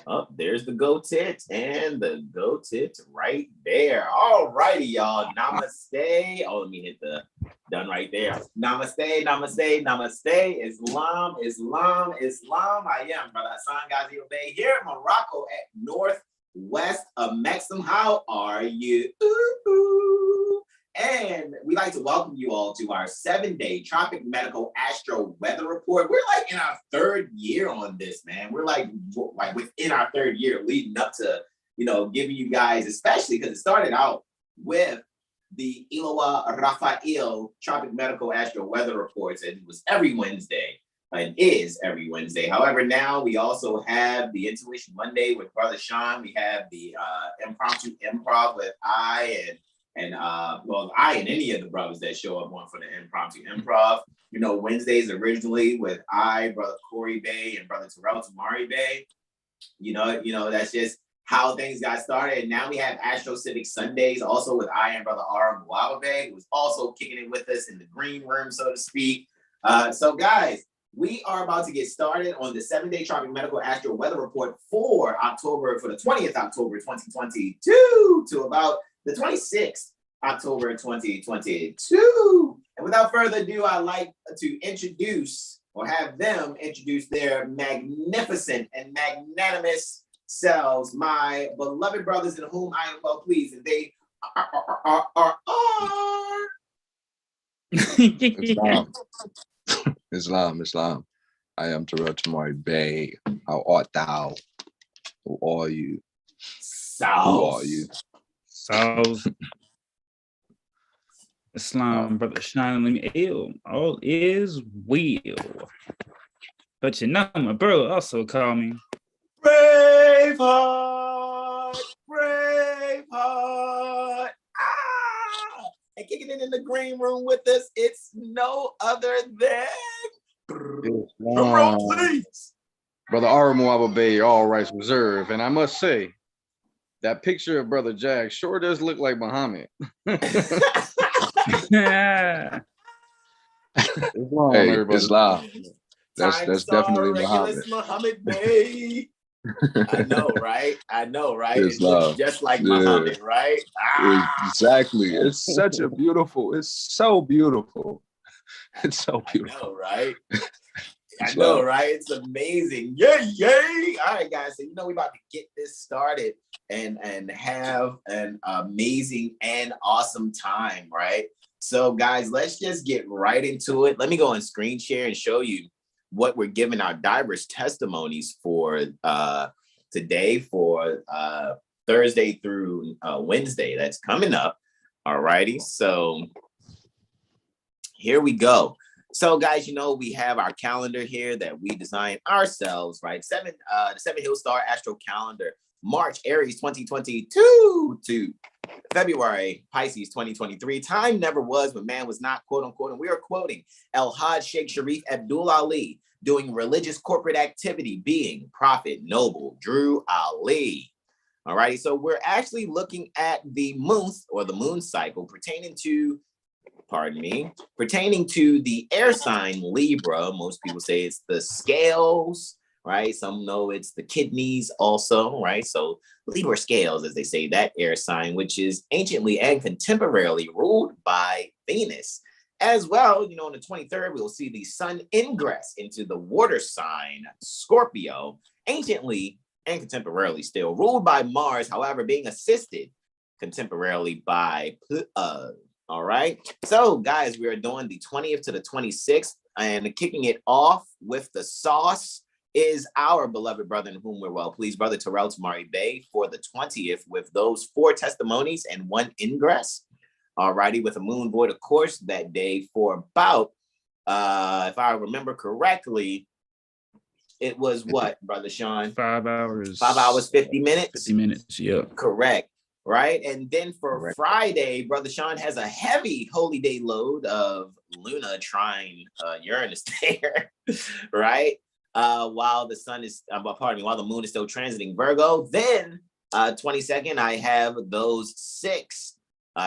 Oh, there's the go tit and the go tit right there. All righty, y'all. Namaste. Oh, let me hit the done right there. Namaste, namaste, namaste. Islam, Islam, Islam. I am Brother Hassan Ghazi Obey here in Morocco at northwest of Maxim. How are you? Ooh. And we'd like to welcome you all to our 7-day Tropic Medical Astro Weather Report. We're like in our third year on this, man. We're like within our third year leading up to, giving you guys, especially because it started out with the Iloa Rafael Tropic Medical Astro Weather Reports, and it was every Wednesday. And is every Wednesday. However, now we also have the Intuition Monday with Brother Sean. We have the Impromptu Improv with I and any of the brothers that show up on for the Impromptu Improv. Wednesdays originally with I, Brother Corey Bay, and Brother Terrell Tamari Bay. That's just how things got started. And now we have AstroCivics Sundays, also with I and Brother R. Muaba Bay, who's also kicking it with us in the green room, so to speak. So guys, we are about to get started on the 7-day Tropic Medical Astro Weather Report for the 20th October 2022 to about the 26th October 2022. And without further ado, I'd like to introduce or have them introduce their magnificent and magnanimous selves, my beloved brothers in whom I am well pleased, and they are Islam. I am Terrell Tamari Bay. How art thou? Who are you? Who are you? Souls. Islam, Brother Shining Ill. All is well. But my bro also call me Braveheart. And kicking it in the green room with us, it's no other than Islam. Please. Brother R. Muaba Bay, all rights reserved. And I must say, that picture of Brother Jack sure does look like Muhammad. Yeah. Islam, hey, Islam. That's definitely Muhammad Bay. I know, right? It looks just like Muhammad, right? Exactly. It's so beautiful. It's so beautiful. I know, right? I know, right? It's amazing. Yay! All right, guys. So we're about to get this started and have an amazing and awesome time, right? So, guys, let's just get right into it. Let me go on screen share and show you what we're giving our diverse testimonies for today, for Thursday through Wednesday. That's coming up. All righty. So here we go. So, guys, we have our calendar here that we designed ourselves, right? The 7HealStar Astro Calendar, March, Aries 2022 to February, Pisces 2023. Time never was when man was not, quote unquote. And we are quoting El Hajj Sheikh Sharif Abdul Ali doing religious corporate activity, being Prophet Noble Drew Ali. All righty. So we're actually looking at the month or the moon cycle pertaining to the air sign Libra. Most people say it's the scales, right? Some know it's the kidneys also, right? So Libra scales, as they say, that air sign, which is anciently and contemporarily ruled by Venus. As well, on the 23rd, we'll see the sun ingress into the water sign Scorpio, anciently and contemporarily still ruled by Mars, however, being assisted contemporarily by Pluto. All right. So, guys, we are doing the 20th to the 26th, and kicking it off with the sauce is our beloved brother in whom we're well pleased, Brother Terrell Tamari Bay, for the 20th with those 4 testimonies and 1 ingress. All righty, with a moon void, of course, that day for about, if I remember correctly, it was what, Brother Sean? 5 hours. 5 hours, 50 minutes? 50 minutes, yeah. Correct. Right. And then for Friday, Brother Sean has a heavy holy day load of Lunar trine Uranus there. Right. While the sun is, while the moon is still transiting Virgo. Then 22nd, I have those 6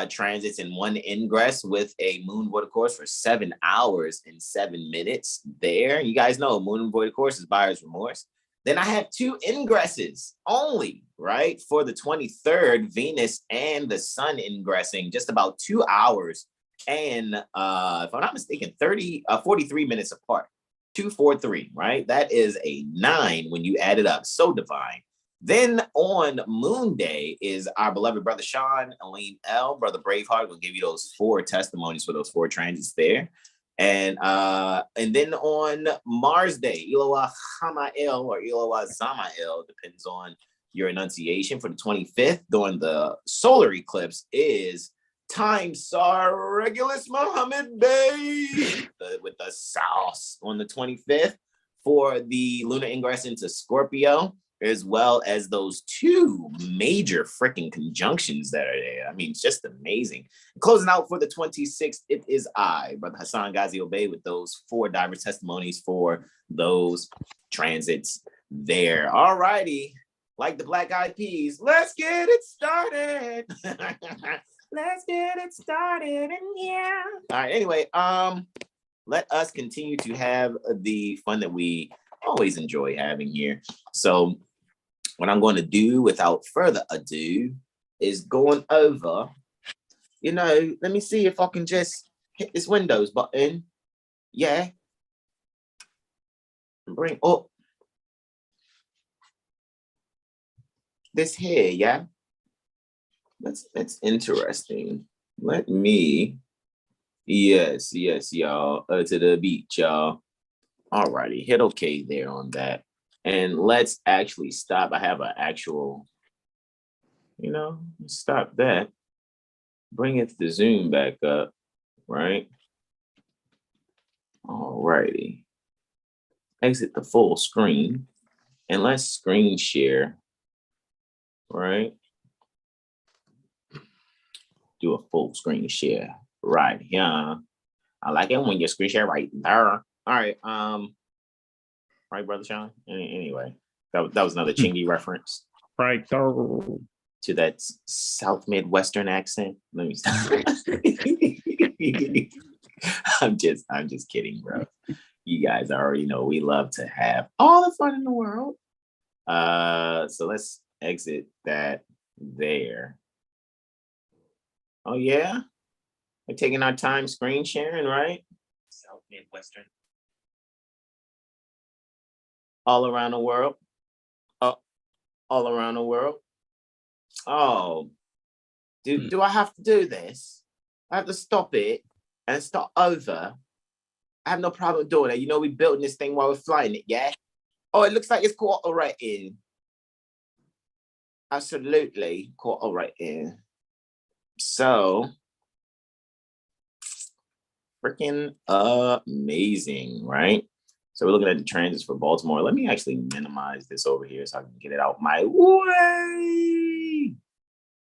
transits in 1 ingress with a moon void course for 7 hours and 7 minutes there. You guys know moon void course is buyer's remorse. Then I have 2 ingresses only, right? For the 23rd, Venus and the Sun ingressing just about 2 hours. And if I'm not mistaken, 43 minutes apart. 243, right? That is a 9 when you add it up. So divine. Then on Moon Day is our beloved brother Sean, Alim L, brother Braveheart will give you those 4 testimonies for those 4 transits there. And then on Mars Day, Ilowa Hamael or Ilowa Zamael, depends on your enunciation, for the 25th during the solar eclipse is Time Sar Regulus Muhammad Bey with the sauce on the 25th for the lunar ingress into Scorpio, as well as those 2 major freaking conjunctions that are there. I mean, it's just amazing. Closing out for the 26th, it is I, Brother Hassan Ghazi Obey, with those 4 diverse testimonies for those transits there. All righty. Like the Black Eyed Peas, let's get it started. Let's get it started. And yeah. All right. Anyway, let us continue to have the fun that we always enjoy having here. So what I'm going to do without further ado is going over, let me see if I can just hit this Windows button. Yeah. Bring up this here, yeah. That's interesting. Let me, yes, y'all, to the beach, y'all. Alrighty, hit okay there on that. And let's actually stop. I have an actual, stop that. Bring it the Zoom back up, right? Alrighty. Exit the full screen and let's screen share, right? Do a full screen share right here. I like it when you screen share right there. All right, right, Brother Sean. Anyway, that was another Chingy reference. Right there. To that South Midwestern accent. Let me stop. I'm just kidding, bro. You guys already know we love to have all the fun in the world. So let's exit that there. Oh yeah, we're taking our time screen sharing, right? South Midwestern. All around the world. Oh, all around the world. Oh, do I have to do this? I have to stop it and start over. I have no problem doing it. We're building this thing while we're flying it, yeah? Oh, it looks like it's cooperating. Absolutely cooperating. So, freaking amazing, right? So we're looking at the transits for Baltimore. Let me actually minimize this over here so I can get it out my way.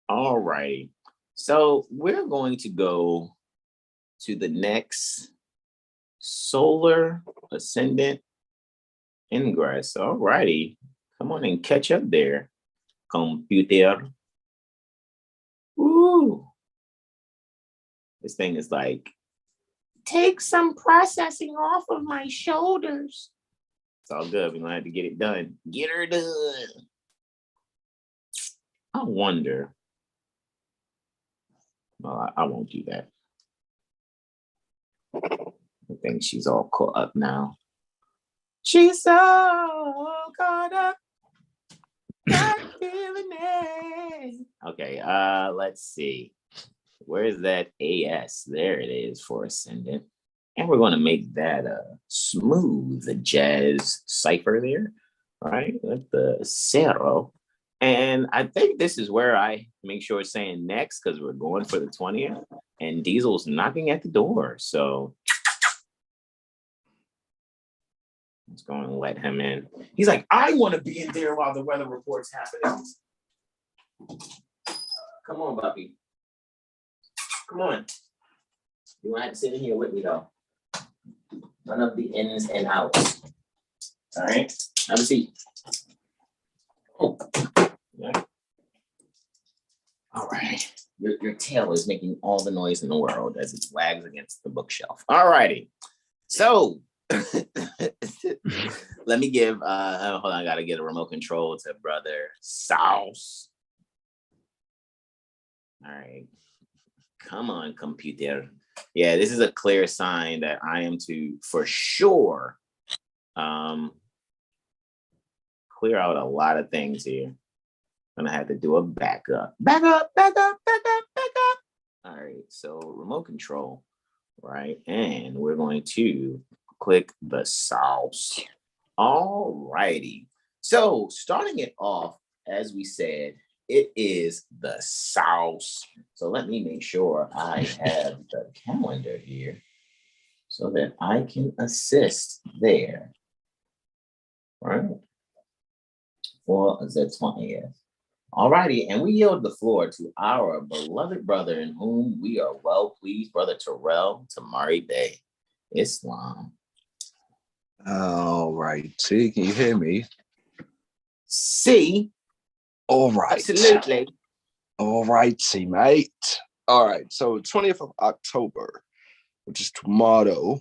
All right. So we're going to go to the next solar ascendant ingress. All righty. Come on and catch up there, computer. Ooh. This thing is like, take some processing off of my shoulders. It's all good. We're going to have to get it done. Get her done. I wonder. Well, I won't do that. I think she's all caught up now. She's so caught up. Not feeling it. Okay, let's see. Where's that AS? There it is for ascendant. And we're going to make that a smooth jazz cipher there, right? With the 0. And I think this is where I make sure it's saying next because we're going for the 20th and Diesel's knocking at the door. So let's go and let him in. He's like, I want to be in there while the weather report's happening. Come on, Buppy. Come on. You want to sit in here with me, though. None of the ins and outs. All right. Have a seat. Oh. Yeah. All right. Your tail is making all the noise in the world as it wags against the bookshelf. All righty. So Let me give, hold on, I gotta get a remote control to brother Sauce. All right. Come on, computer. Yeah, this is a clear sign that I am to, for sure, clear out a lot of things here. I'm gonna have to do a backup. Back up. All right, so remote control, right? And we're going to click the sauce. All righty. So starting it off, as we said, it is the sauce. So let me make sure I have the calendar here so that I can assist there. All right. For the 20th. All righty, and we yield the floor to our beloved brother in whom we are well pleased, Brother Terrell Tamari Bey, Islam. All right. See, can you hear me? See? All right. Absolutely. All righty, mate. All right. So 20th of October, which is tomorrow.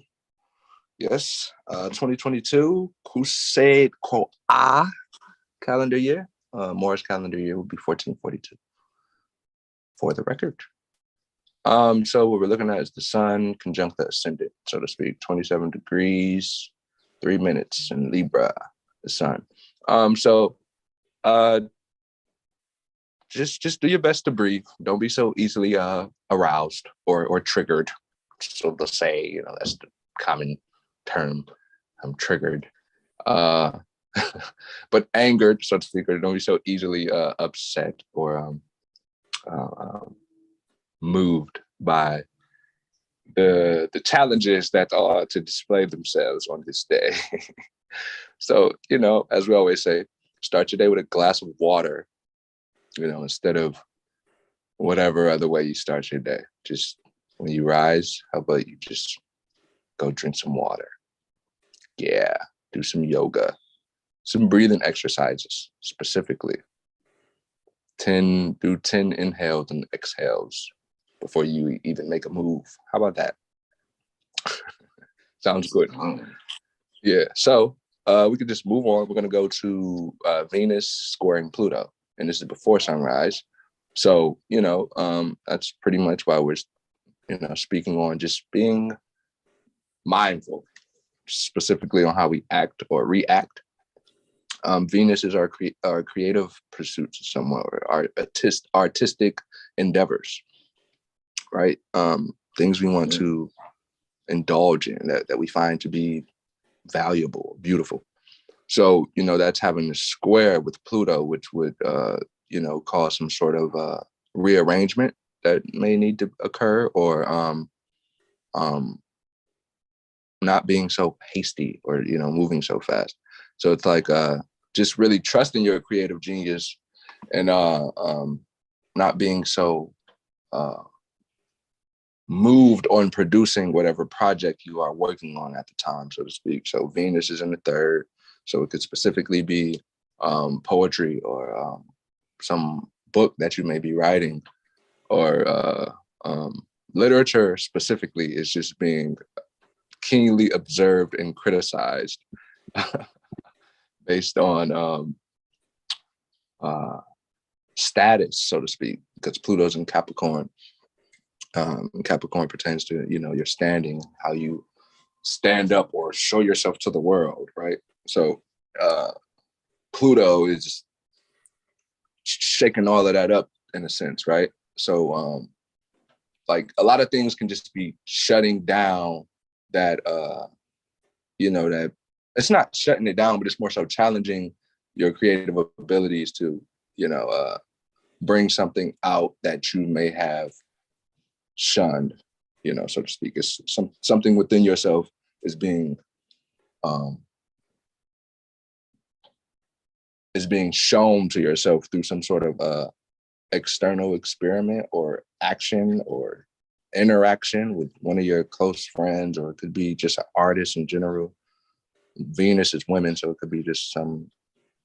Yes. 2022, Crusade Quartile calendar year. Moor's calendar year would be 1442. For the record. So what we're looking at is the sun conjunct the ascendant, so to speak, 27 degrees, 3 minutes in Libra, the sun. Just do your best to breathe. Don't be so easily aroused or triggered. So to say, you know, that's the common term. I'm triggered. But angered, so to speak, or don't be so easily upset or moved by the challenges that are to display themselves on this day. So, you know, as we always say, start your day with a glass of water, you know, instead of whatever other way you start your day. Just when you rise, how about you just go drink some water? Yeah, do some yoga, some breathing exercises specifically. Do 10 inhales and exhales before you even make a move. How about that? Sounds good. Yeah, so we could just move on. We're going to go to Venus squaring Pluto, and this is before sunrise. So, you know, that's pretty much why we're, you know, speaking on just being mindful, specifically on how we act or react. Venus is our creative pursuits, somewhat, or our artistic endeavors, right? Things we want to indulge in that we find to be valuable, beautiful. So, you know, that's having a square with Pluto, which would, you know, cause some sort of rearrangement that may need to occur, or not being so hasty or, you know, moving so fast. So it's like just really trusting your creative genius and not being so moved on producing whatever project you are working on at the time, so to speak. So Venus is in the third, so it could specifically be poetry or some book that you may be writing, or literature specifically is just being keenly observed and criticized based on status, so to speak, because Pluto's in Capricorn. Capricorn pertains to, you know, your standing, how you stand up or show yourself to the world, right? So Pluto is shaking all of that up in a sense, right? So like a lot of things can just be shutting down that, you know, that it's not shutting it down, but it's more so challenging your creative abilities to, you know, bring something out that you may have shunned, you know, so to speak. It's something within yourself is being shown to yourself through some sort of external experiment or action or interaction with one of your close friends, or it could be just an artist in general. Venus is women, so it could be just some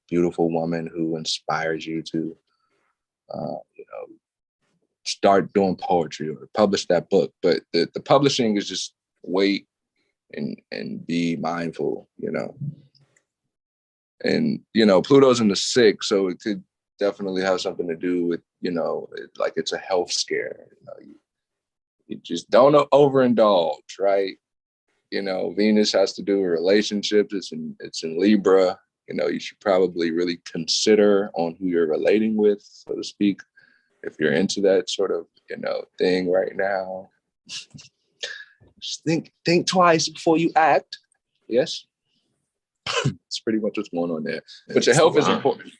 beautiful woman who inspires you to, you know, start doing poetry or publish that book. But the publishing is just wait and be mindful, you know. And, you know, Pluto's in the 6th, so it could definitely have something to do with, you know, like it's a health scare. You know, you just don't overindulge, right? You know, Venus has to do with relationships. It's in Libra. You know, you should probably really consider on who you're relating with, so to speak, if you're into that sort of, you know, thing right now. Just think twice before you act. Yes. It's pretty much what's going on there. But your health is important.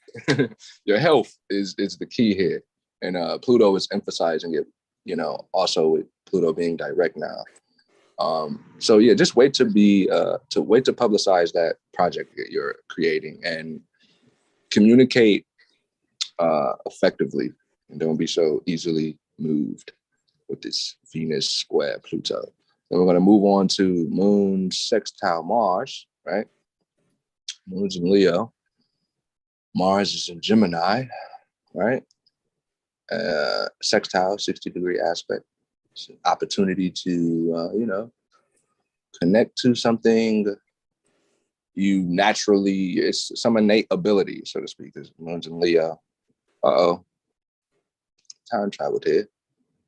Your health is the key here. And Pluto is emphasizing it, you know, also with Pluto being direct now. So yeah, just wait to publicize that project that you're creating and communicate effectively, and don't be so easily moved with this Venus square Pluto. Then we're going to move on to Moon sextile Mars, right? Moon's in Leo. Mars is in Gemini, right? Sextile, 60-degree aspect. It's an opportunity to, you know, connect to something you naturally, it's some innate ability, so to speak. There's Moon's in Leo. Time traveled here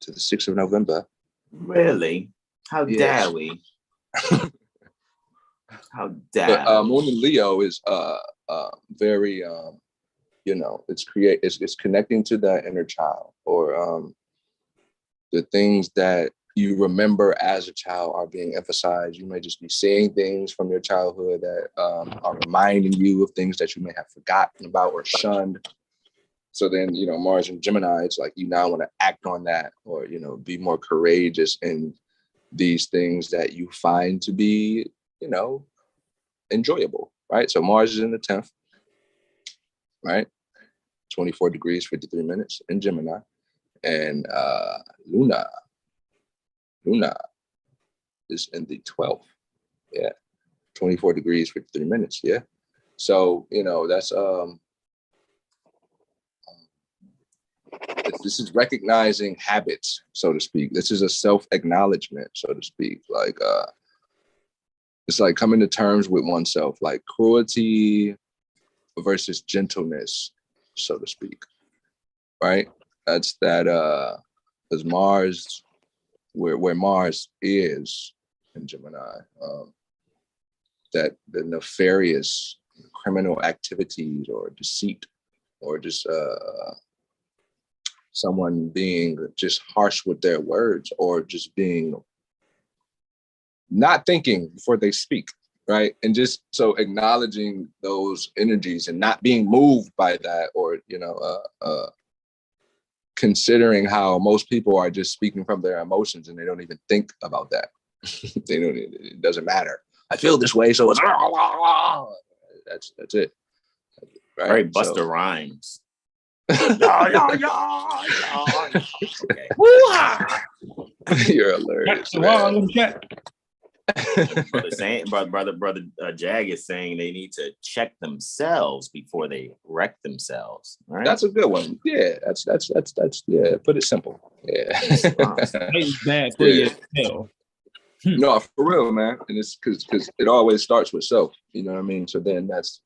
to the 6th of November. Really? How dare we? How dare? But Moon in Leo is very, you know, it's connecting to that inner child, or the things that you remember as a child are being emphasized. You may just be seeing things from your childhood that are reminding you of things that you may have forgotten about or shunned. So then, you know, Mars and Gemini, it's like you now want to act on that, or, you know, be more courageous in these things that you find to be, you know, enjoyable, right? So Mars is in the 10th, right? 24 degrees, 53 minutes in Gemini. And Lunar is in the 12th. Yeah. 24 degrees, 53 minutes. Yeah. So, you know, that's this is recognizing habits, so to speak. This is a self-acknowledgement, so to speak. Like it's like coming to terms with oneself, like cruelty versus gentleness, so to speak. Right? That's that because Mars, where Mars is in Gemini, that the nefarious criminal activities or deceit, or just someone being just harsh with their words, or just being not thinking before they speak, right? And just so acknowledging those energies and not being moved by that, or, you know, considering how most people are just speaking from their emotions and they don't even think about that. It doesn't matter. I feel this way, so it's that's it. Right, Buster Rhymes. Okay. You're hilarious. Brother Jag is saying they need to check themselves before they wreck themselves. Right? That's a good one. Yeah, that's yeah. Put it simple. Yeah. Bad for yourself. No, for real, man. And it's because it always starts with self. You know what I mean? So then that's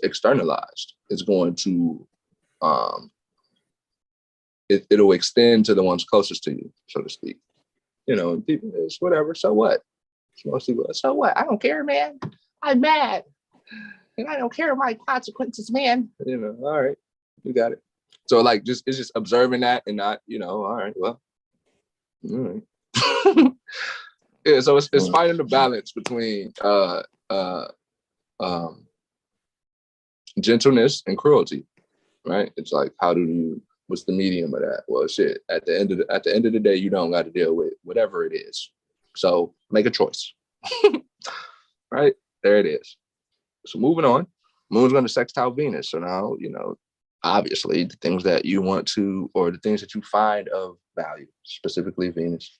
externalized. It's going to it'll extend to the ones closest to you, so to speak. You know, and people, it's whatever. So what? So what? I don't care, man. I'm mad, and I don't care my consequences, man. You know, all right, you got it. So like, it's just observing that and not, you know, all right, well, all right. Yeah. So it's finding the balance between gentleness and cruelty, right? It's like, what's the medium of that? Well, shit, at the end of the day, you don't got to deal with whatever it is. So make a choice. Right? There it is. So moving on. Moon's going to sextile Venus. So now, you know, obviously the things that you want to, or the things that you find of value, specifically Venus,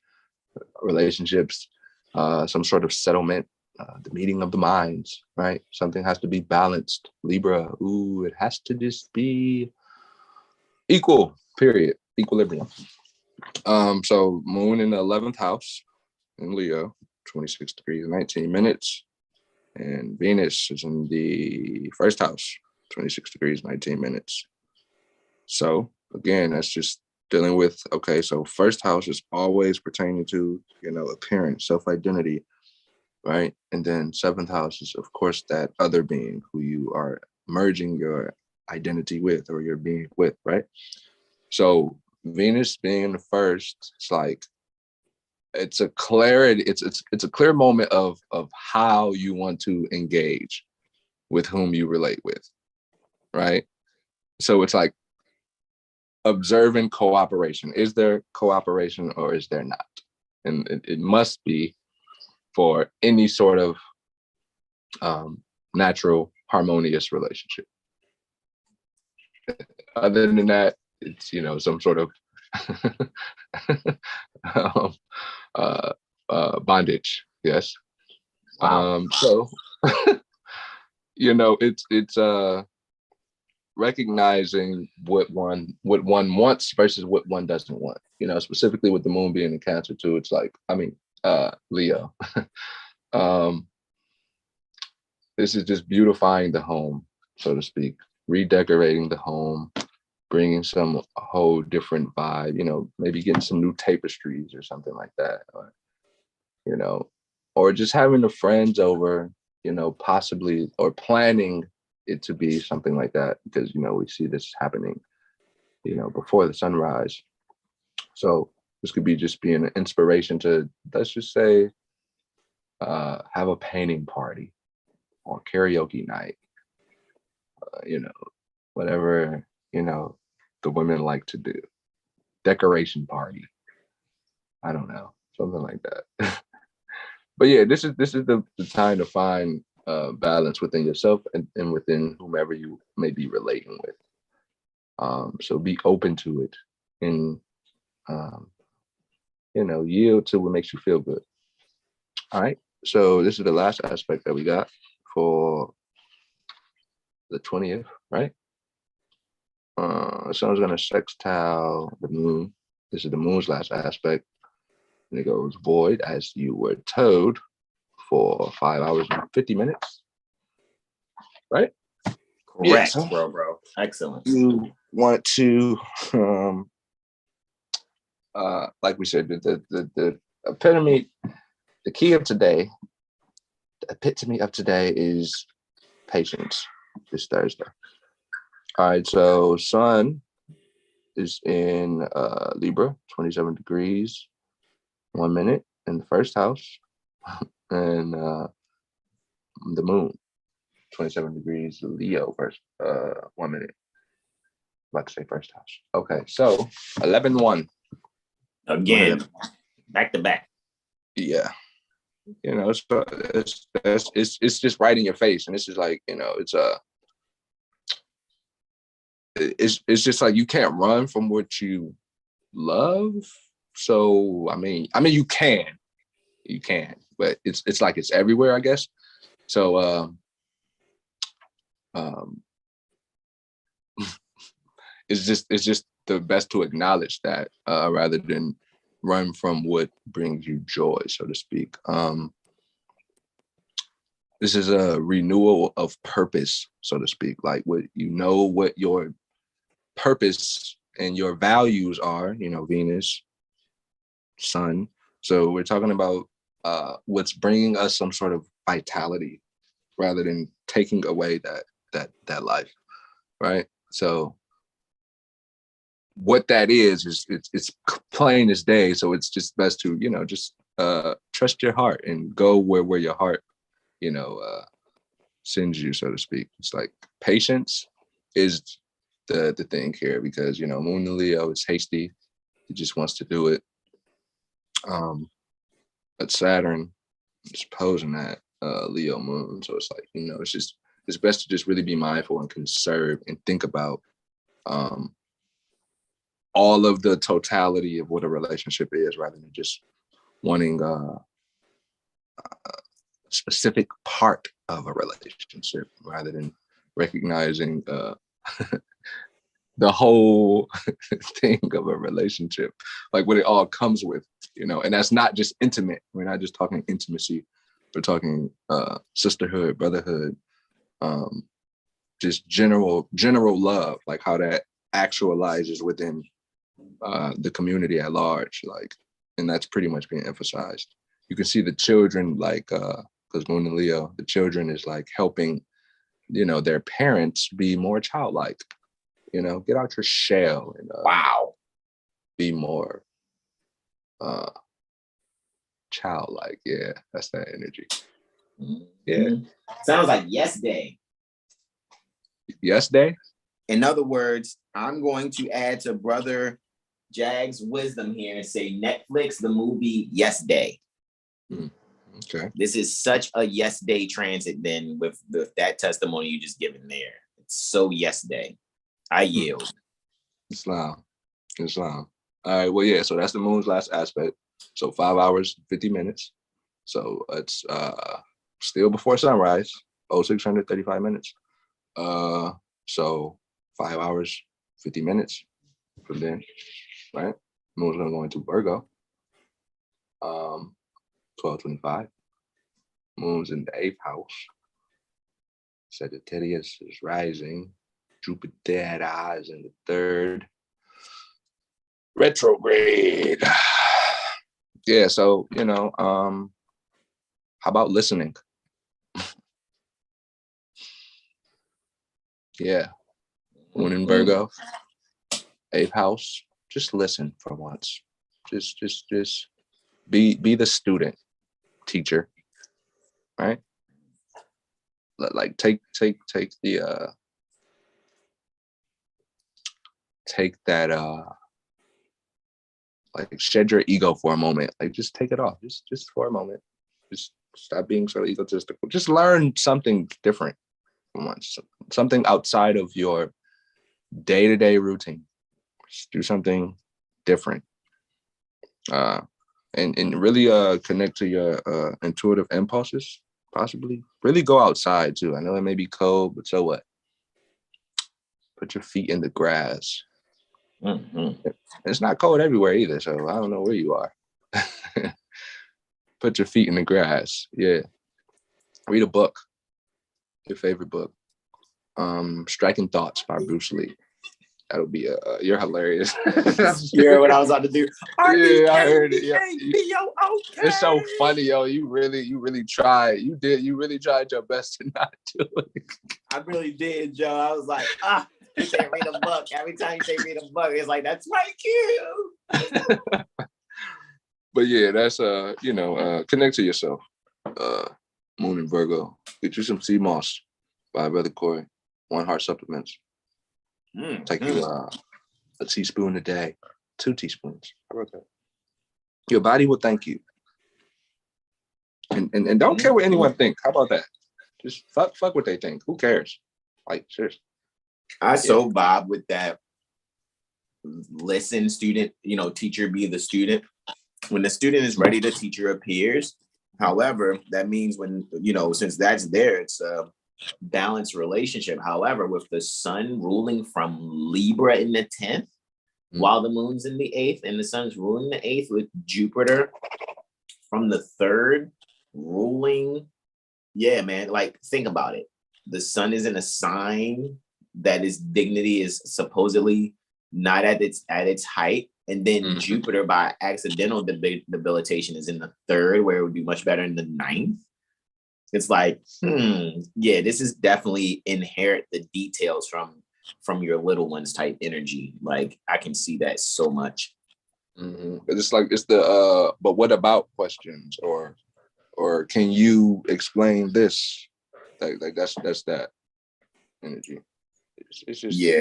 relationships, some sort of settlement, the meeting of the minds, right? Something has to be balanced. Libra, it has to just be equal, period, equilibrium. So Moon in the 11th house, in Leo, 26 degrees, 19 minutes. And Venus is in the first house, 26 degrees, 19 minutes. So again, that's just dealing with, okay, so first house is always pertaining to, appearance, self-identity, right? And then seventh house is, of course, that other being who you are merging your identity with or your being with, right? So Venus being in the first, it's like, it's a clarity, it's a clear moment of how you want to engage with whom you relate with, right? So it's like observing cooperation. Is there cooperation or is there not? And it must be for any sort of natural, harmonious relationship. Other than that, it's, some sort of bondage. Yes. Wow. So, it's recognizing what one wants versus what one doesn't want. Specifically with the moon being in Cancer too. It's like, Leo. This is just beautifying the home, so to speak, redecorating the home, bringing a whole different vibe, maybe getting some new tapestries or something like that, or just having the friends over, possibly, or planning it to be something like that, because, we see this happening, before the sunrise. So this could be just being an inspiration to, let's just say, have a painting party or karaoke night, whatever, the women like to do. Decoration party. I don't know, something like that. But yeah, this is the time to find balance within yourself and within whomever you may be relating with. So be open to it and, yield to what makes you feel good. All right. So this is the last aspect that we got for the 20th, right? Sun's going to sextile the moon. This is the moon's last aspect. And it goes void, as you were told, for 5 hours and 50 minutes. Right? Correct, yeah, so bro. Excellent. You want to, like we said, the epitome, the key of today, the epitome of today is patience this Thursday. All right, so Sun is in Libra, 27 degrees, 1 minute in the first house, and the moon, 27 degrees, Leo, first 1 minute. About to say first house. Okay, so 11-1. Again, back to back. Yeah. So it's just right in your face. And this is like, it's just like you can't run from what you love. So I mean you can, but it's like it's everywhere, I guess. So it's just the best to acknowledge that rather than run from what brings you joy, so to speak. This is a renewal of purpose, so to speak, like what your purpose and your values are, Venus, Sun. So we're talking about what's bringing us some sort of vitality rather than taking away that life, right? So what that is it's plain as day. So it's just best to, just trust your heart and go where your heart, sends you, so to speak. It's like patience is the thing here, because, Moon in Leo is hasty. He just wants to do it. But Saturn is opposing that Leo moon. So it's like, it's best to just really be mindful and conserve and think about all of the totality of what a relationship is, rather than just wanting a specific part of a relationship, rather than recognizing the whole thing of a relationship, like what it all comes with, and that's not just intimate. We're not just talking intimacy. We're talking sisterhood, brotherhood, just general love, like how that actualizes within the community at large, like, and that's pretty much being emphasized. You can see the children, like, because Moon and Leo, the children is like helping, their parents be more childlike, get out your shell and be more childlike. Yeah, that's that energy. Yeah. Sounds like yes day. Yes day? In other words, I'm going to add to Brother Jag's wisdom here and say Netflix, the movie Yes Day. Okay. This is such a yes day transit then with that testimony you just given there. It's so yes day. I yield. Islam. All right, well, yeah, so that's the moon's last aspect. So 5 hours, 50 minutes. So it's still before sunrise, 0635 minutes. So 5 hours, 50 minutes from then, right? Moon's gonna go into Virgo. 1225. Moon's in the 8th house. Sagittarius is rising. Jupiter is in the 3rd. Retrograde. Yeah, so, how about listening? Yeah. Moon in Virgo, 8th house. Just listen for once. Just be the student, teacher, right? Like take the take that like shed your ego for a moment. Like just take it off. Just for a moment. Just stop being so egotistical. Just learn something different for once. Something outside of your day-to-day routine. Just do something different. And really connect to your intuitive impulses, possibly. Really go outside too. I know it may be cold, but so what? Put your feet in the grass. It's not cold everywhere either, so I don't know where you are. Put your feet in the grass. Yeah. Read a book. Your favorite book. Striking Thoughts by Bruce Lee. That'll be you're hilarious. You heard what I was about to do. Yeah, I heard it. Yeah. It's so funny, yo. You really tried. You really tried your best to not do it. I really did, Joe. I was like, you say read a book. Every time you say read a book, it's like, that's my cue. But yeah, that's connect to yourself. Moon and Virgo. Get you some sea moss by Brother Corey. 1 heart supplements. Take you a teaspoon a day, 2 teaspoons. How about that? Your body will thank you. And don't care what anyone thinks. How about that? Just fuck what they think. Who cares? Like, seriously. I so vibe with that. Listen, student, teacher be the student. When the student is ready, the teacher appears. However, that means when, since that's there, it's a balanced relationship. However, with the sun ruling from Libra in the 10th, while the moon's in the 8th, and the sun's ruling the 8th with Jupiter from the 3rd ruling. Yeah, man, like think about it. The sun is in a sign that its dignity is supposedly not at its height. And then Jupiter by accidental debilitation is in the 3rd, where it would be much better in the 9th. It's like, yeah, this is definitely inherit the details from your little ones type energy. Like I can see that so much. It's like it's the but what about questions or can you explain this? Like that's that energy. It's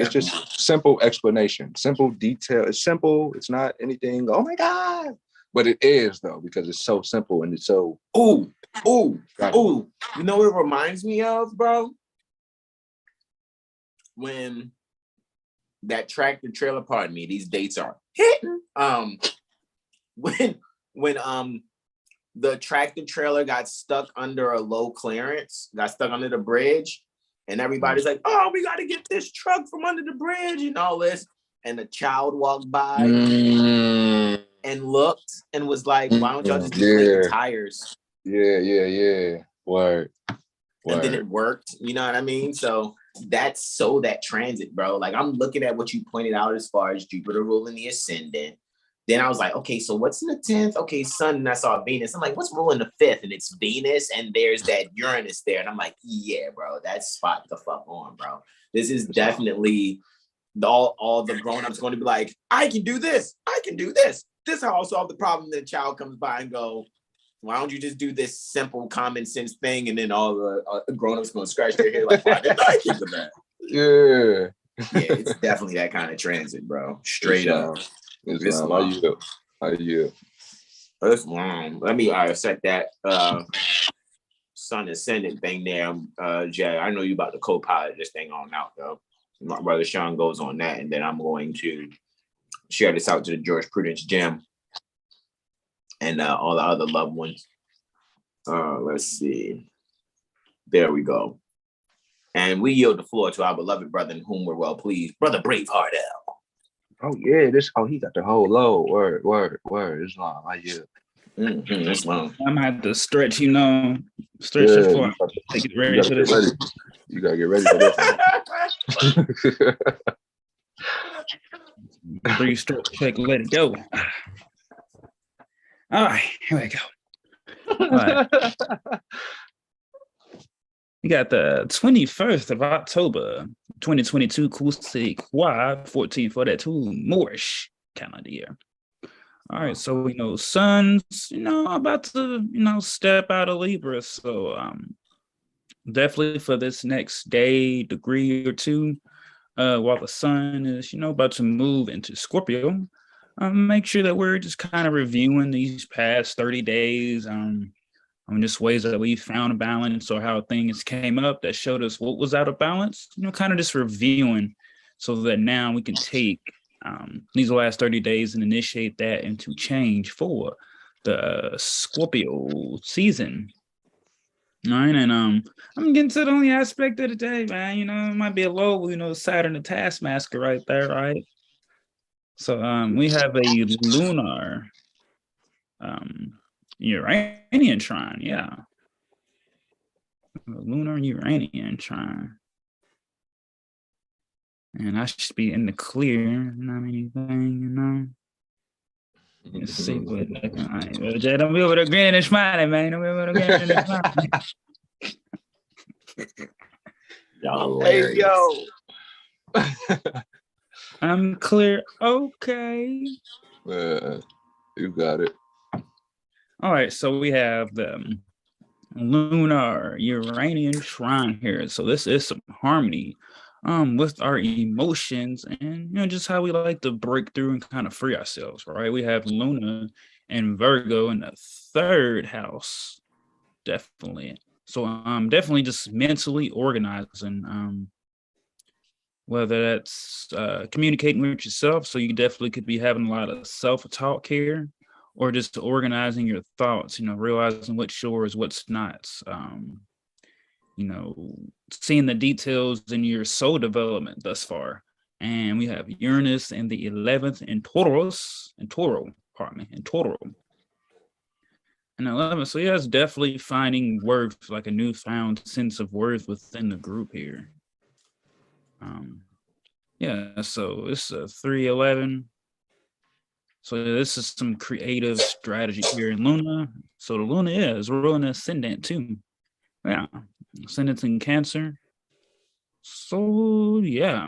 just simple explanation, simple detail. It's simple. It's not anything. Oh my God. But it is though, because it's so simple and it's so ooh. You know what it reminds me of, bro? When that tractor trailer, pardon me, these dates are hitting. When the tractor trailer got stuck under a low clearance, got stuck under the bridge, And everybody's like, oh, we got to get this truck from under the bridge and all this. And the child walked by and looked and was like, why don't y'all just deflate the tires? Yeah. Word. And then it worked. You know what I mean? So that's that transit, bro. Like, I'm looking at what you pointed out as far as Jupiter ruling the ascendant. Then I was like, okay, so what's in the 10th? Okay, Sun, and I saw Venus. I'm like, what's ruling the 5th? And it's Venus, and there's that Uranus there. And I'm like, yeah, bro, that's spot the fuck on, bro. This is definitely all the grown-ups going to be like, I can do this. I can do this. This is how I'll solve the problem. The child comes by and go, why don't you just do this simple common sense thing? And then all the grown-ups going to scratch their head like, why didn't I think of that? Yeah, it's definitely that kind of transit, bro. Straight up. It's long. How you? It's long. Let me set that Sun ascendant thing there. Jay, I know you about to co-pilot this thing on out, though. My brother Sean goes on that, and then I'm going to share this out to the George Prudence Gym and all the other loved ones. Let's see. There we go. And we yield the floor to our beloved brother in whom we're well pleased, Brother Braveheart L. Oh yeah, he got the whole load. Word. It's long. I yield. It's long. I'm gonna have to stretch, stretch it for take it ready for this. You gotta get ready for this. Breathe, stretch, shake, let it go. All right, here we go. All right. You got the 21st of October, 2022, Kusik Y 14 for that Moorish calendar year. All right, so Sun's about to step out of Libra, so definitely for this next degree or two, while the Sun is about to move into Scorpio, make sure that we're just kind of reviewing these past 30 days, just ways that we found a balance or how things came up that showed us what was out of balance, kind of just reviewing so that now we can take these last 30 days and initiate that into change for the Scorpio season. All right, and I'm getting to the only aspect of the day, man. It might be a low, Saturn the taskmaster right there, right? So we have a lunar Uranian trine, yeah. A lunar Uranian trine. And I should be in the clear, not anything, Let's see what looking like. Well, Jay, don't be over there grinning and smiling, man. Don't be over there grinning and smiling. Y'all Hey, yo. I'm clear. Okay. You got it. All right, so we have the lunar Uranian trine here. So this is some harmony with our emotions and just how we like to break through and kind of free ourselves, right? We have Luna and Virgo in the 3rd house, definitely. So definitely just mentally organizing, whether that's communicating with yourself, so you definitely could be having a lot of self-talk here, or just organizing your thoughts, realizing what's yours, what's not, seeing the details in your soul development thus far. And we have Uranus in the 11th in Toro. And 11th. So yeah, it's definitely finding worth, like a newfound sense of worth within the group here. Yeah, so it's a 311. So this is some creative strategy here in Luna. So the Luna is ruling the ascendant too. Yeah, ascendant in Cancer. So yeah,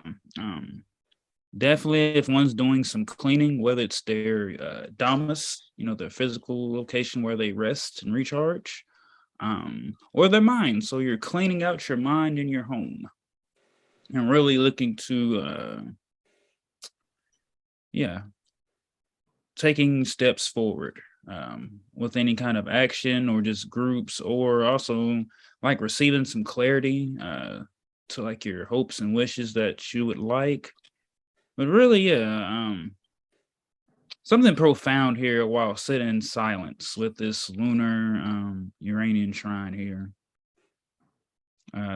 definitely if one's doing some cleaning, whether it's their domus, their physical location where they rest and recharge, or their mind. So you're cleaning out your mind in your home and really looking to, taking steps forward with any kind of action or just groups, or also like receiving some clarity to like your hopes and wishes that you would like. But really, something profound here while sitting in silence with this lunar Uranian trine here.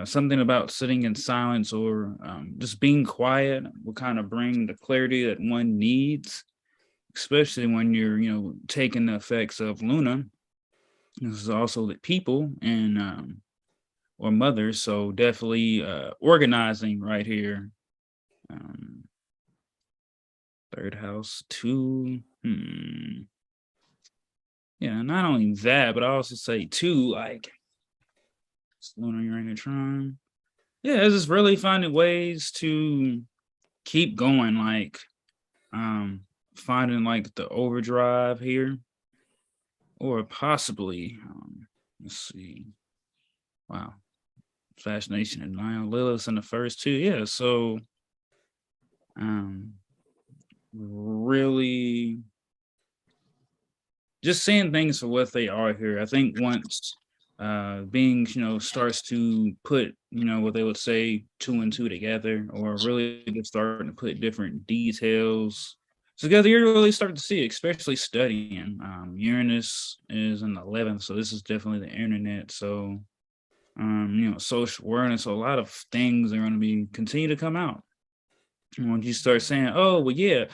something about sitting in silence or just being quiet will kind of bring the clarity that one needs, especially when you're, taking the effects of Luna. This is also the people and or mothers, so definitely organizing right here. Third house, 2. Yeah, not only that, but I also say 2, like Lunar Uranus trine. Yeah, it's just really finding ways to keep going, like finding like the overdrive here, or possibly let's see. Wow, fascination and Nine Lilith's in the first 2. Yeah, so really just seeing things for what they are here. I think once being, starts to put, what they would say 2 and 2 together, or really just starting to put different details together, you really start to see it, especially studying. Uranus is in the 11th, so this is definitely the internet. So, social awareness, so a lot of things are going to be continue to come out. And when you start saying, oh, well, yeah,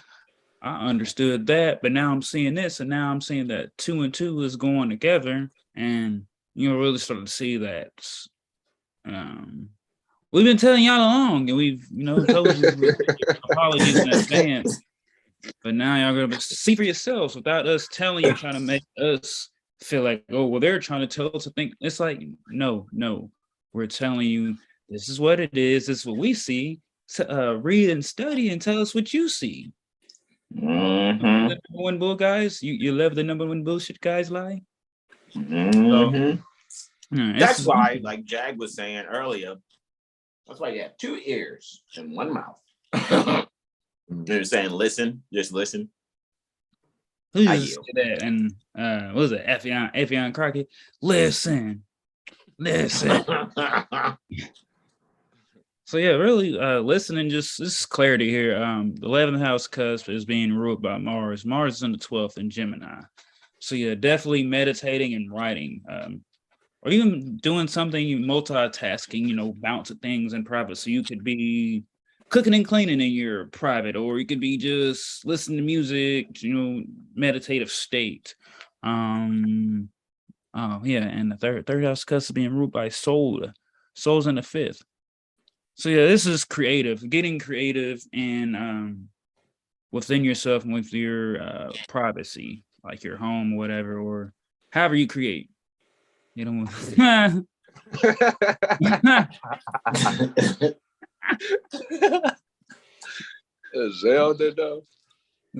I understood that, but now I'm seeing this, and now I'm seeing that 2 and 2 is going together, and really starting to see that. We've been telling y'all along, and we've told you apologies in advance, but now y'all gonna see for yourselves without us telling you, trying to make us feel like, oh, well, they're trying to tell us to think. It's like, no, we're telling you this is what it is. This is what we see. Read and study and tell us what you see. Mm-hmm. The number one bull guys, you love the number one bullshit guys lie. Mm-hmm. So, that's why, like Jag was saying earlier, that's why you have 2 ears and 1 mouth. They're saying, listen, just listen. Who used to say that? And what was it? Effion Crockett. Listen. So yeah, really listening, just clarity here. The 11th house cusp is being ruled by Mars. Mars is in the 12th in Gemini. So yeah, definitely meditating and writing. Or even doing something, multitasking, bouncing things in private. So you could be cooking and cleaning in your private, or you could be just listening to music, meditative state. And the third house cusp is being ruled by Sol. Sol's in the 5th. So yeah, this is creative, getting creative and within yourself and with your privacy, like your home, whatever, or however you create. Zelda though.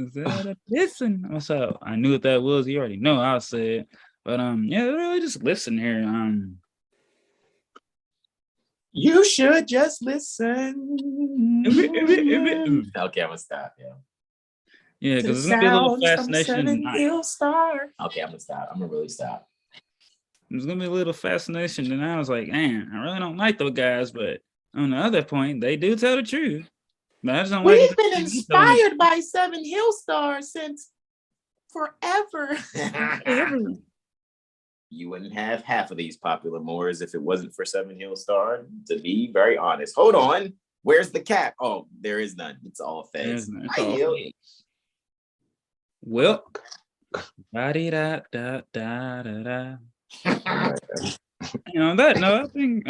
Zelda, listen. What's up? I knew what that was. You already know I'll say it. But yeah, really just listen here. You should just listen. Okay, I'm gonna stop. Yeah, because it's gonna be a little fascination. Okay, I'm gonna stop. I'm gonna really stop. There's gonna be a little fascination, and I was like, man, I really don't like those guys, but on the other point, they do tell the truth. But I just don't We've been inspired by 7HealStar since forever. You wouldn't have half of these popular Moors if it wasn't for 7HealStar, to be very honest. Hold on. Where's the cap? Oh, there is none. It's all fakes. Well, da-da-da-da-da-da. That no, I think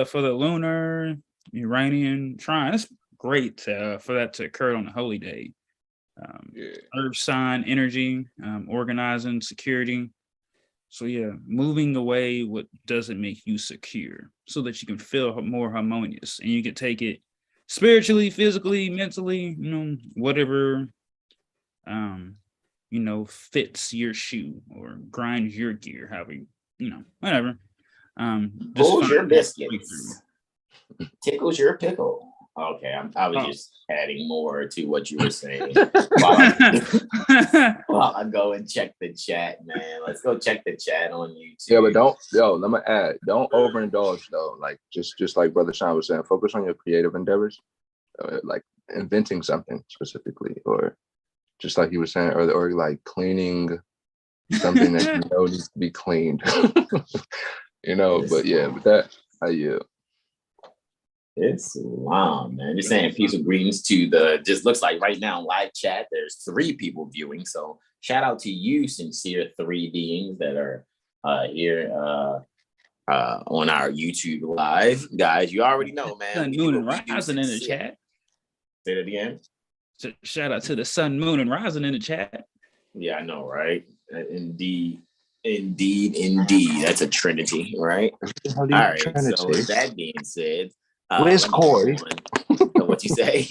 for the lunar Uranian trine, it's great for that to occur on a holy day. Earth sign energy, organizing, security. So yeah, moving away what doesn't make you secure, so that you can feel more harmonious, and you can take it spiritually, physically, mentally, whatever fits your shoe or grinds your gear, however whatever. Pulls your biscuits, tickles your pickle. Okay, I was just adding more to what you were saying while I go and check the chat, man. Let's go check the chat on YouTube. Yeah, but let me add, don't overindulge though. Like just like Brother Sean was saying, focus on your creative endeavors, like inventing something specifically, or just like he was saying earlier, or like cleaning something that needs to be cleaned. But yeah, with that, How you? It's long, man. Just saying peace and greetings to the, just looks like right now live chat, there's 3 people viewing. So shout out to you, sincere 3 beings that are here on our YouTube live. Guys, you already know, man. Sun, moon, and rising in the chat. Say that again. So shout out to the sun, moon, and rising in the chat. Yeah, I know, right? Indeed. That's a trinity, right? All right. Trinity. So with that being said, where's Corey? What you say?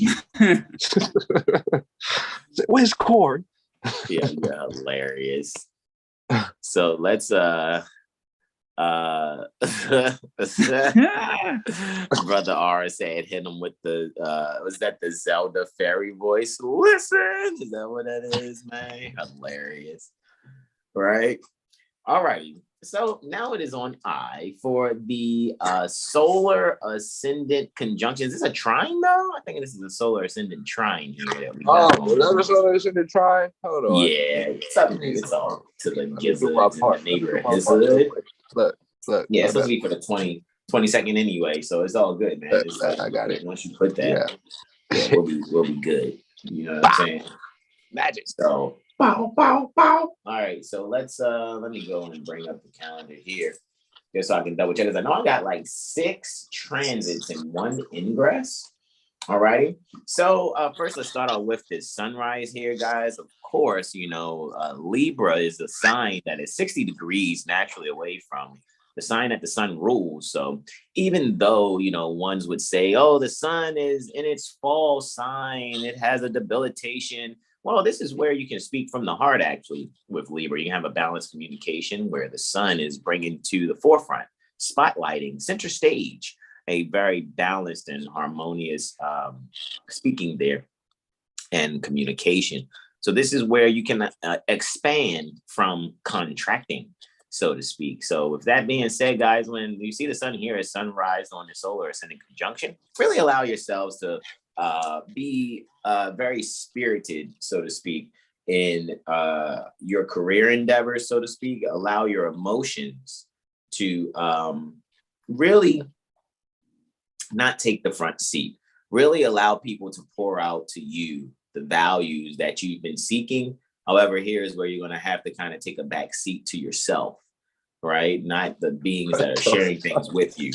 Where's Corey? Yeah, you're hilarious. So let's Brother R said hit him with the was that the Zelda fairy voice? Listen, is that what that is, man? Hilarious. Right. All righty. So now it is on I for the solar ascendant conjunction. Is this a trine though? I think this is a solar ascendant trine here. That we got that a solar ascendant trine? Hold on. Yeah, it's all to the gizzard in the neighborhood. Look. Yeah, it's supposed to be for the 22nd anyway, so it's all good, man. I got it. Once you put that, yeah we'll be good. You know what I'm saying? Magic. So bow. All right, so let's let me go and bring up the calendar here just so I can double check. Because I know I got like 6 transits and 1 ingress. All righty. So first, let's start off with this sunrise here, guys. Of course, you know, Libra is a sign that is 60 degrees naturally away from the sign that the sun rules. So even though, you know, ones would say, oh, the sun is in its fall sign, it has a debilitation. Well, this is where you can speak from the heart, actually, with Libra. You can have a balanced communication where the sun is bringing to the forefront, spotlighting, center stage, a very balanced and harmonious speaking there and communication. So this is where you can expand from contracting, so to speak. So with that being said, guys, when you see the sun here as sunrise on the solar ascendant conjunction, really allow yourselves to be very spirited, so to speak, in your career endeavors, so to speak. Allow your emotions to really not take the front seat. Really allow people to pour out to you the values that you've been seeking. However, here's where you're going to have to kind of take a back seat to yourself, right? Not the beings that are sharing things with you.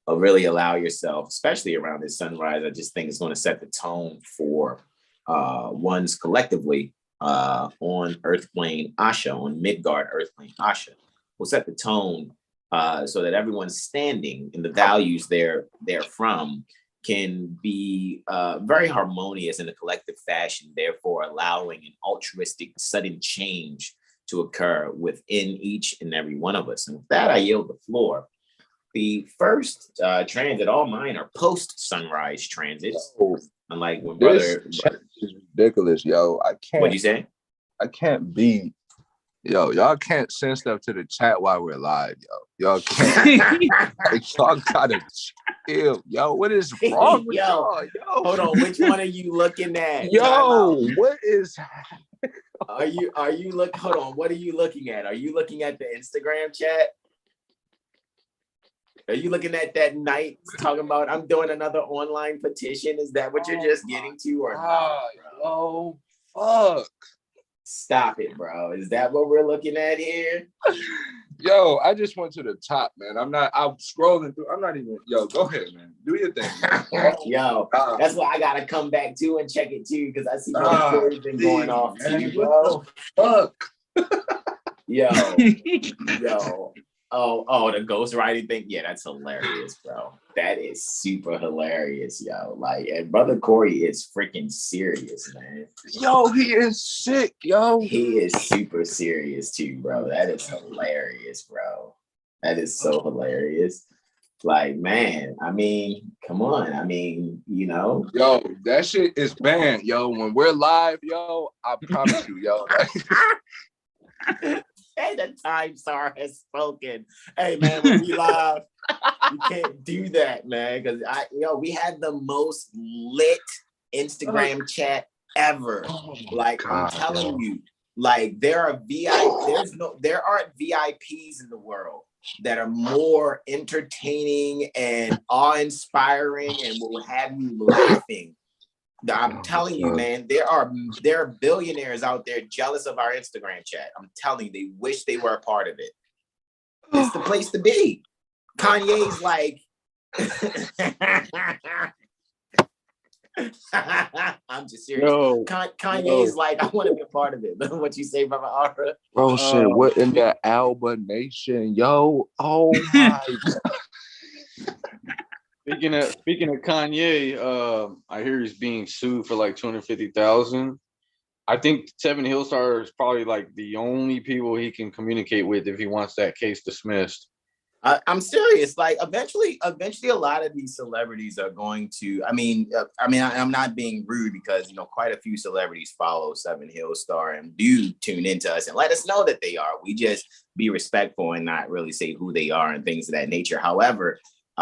But really allow yourself, especially around this sunrise, I just think it's going to set the tone for ones collectively on Earth plane Asha, on Midgard Earth plane Asha. Will set the tone so that everyone's standing and the values they're from can be very harmonious in a collective fashion, therefore allowing an altruistic sudden change to occur within each and every one of us. And with that, I yield the floor. The first transit, all mine are post-sunrise transits. Unlike when this chat is ridiculous, yo. I can't. What'd you say? I can't be. Yo, y'all can't send stuff to the chat while we're live, yo. Y'all can't. Y'all gotta chill, yo. What is wrong with y'all? Yo, hold on. Which one are you looking at? Yo, what is? Are you look? Hold on. What are you looking at? Are you looking at the Instagram chat? Are you looking at that night talking about I'm doing another online petition? Is that what you're just getting to, or not? Oh, fuck. Stop it, bro. Is that what we're looking at here? Yo, I just went to the top, man. I'm scrolling through. I'm not even, yo, go ahead, man. Do your thing, man. Yo, that's why I gotta come back too and check it too, because I see what story's been going off too, bro. Fuck. Yo. Oh, the ghostwriting thing. Yeah, that's hilarious, bro. That is super hilarious, yo. Like, and Brother Corey is freaking serious, man. Yo, he is sick, yo. He is super serious too, bro. That is hilarious, bro. That is so hilarious. Like, man, I mean, come on. I mean, you know. Yo, that shit is banned, yo. When we're live, yo, I promise you, yo. Hey, the time star has spoken. Hey, man, when we live, you can't do that, man. Because we had the most lit Instagram chat ever. Like, I'm telling you, like there aren't VIPs in the world that are more entertaining and awe-inspiring and will have you laughing. I'm telling you, man, there are billionaires out there jealous of our Instagram chat. I'm telling you, they wish they were a part of it. It's the place to be. Kanye's like, I'm just serious. Kanye's like, I want to be a part of it. What you say, Brother Aura? Bro, shit, what in the Alba Nation? Yo, oh my God. Speaking of Kanye, I hear he's being sued for like $250,000. I think 7HealStar is probably like the only people he can communicate with if he wants that case dismissed. I'm serious. Like eventually, a lot of these celebrities are going to. I'm not being rude because quite a few celebrities follow 7HealStar and do tune into us and let us know that they are. We just be respectful and not really say who they are and things of that nature. However,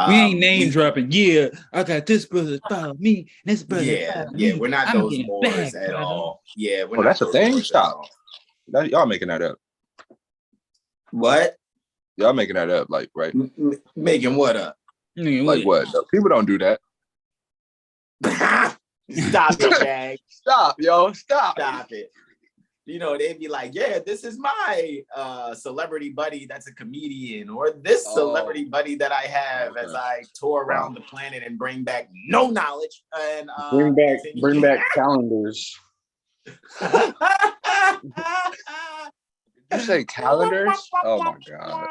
we ain't name dropping. Yeah, I got this brother follow me. This brother. Yeah, we're not those Moors at all. Yeah, we're not. That's a thing. Stop. Y'all making that up. What? Y'all making that up, like, right? Making what up? Like what? No, people don't do that. Stop it, Jack. Stop, yo. Stop it. They'd be like, yeah, this is my celebrity buddy that's a comedian, or this celebrity buddy that I have as I tour around the planet and bring back no knowledge and bring back calendars. You say calendars? Oh my God.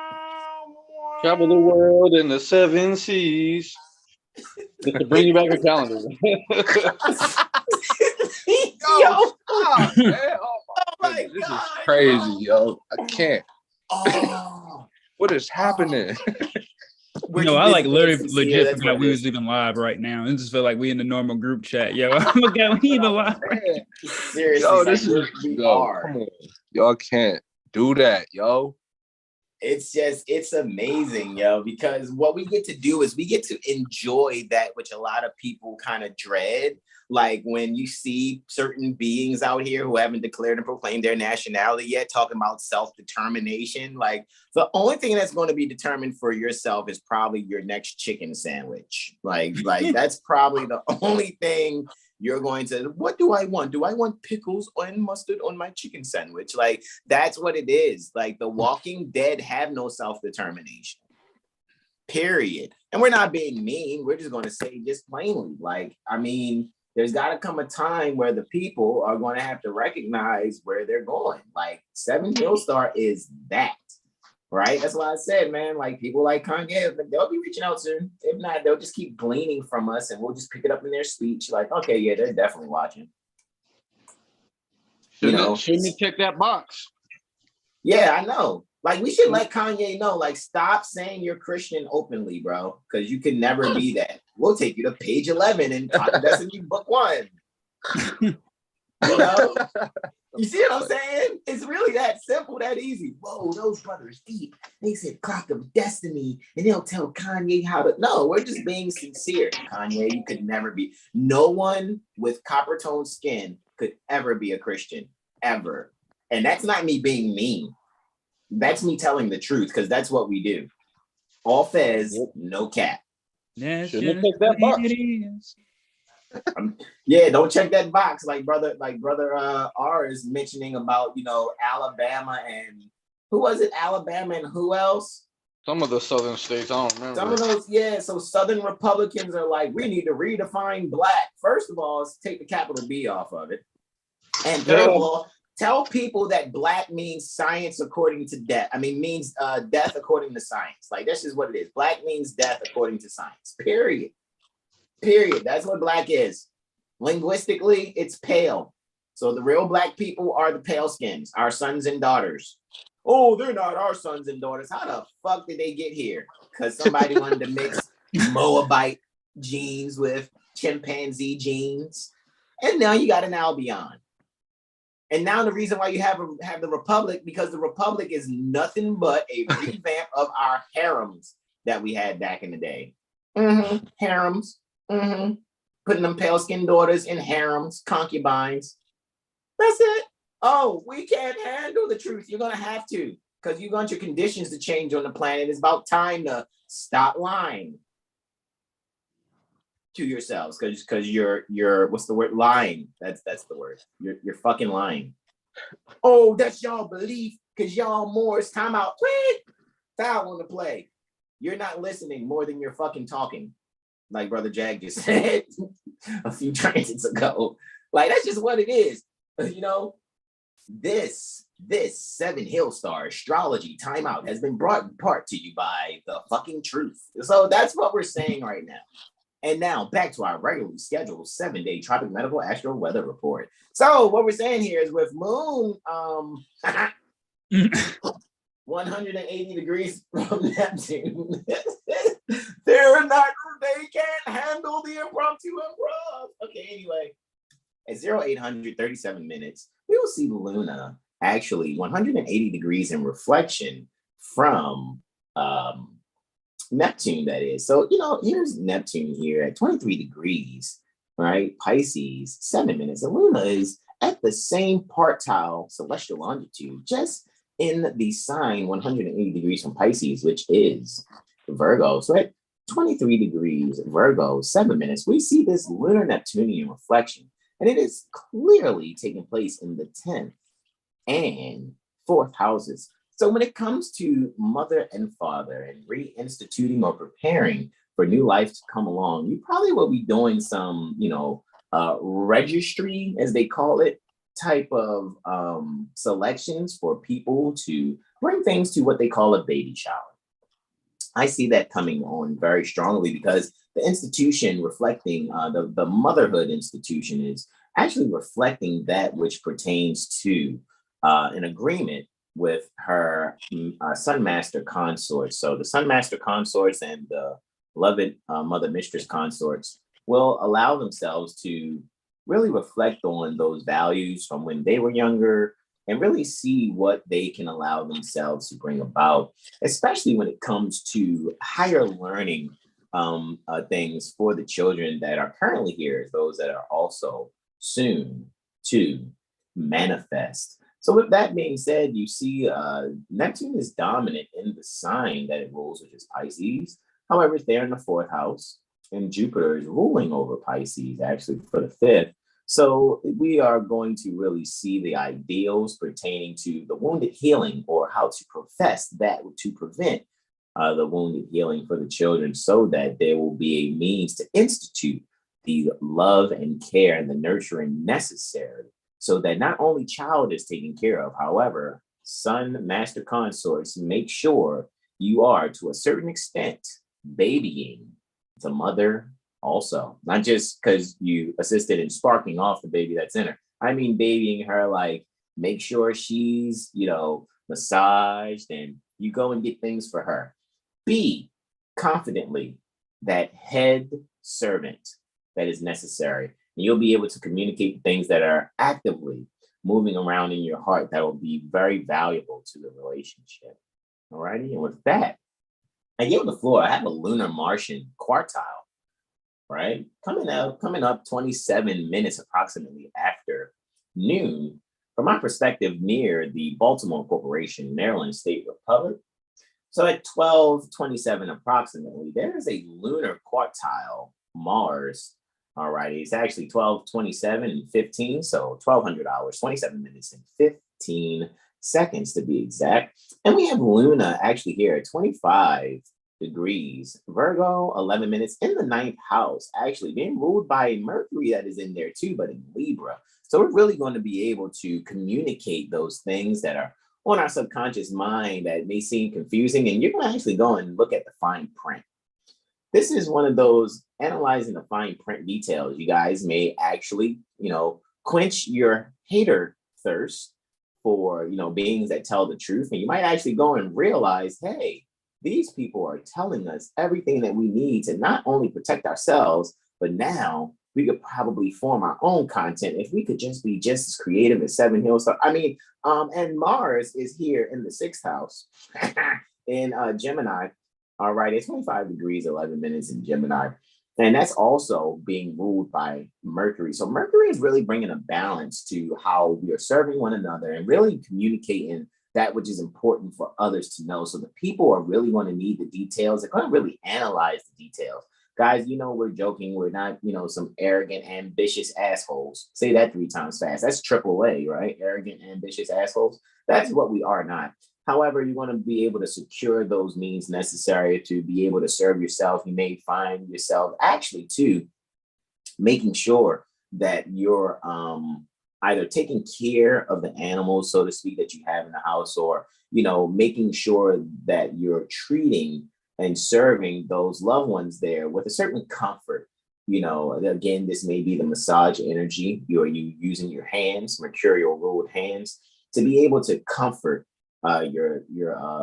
Travel the world in the 7 seas. Just to bring you back a calendar. Yo, stop, man. Oh my God. This is crazy, yo. I can't. What is happening? I like legit forgot we was even live right now. It just feel like we in the normal group chat. Yo, we even live. Seriously, yo, this is come on. Y'all can't do that, yo. It's amazing, yo, because what we get to do is we get to enjoy that which a lot of people kind of dread. Like when you see certain beings out here who haven't declared and proclaimed their nationality yet, talking about self-determination. Like the only thing that's going to be determined for yourself is probably your next chicken sandwich. Like that's probably the only thing you're going to. What do I want? Do I want pickles and mustard on my chicken sandwich? Like that's what it is. Like the Walking Dead have no self-determination. Period. And we're not being mean. We're just going to say just plainly, like, there's got to come a time where the people are going to have to recognize where they're going. Like 7HealStar is that, right? That's why I said, man, like people like Kanye, they'll be reaching out soon. If not, they'll just keep gleaning from us and we'll just pick it up in their speech. Like, okay, yeah, they're definitely watching. Shouldn't you check that box? Yeah, I know. Like we should let Kanye know, like, stop saying you're Christian openly, bro, because you can never be that. We'll take you to page 11 in Destiny Book 1. You see what I'm saying? It's really that simple, that easy. Whoa, those brothers deep. They said clock of destiny, and they'll tell Kanye how to. No, we're just being sincere. Kanye, you could never be. No one with copper toned skin could ever be a Christian, ever. And that's not me being mean. That's me telling the truth, because that's what we do. All fez, no cap. Yeah, shouldn't check that box. Yeah, don't check that box. Like brother R is mentioning about, Alabama and who was it? Alabama and who else? Some of the southern states, I don't remember. Some of those, yeah. So Southern Republicans are like, we need to redefine black. First of all, take the capital B off of it. And third of all, tell people that black means science according to death. Means death according to science. Like, this is what it is. Black means death according to science. Period. That's what black is. Linguistically, it's pale. So the real black people are the pale skins, our sons and daughters. Oh, they're not our sons and daughters. How the fuck did they get here? Because somebody wanted to mix Moabite genes with chimpanzee genes. And now you got an Albion. And now the reason why you have the Republic, because the Republic is nothing but a revamp of our harems that we had back in the day. Harems. Putting them pale-skinned daughters in harems, concubines. That's it. Oh, we can't handle the truth. You're going to have to. because you want your conditions to change on the planet. It's about time to stop lying to yourselves, because you're what's the word? Lying. That's the word. You're fucking lying. Oh, that's y'all belief because y'all Moors. Time out. Foul on the play. You're not listening more than you're fucking talking, like Brother Jag just said a few transits ago. Like, that's just what it is. You know, this 7HealStar Astrology Timeout has been brought in part to you by the fucking truth. So that's what we're saying right now. And now back to our regularly scheduled 7-day Tropic Medical Astro Weather Report. So what we're saying here is with Moon 180 degrees from Neptune, they can't handle the impromptu improv. Okay, anyway, at 0800 37 minutes, we will see Luna actually 180 degrees in reflection from Neptune, that is. So, you know, here's Neptune here at 23 degrees, right? Pisces, 7 minutes. And Luna is at the same partile celestial longitude, just in the sign 180 degrees from Pisces, which is Virgo. So at 23 degrees Virgo, 7 minutes, we see this lunar Neptunian reflection. And it is clearly taking place in the 10th and 4th houses. So when it comes to mother and father and reinstituting or preparing for new life to come along, you probably will be doing some, you know, registry, as they call it, type of selections for people to bring things to what they call a baby shower. I see that coming on very strongly because the institution reflecting the motherhood institution is actually reflecting that which pertains to an agreement with her Sun Master consorts. So the Sun Master consorts and the beloved Mother Mistress consorts will allow themselves to really reflect on those values from when they were younger and really see what they can allow themselves to bring about, especially when it comes to higher learning things for the children that are currently here, those that are also soon to manifest. So with that being said, you see Neptune is dominant in the sign that it rules, which is Pisces. However, it's there in the 4th house, and Jupiter is ruling over Pisces actually for the 5th. So we are going to really see the ideals pertaining to the wounded healing, or how to profess that to prevent the wounded healing for the children, so that there will be a means to institute the love and care and the nurturing necessary, so that not only child is taken care of, however, Sun Master consorts make sure you are, to a certain extent, babying the mother also. Not just because you assisted in sparking off the baby that's in her. I mean babying her, like make sure she's, you know, massaged and you go and get things for her. Be confidently that head servant that is necessary. And you'll be able to communicate things that are actively moving around in your heart that will be very valuable to the relationship. All righty. And with that, I yield the floor. I have a lunar Martian quartile, right? Coming up 27 minutes approximately after noon, from my perspective, near the Baltimore Corporation, Maryland State Republic. So at 12:27 approximately, there is a lunar quartile Mars. All righty, it's actually 12:27 and 15, so 1200 hours, 27 minutes and 15 seconds to be exact. And we have Luna actually here at 25 degrees, Virgo, 11 minutes in the 9th house, actually being ruled by Mercury that is in there too, but in Libra. So we're really going to be able to communicate those things that are on our subconscious mind that may seem confusing. And you're going to actually go and look at the fine print. This is one of those analyzing the fine print details. You guys may actually, you know, quench your hater thirst for, you know, beings that tell the truth. And you might actually go and realize, hey, these people are telling us everything that we need to not only protect ourselves, but now we could probably form our own content if we could just be just as creative as 7HealStar. I mean, and Mars is here in the 6th house in Gemini. All right, it's 25 degrees, 11 minutes in Gemini. And that's also being ruled by Mercury. So Mercury is really bringing a balance to how we are serving one another and really communicating that which is important for others to know. So the people are really going to need the details. They're going to really analyze the details. Guys, you know, we're joking. We're not, you know, some arrogant, ambitious assholes. Say that 3 times fast. That's AAA, right? Arrogant, ambitious assholes. That's what we are not. However, you want to be able to secure those means necessary to be able to serve yourself. You may find yourself actually too making sure that you're either taking care of the animals, so to speak, that you have in the house, or, you know, making sure that you're treating and serving those loved ones there with a certain comfort. You know, again, this may be the massage energy. You using your hands, mercurial ruled hands, to be able to comfort your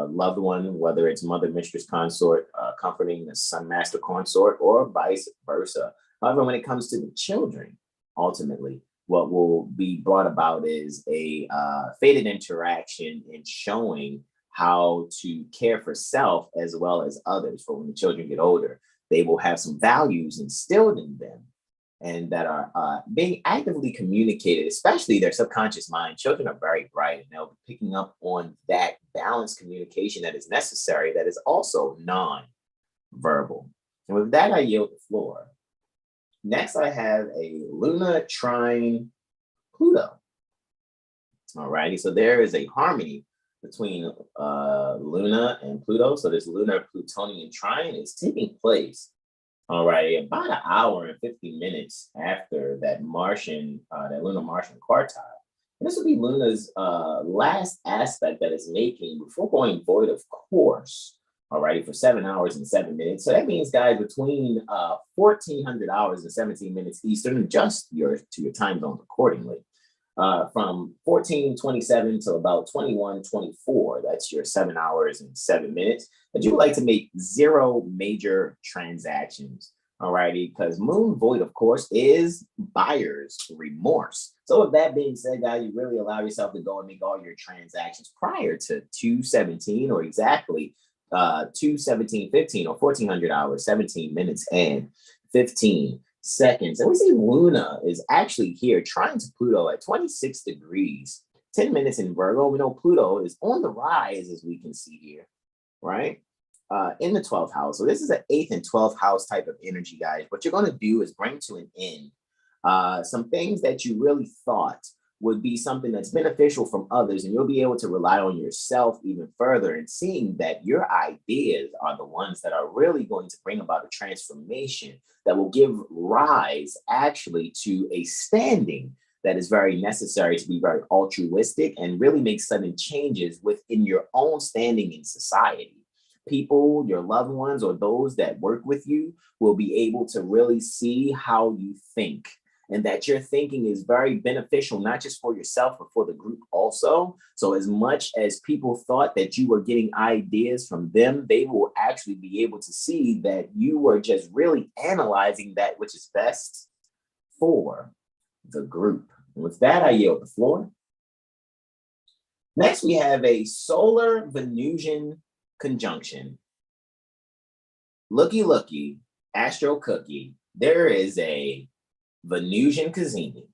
loved one, whether it's mother, mistress, consort, comforting the son, master, consort, or vice versa. However, when it comes to the children, ultimately, what will be brought about is a fated interaction in showing how to care for self as well as others. For when the children get older, they will have some values instilled in them and that are being actively communicated, especially their subconscious mind. Children are very bright, and they'll be picking up on that balanced communication that is necessary, that is also non-verbal. And with that, I yield the floor. Next, I have a Luna trine Pluto. All righty, so there is a harmony between Luna and Pluto. So this lunar Plutonian trine is taking place, all right, about an hour and 50 minutes after that Martian, that lunar Martian quartile. And this will be Luna's last aspect that it's making before going void of course. Alrighty, for 7 hours and 7 minutes. So that means, guys, between 1400 hours and 17 minutes Eastern, adjust to your time zone accordingly. From 1427 to about 2124, that's your 7 hours and 7 minutes, that you would like to make 0 major transactions. Alrighty, because moon void, of course, is buyer's remorse. So with that being said, guys, you really allow yourself to go and make all your transactions prior to 217, or exactly 2:17:15, or 1400 hours, 17 minutes and 15 seconds. And we see Luna is actually here trying to Pluto at 26 degrees, 10 minutes in Virgo. We know Pluto is on the rise, as we can see here, right? In the 12th house. So this is an 8th and 12th house type of energy, guys. What you're going to do is bring to an end some things that you really thought would be something that's beneficial from others, and you'll be able to rely on yourself even further, and seeing that your ideas are the ones that are really going to bring about a transformation that will give rise actually to a standing that is very necessary to be very altruistic and really make sudden changes within your own standing in society. People, your loved ones, or those that work with you will be able to really see how you think, and that your thinking is very beneficial, not just for yourself, but for the group also. So as much as people thought that you were getting ideas from them, they will actually be able to see that you were just really analyzing that which is best for the group. And with that, I yield the floor. Next, we have a solar Venusian conjunction. Looky, looky, Astro Cookie. There is a Venusian cazimi.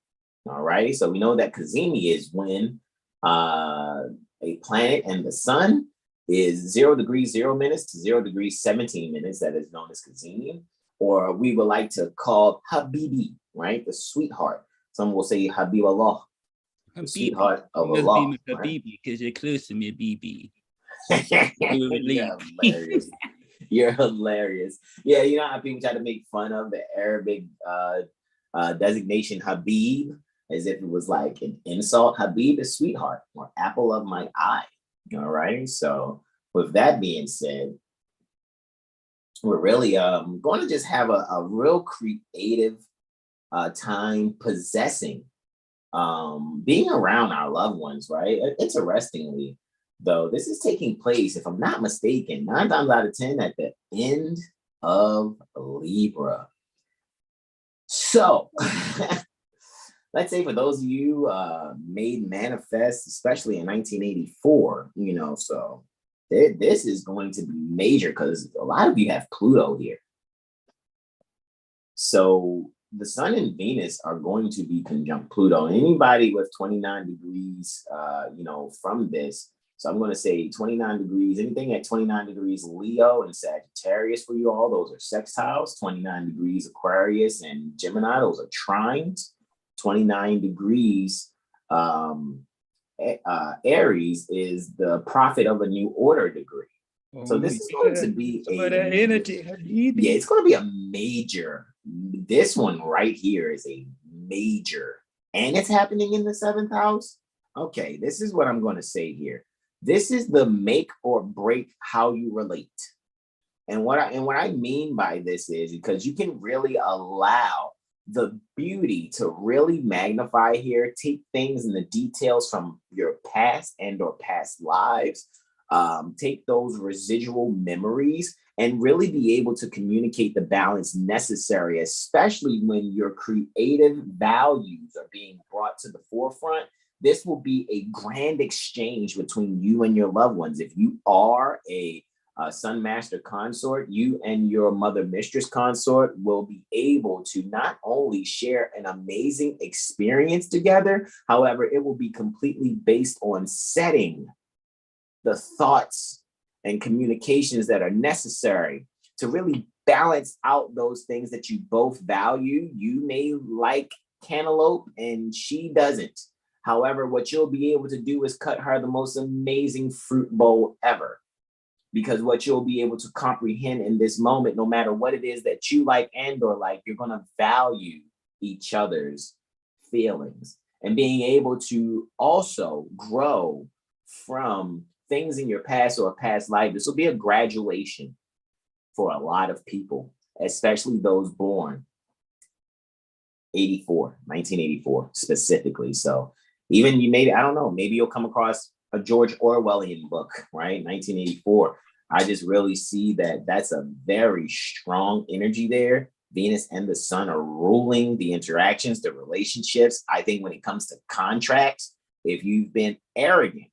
All right, so we know that cazimi is when a planet and the sun is 0 degrees 0 minutes to 0 degrees 17 minutes. That is known as cazimi, or we would like to call Habibi, right? The sweetheart. Some will say Habiballah, the sweetheart of Allah. Habibi, because you're close to me, BB. You're hilarious. You're hilarious. Yeah, you know how people try to make fun of the Arabic designation Habib, as if it was like an insult. Habib is sweetheart, or apple of my eye. All right. So with that being said, we're really going to just have a real creative time possessing, being around our loved ones, right? Interestingly, though, this is taking place, if I'm not mistaken, 9 times out of 10 at the end of Libra. So let's say for those of you made manifest, especially in 1984, you know, so this is going to be major because a lot of you have Pluto here. So the sun and Venus are going to be conjunct Pluto. Anybody with 29 degrees, you know, from this So I'm going to say 29 degrees, anything at 29 degrees Leo and Sagittarius for you all, those are sextiles. 29 degrees Aquarius and Gemini, those are trines. 29 degrees Aries is the prophet of a new order degree. So this is going to be it's going to be a major. This one right here is a major, and it's happening in the 7th house. Okay, this is what I'm going to say here. This is the make or break how you relate. And what I mean by this is because you can really allow the beauty to really magnify here, take things in the details from your past and or past lives, take those residual memories and really be able to communicate the balance necessary, especially when your creative values are being brought to the forefront. This will be a grand exchange between you and your loved ones. If you are a Sun Master consort, you and your Mother Mistress consort will be able to not only share an amazing experience together, however, it will be completely based on setting the thoughts and communications that are necessary to really balance out those things that you both value. You may like cantaloupe and she doesn't. However, what you'll be able to do is cut her the most amazing fruit bowl ever. Because what you'll be able to comprehend in this moment, no matter what it is that you like and or like, you're going to value each other's feelings and being able to also grow from things in your past or past life. This will be a graduation for a lot of people, especially those born 1984 specifically. So even you maybe, I don't know, maybe you'll come across a George Orwellian book, right? 1984. I just really see that that's a very strong energy there. Venus and the sun are ruling the interactions, the relationships. I think when it comes to contracts, if you've been arrogant,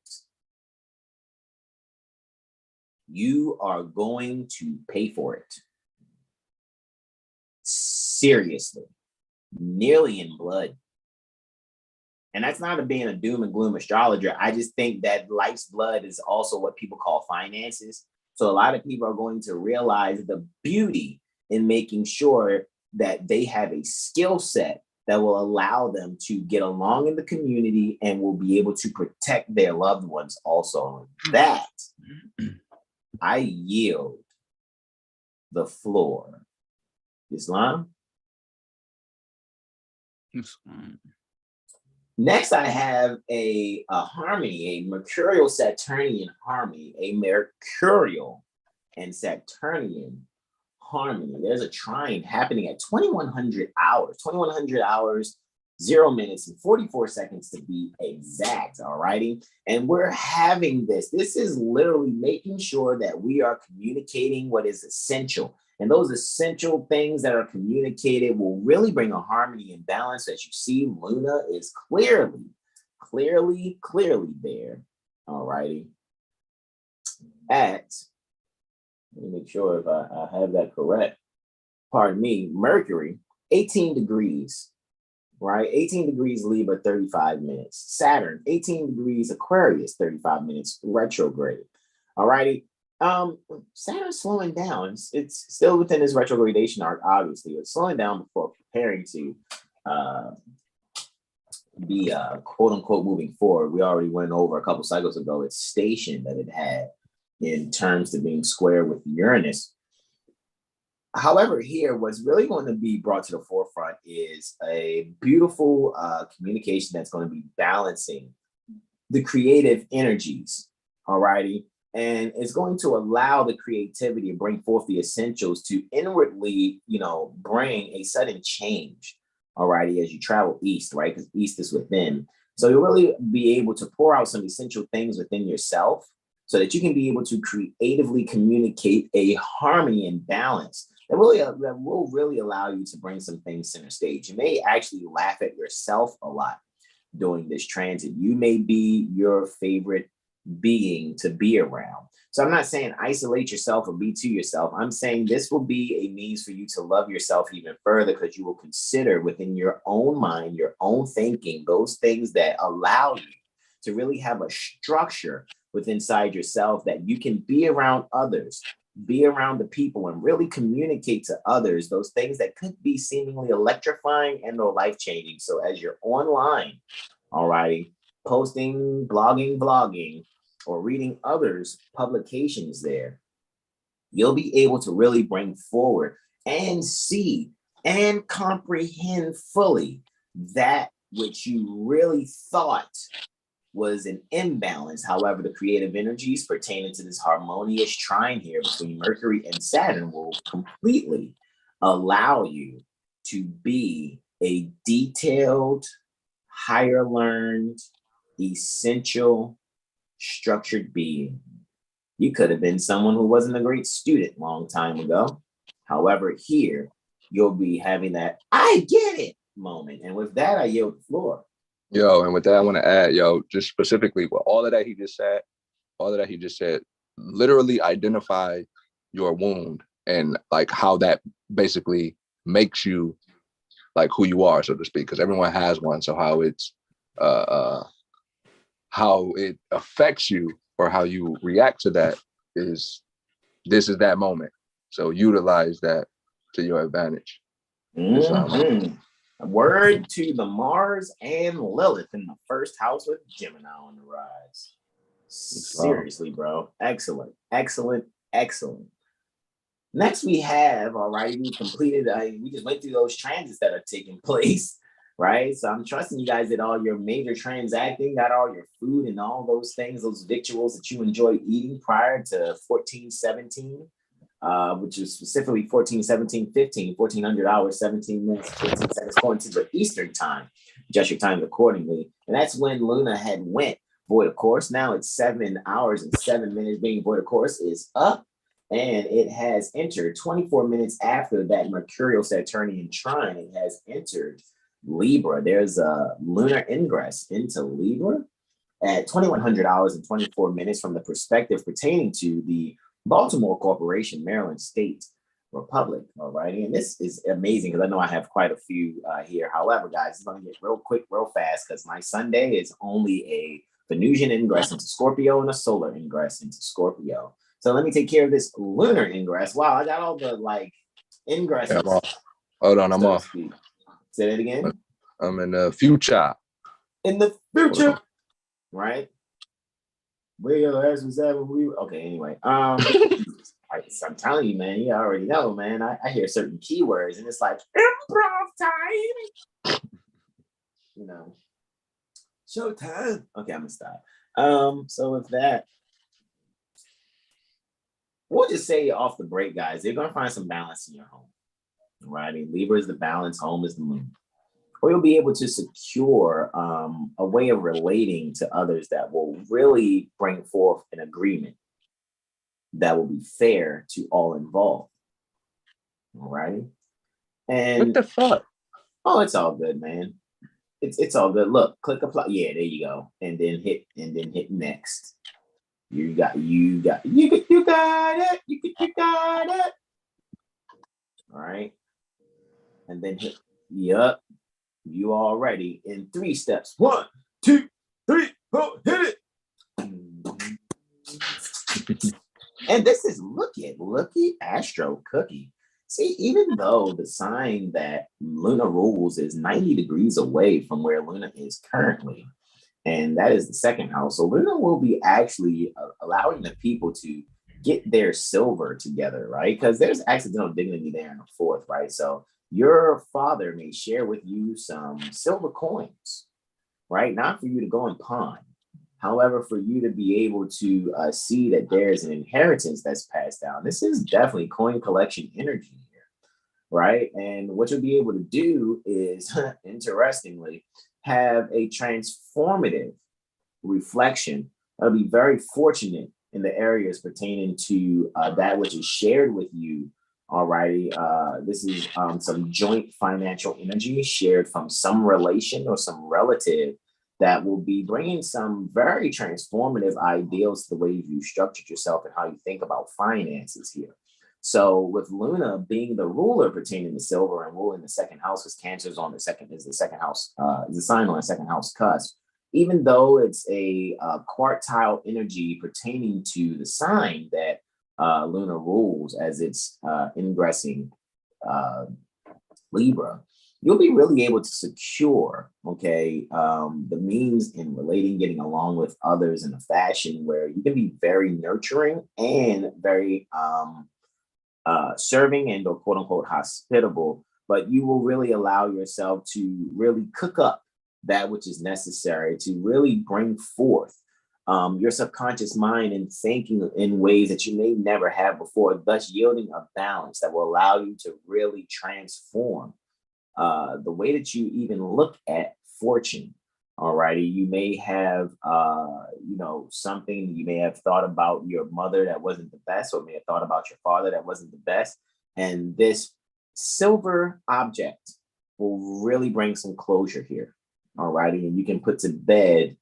you are going to pay for it. Seriously, nearly in blood. And that's not being a doom and gloom astrologer. I just think that life's blood is also what people call finances. So a lot of people are going to realize the beauty in making sure that they have a skill set that will allow them to get along in the community and will be able to protect their loved ones also. That I yield the floor. Islam? Next, I have a harmony, a Mercurial Saturnian harmony, a Mercurial and Saturnian harmony. There's a trine happening at 2100 hours, 0 minutes and 44 seconds to be exact. All righty. And we're having this. This is literally making sure that we are communicating what is essential. And those essential things that are communicated will really bring a harmony and balance. As you see, Luna is clearly there. All righty. Let me make sure if I have that correct. Pardon me, Mercury, 18 degrees, right? 18 degrees Libra, 35 minutes. Saturn, 18 degrees Aquarius, 35 minutes retrograde. All righty. Saturn's slowing down. It's still within its retrogradation arc, obviously. It's slowing down before preparing to be quote unquote moving forward. We already went over a couple cycles ago its station that it had in terms of being square with Uranus. However, here, what's really going to be brought to the forefront is a beautiful communication that's going to be balancing the creative energies. All righty. And it's going to allow the creativity to bring forth the essentials to inwardly, bring a sudden change, all righty, as you travel east, right? Because east is within. So you'll really be able to pour out some essential things within yourself so that you can be able to creatively communicate a harmony and balance that will really allow you to bring some things center stage. You may actually laugh at yourself a lot during this transit. You may be your favorite being to be around. So I'm not saying isolate yourself or be to yourself. I'm saying this will be a means for you to love yourself even further because you will consider within your own mind, your own thinking, those things that allow you to really have a structure with inside yourself that you can be around others, be around the people, and really communicate to others those things that could be seemingly electrifying and or life-changing. So as you're online, alrighty, posting, blogging, vlogging, or reading others' publications there, you'll be able to really bring forward and see and comprehend fully that which you really thought was an imbalance. However, the creative energies pertaining to this harmonious trine here between Mercury and Saturn will completely allow you to be a detailed, higher learned, essential, structured being. You could have been someone who wasn't a great student long time ago. However, here you'll be having that "I get it" moment. And with that, I yield the floor. Yo, and with that, I want to add, just specifically with all of that he just said, literally identify your wound and like how that basically makes you like who you are, so to speak, because everyone has one. So how it affects you or how you react to that is that moment. So utilize that to your advantage. Mm-hmm. Word to the Mars and Lilith in the first house with Gemini on the rise. Seriously, bro. Excellent, excellent, excellent. Next, we have, all right, we completed, we just went through those transits that are taking place, right? So I'm trusting you guys did all your major transacting, got all your food and all those things, those victuals that you enjoy eating prior to 1417. Which is specifically 1400 hours, 17 minutes, 15 seconds, according to the Eastern time. Adjust your time accordingly. And that's when Luna had went void of course. Now it's 7 hours and 7 minutes being void of course is up. And it has entered 24 minutes after that Mercurial Saturnian trine. It has entered Libra. There's a lunar ingress into Libra at 2100 hours and 24 minutes from the perspective pertaining to the Baltimore Corporation, Maryland State Republic. All righty. And this is amazing because I know I have quite a few here. However, guys, it's going to get real quick, real fast because my Sunday is only a Venusian ingress into Scorpio and a solar ingress into Scorpio. So let me take care of this lunar ingress. Wow, I got all the like ingresses. Yeah, hold on, I'm off. Say that again. I'm in the future. In the future, right? Okay, anyway. I'm telling you, man, you already know, man. I hear certain keywords and it's like improv time. You know, showtime. Okay, I'm gonna stop. So with that, we'll just say off the break, guys, you're gonna find some balance in your home. Right? Libra is the balance, home is the moon. Or you'll be able to secure a way of relating to others that will really bring forth an agreement that will be fair to all involved. All right. And what the fuck? Oh, it's all good, man. It's all good. Look, click apply. Yeah, there you go. And then hit next. You got it. You got it. All right. And then hit yup. You already in 3 steps. 1, 2, 3, 4, hit it. And this is looky Astro Cookie. See, even though the sign that Luna rules is 90 degrees away from where Luna is currently, and that is the second house, so Luna will be actually allowing the people to get their silver together, right? Because there's accidental dignity there in the fourth, right? So your father may share with you some silver coins, right? Not for you to go and pawn. However, for you to be able to see that there's an inheritance that's passed down. This is definitely coin collection energy here, right? And what you'll be able to do is, interestingly, have a transformative reflection. That'll be very fortunate in the areas pertaining to that which is shared with you. Alrighty, this is some joint financial energy shared from some relation or some relative that will be bringing some very transformative ideals to the way you structured yourself and how you think about finances here. So with Luna being the ruler pertaining to silver and ruling the second house, because Cancer is on the second house, is a sign on the second house cusp. even though it's a quartile energy pertaining to the sign that Lunar rules as it's ingressing Libra, you'll be really able to secure, okay, the means in relating, getting along with others in a fashion where you can be very nurturing and very serving and or quote unquote hospitable, but you will really allow yourself to really cook up that which is necessary to really bring forth your subconscious mind and thinking in ways that you may never have before, thus yielding a balance that will allow you to really transform the way that you even look at fortune. Alrighty, you may have, something you may have thought about your mother that wasn't the best, or may have thought about your father that wasn't the best. And this silver object will really bring some closure here. Alrighty, and you can put to bed,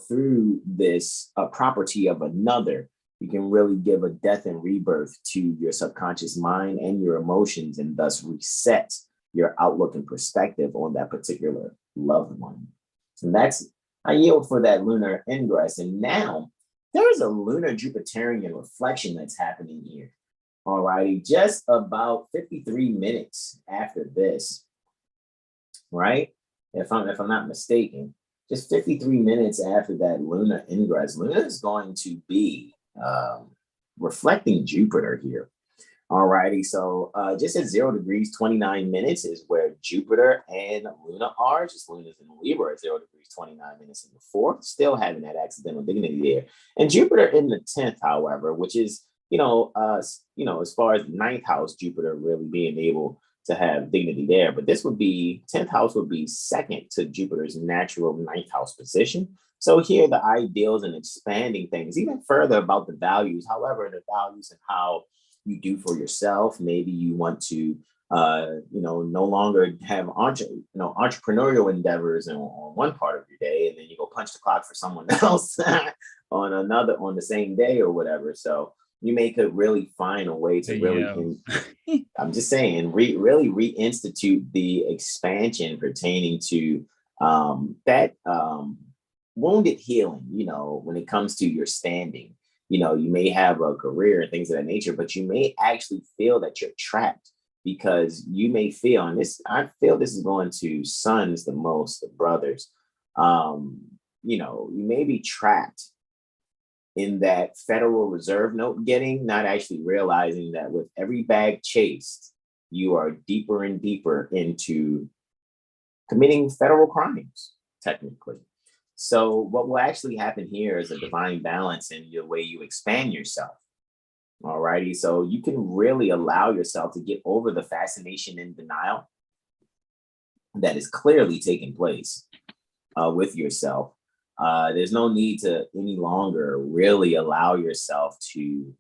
through this property of another, you can really give a death and rebirth to your subconscious mind and your emotions, and thus reset your outlook and perspective on that particular loved one. So that's, I yield for that lunar ingress. And now there is a lunar Jupitarian reflection that's happening here. All righty, just about 53 minutes after this, right? If I'm not mistaken, just 53 minutes after that lunar ingress, Luna is going to be reflecting Jupiter here. All righty, so just at 0 degrees, 29 minutes is where Jupiter and Luna are. Just Luna's in Libra at 0 degrees, 29 minutes in the 4th, still having that accidental dignity there. And Jupiter in the 10th, however, which is, as far as the 9th house, Jupiter really being able to have dignity there. But this would be, 10th house would be second to Jupiter's natural 9th house position. So here the ideals and expanding things even further about the values. However, the values and how you do for yourself. Maybe you want to, no longer have entrepreneurial endeavors on one part of your day, and then you go punch the clock for someone else on the same day or whatever. So you could really find a way to really, I'm just saying, really reinstitute the expansion pertaining to that wounded healing, when it comes to your standing. You may have a career and things of that nature, but you may actually feel that you're trapped because you may feel, and I feel this is going to sons the most, the brothers, you may be trapped in that Federal Reserve note getting, not actually realizing that with every bag chased, you are deeper and deeper into committing federal crimes, technically. So what will actually happen here is a divine balance in the way you expand yourself. All righty. So you can really allow yourself to get over the fascination and denial that is clearly taking place with yourself. There's no need to any longer really allow yourself to,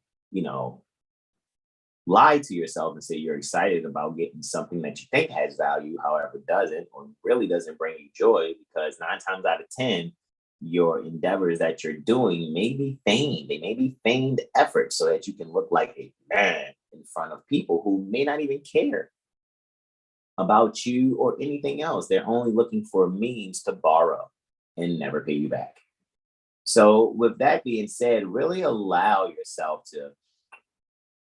lie to yourself and say you're excited about getting something that you think has value, however, it doesn't, or really doesn't bring you joy, because 9 times out of 10, your endeavors that you're doing may be feigned. They may be feigned efforts so that you can look like a man in front of people who may not even care about you or anything else. They're only looking for means to borrow and never pay you back. So with that being said, really allow yourself to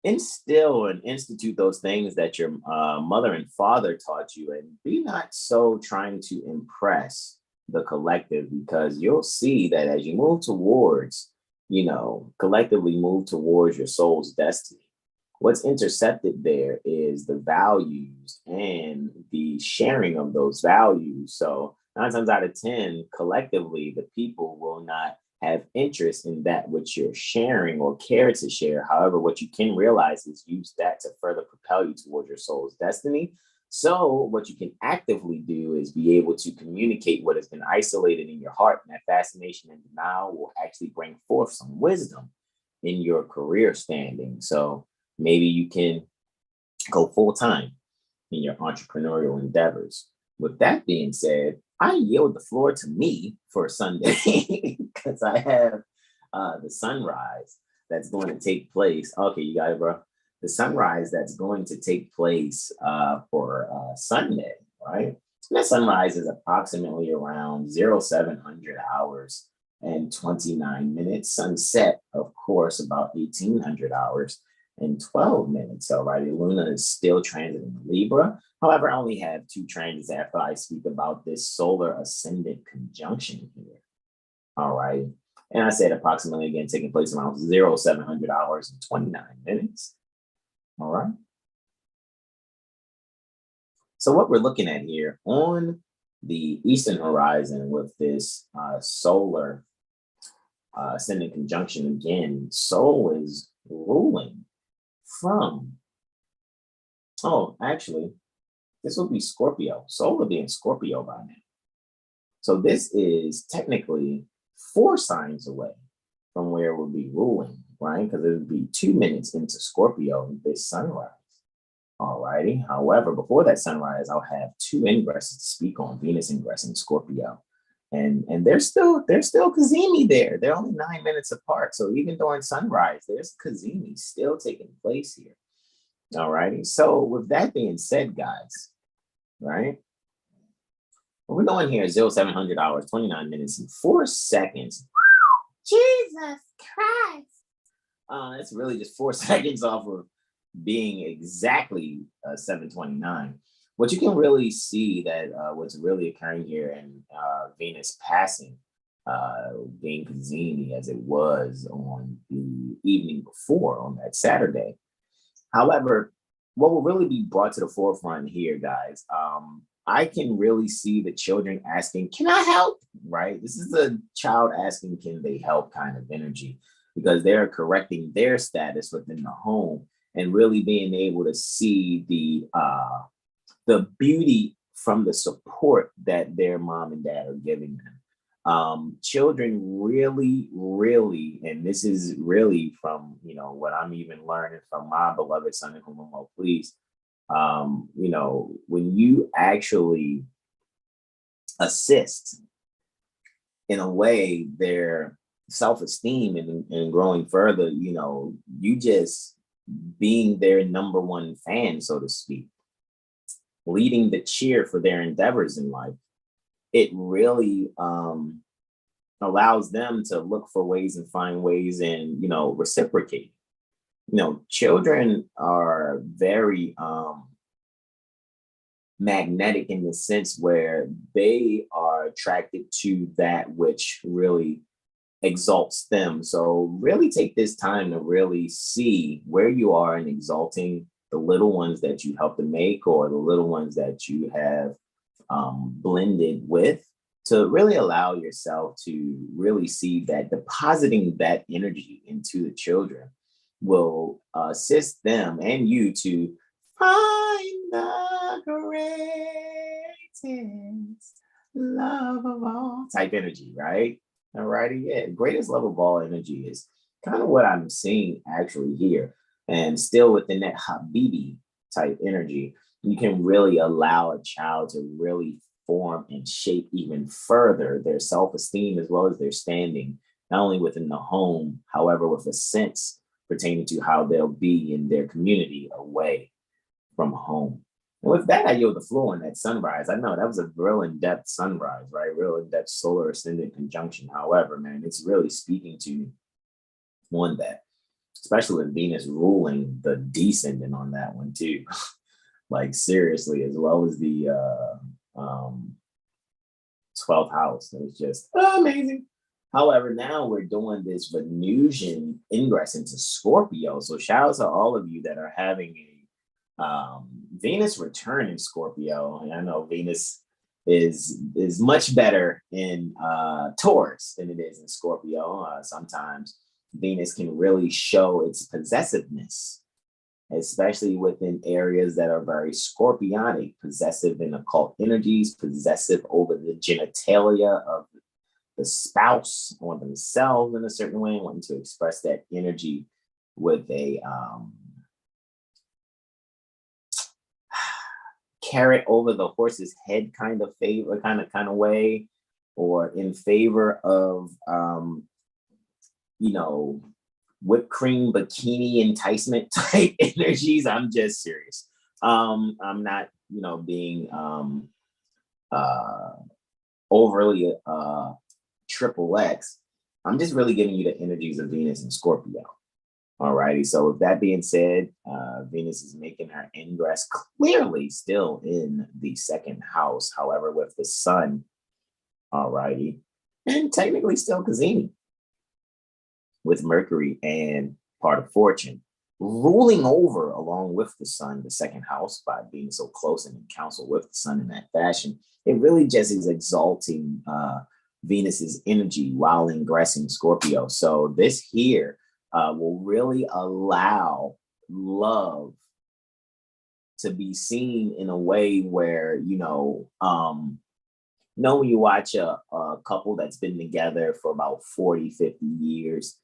instill and institute those things that your mother and father taught you, and be not so trying to impress the collective, because you'll see that as you move towards, collectively move towards your soul's destiny, what's intercepted there is the values and the sharing of those values. So 9 times out of 10, collectively, the people will not have interest in that which you're sharing or care to share. However, what you can realize is use that to further propel you towards your soul's destiny. So what you can actively do is be able to communicate what has been isolated in your heart, and that fascination and denial will actually bring forth some wisdom in your career standing. So maybe you can go full time in your entrepreneurial endeavors. With that being said, I yield the floor to me for Sunday because I have the sunrise that's going to take place. Okay, you got it, bro. The sunrise that's going to take place for Sunday, right? And that sunrise is approximately around 0700 hours and 29 minutes. Sunset, of course, about 1800 hours and 12 minutes. All righty, Luna is still transiting Libra. However, I only have 2 transits after I speak about this solar ascendant conjunction here. All right. And I said approximately, again, taking place around 0700 hours and 29 minutes. All right. So what we're looking at here on the eastern horizon with this solar ascendant conjunction, again, Sol is ruling from, oh, actually, this would be Scorpio. Sol would be in Scorpio by now. So this is technically 4 signs away from where it would be ruling, right? Because it would be 2 minutes into Scorpio this sunrise. All righty. However, before that sunrise, I'll have 2 ingresses to speak on, Venus ingress in Scorpio. And they're still Cazimi there. They're only 9 minutes apart. So even during sunrise, there's Cazimi still taking place here. All righty. So with that being said, guys, right? We're going here 0700 hours, 29 minutes and 4 seconds. Jesus Christ. That's really just 4 seconds off of being exactly 729. What you can really see that what's really occurring here in Venus passing, being Cazimi as it was on the evening before on that Saturday. However, what will really be brought to the forefront here, guys, I can really see the children asking, can I help? Right? This is a child asking, can they help kind of energy, because they're correcting their status within the home and really being able to see the beauty from the support that their mom and dad are giving them. Children really, and this is really from, what I'm even learning from my beloved son in whom I'm pleased, when you actually assist in a way their self-esteem and growing further, you just being their number one fan, so to speak, leading the cheer for their endeavors in life, it really allows them to look for ways and find ways and, reciprocate. Children are very magnetic in the sense where they are attracted to that which really exalts them. So really take this time to really see where you are in exalting the little ones that you help to make, or the little ones that you have blended with, to really allow yourself to really see that depositing that energy into the children will assist them and you to find the greatest love of all type energy, right? All righty, yeah, greatest love of all energy is kind of what I'm seeing actually here. And still within that Habibi type energy, you can really allow a child to really form and shape even further their self-esteem as well as their standing, not only within the home, however, with a sense pertaining to how they'll be in their community away from home. And with that, I yield the floor on that sunrise. I know that was a real in-depth sunrise, right? Real in-depth solar ascendant conjunction. However, man, it's really speaking to one that, especially with Venus ruling the descendant on that one too. Like seriously, as well as the 12th house. It was just amazing. However, now we're doing this Venusian ingress into Scorpio. So shout out to all of you that are having a Venus return in Scorpio. And I know Venus is much better in Taurus than it is in Scorpio. Sometimes Venus can really show its possessiveness, especially within areas that are very scorpionic, possessive in occult energies, possessive over the genitalia of the spouse or themselves in a certain way, wanting to express that energy with a carrot over the horse's head kind of favor, kind of way, or in favor of whipped cream bikini enticement type energies. I'm just serious. I'm not being uh, overly triple X. I'm just really giving you the energies of Venus and Scorpio. Alrighty, so with that being said, Venus is making her ingress clearly still in the second house, however, with the sun, alrighty, and technically still Kazini with Mercury and part of fortune, ruling over along with the sun, the second house, by being so close and in council with the sun in that fashion. It really just is exalting Venus's energy while ingressing Scorpio. So this here will really allow love to be seen in a way where, when you watch a couple that's been together for about 40, 50 years,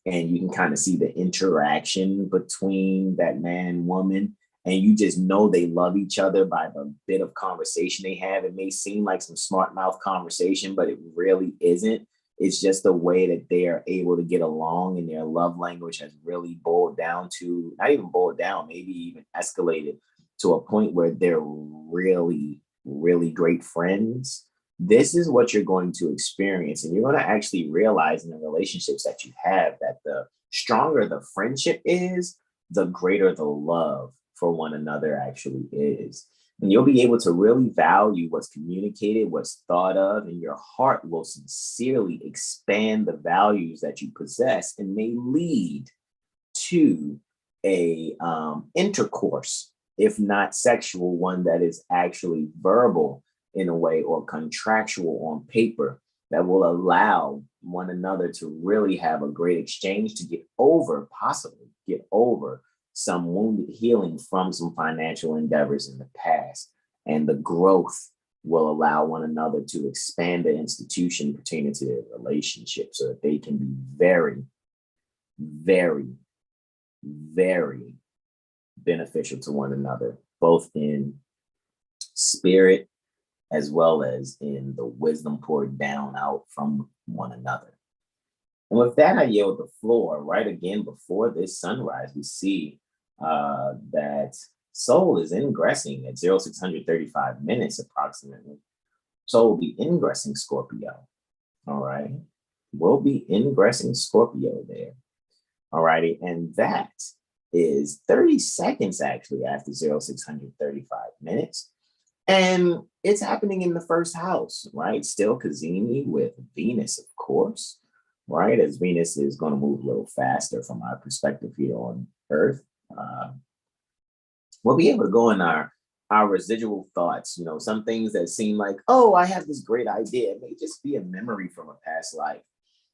and you can kind of see the interaction between that man and woman, and you just know they love each other by the bit of conversation they have. It may seem like some smart mouth conversation, but it really isn't. It's just the way that they are able to get along, and their love language has really boiled down to, not even boiled down, maybe even escalated to a point where they're really, really great friends. This is what you're going to experience. And you're going to actually realize in the relationships that you have that the stronger the friendship is, the greater the love for one another actually is. And you'll be able to really value what's communicated, what's thought of, and your heart will sincerely expand the values that you possess and may lead to a intercourse, if not sexual, one that is actually verbal in a way, or contractual on paper, that will allow one another to really have a great exchange to possibly get over some wounded healing from some financial endeavors in the past. And the growth will allow one another to expand the institution pertaining to their relationship so that they can be very, very, very beneficial to one another, both in spirit as well as in the wisdom poured down out from one another. And with that, I yield the floor. Right again, before this sunrise, we see that Sol is ingressing at 0635 minutes approximately. Sol will be ingressing Scorpio. All right. We'll be ingressing Scorpio there. All righty. And that is 30 seconds actually after 0635 minutes. And it's happening in the first house, right? Still Kazini with Venus, of course, right? As Venus is going to move a little faster from our perspective here on Earth. We'll be able to go in our residual thoughts, some things that seem like, oh, I have this great idea. It may just be a memory from a past life.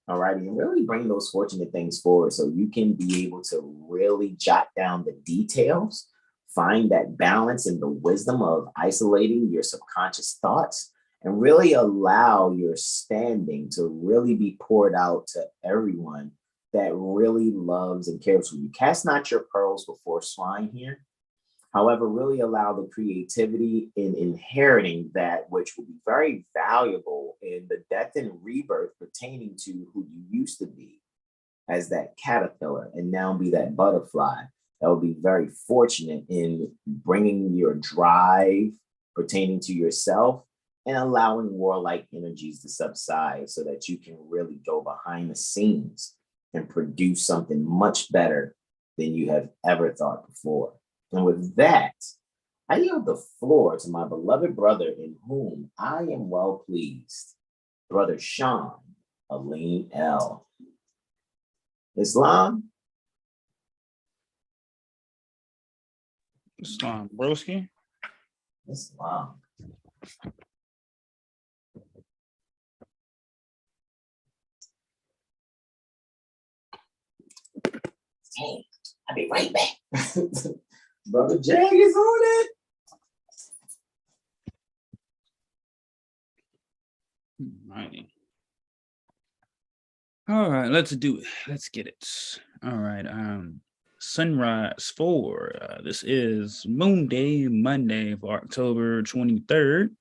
All right. And really bring those fortunate things forward so you can be able to really jot down the details, find that balance and the wisdom of isolating your subconscious thoughts, and really allow your standing to really be poured out to everyone that really loves and cares for you. Cast not your pearls before swine here. However, really allow the creativity in inheriting that which will be very valuable in the death and rebirth pertaining to who you used to be as that caterpillar and now be that butterfly. That will be very fortunate in bringing your drive pertaining to yourself and allowing warlike energies to subside so that you can really go behind the scenes and produce something much better than you have ever thought before. And with that, I yield the floor to my beloved brother in whom I am well pleased, Brother Sean Alim L. Islam. Islam, broski. Islam. Hey, I'll be right back. Brother Jag is on it. Alrighty. All right, let's do it. Let's get it. All right. Sunrise for this is Moon Day, Monday for October 23rd.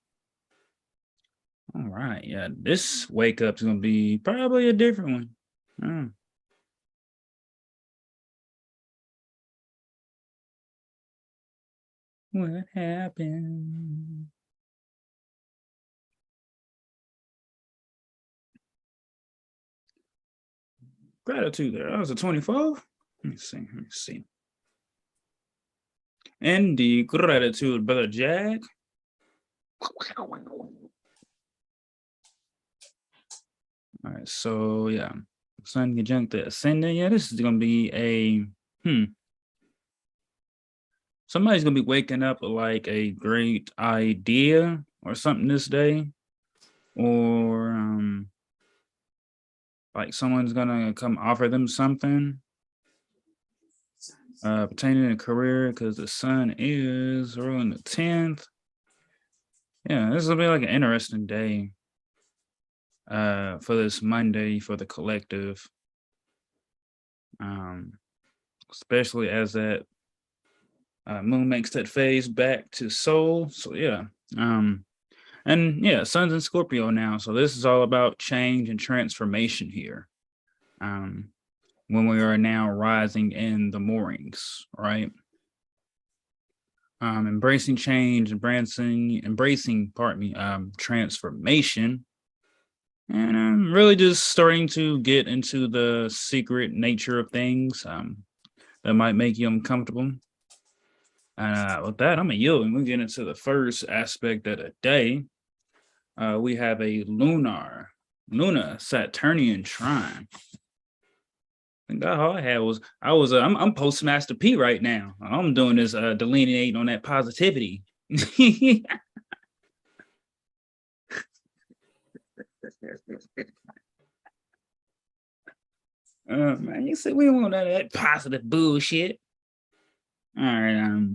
All right, yeah, this wake up is gonna be probably a different one. What happened? gratitude there. That was the 24th. Let me see. And the gratitude, Brother Jack. All right, so yeah. Sun conjunct the ascendant. Yeah, this is gonna be a somebody's gonna be waking up with like a great idea or something this day. Or like someone's gonna come offer them something pertaining to career, because the sun is ruling the 10th. Yeah, this will be like an interesting day for this Monday for the collective, especially as that moon makes that phase back to Sol. So yeah, and yeah, sun's in Scorpio now, so this is all about change and transformation here. When we are now rising in the moorings, right? Embracing change, embracing, transformation, and I'm really just starting to get into the secret nature of things that might make you uncomfortable. With that, I'm gonna yield and we'll get into the first aspect of the day. We have a lunar Saturnian trine. I think all I had was I'm Postmaster P right now. I'm doing this delineating on that positivity. Man, you said we don't want none of that positive bullshit. All right,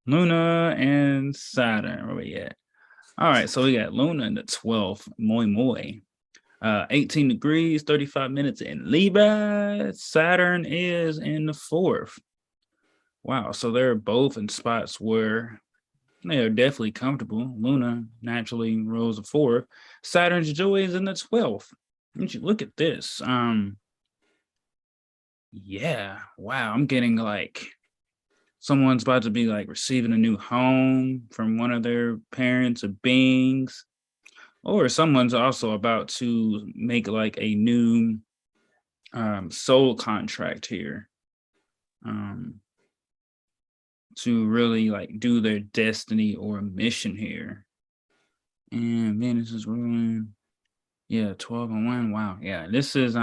Luna and Saturn, where we at? All right, so we got Luna in the 12th, moi. 18 degrees, 35 minutes in Libra. Saturn is in the 4th. Wow, so they're both in spots where they are definitely comfortable. Luna naturally rules the 4th. Saturn's joy is in the 12th. Look at this. Yeah, wow, I'm getting like someone's about to be like receiving a new home from one of their parents or beings. Or someone's also about to make like a new soul contract here to really like do their destiny or mission here. And Venus is ruling. Yeah, 12 and 1. Wow. Yeah, this is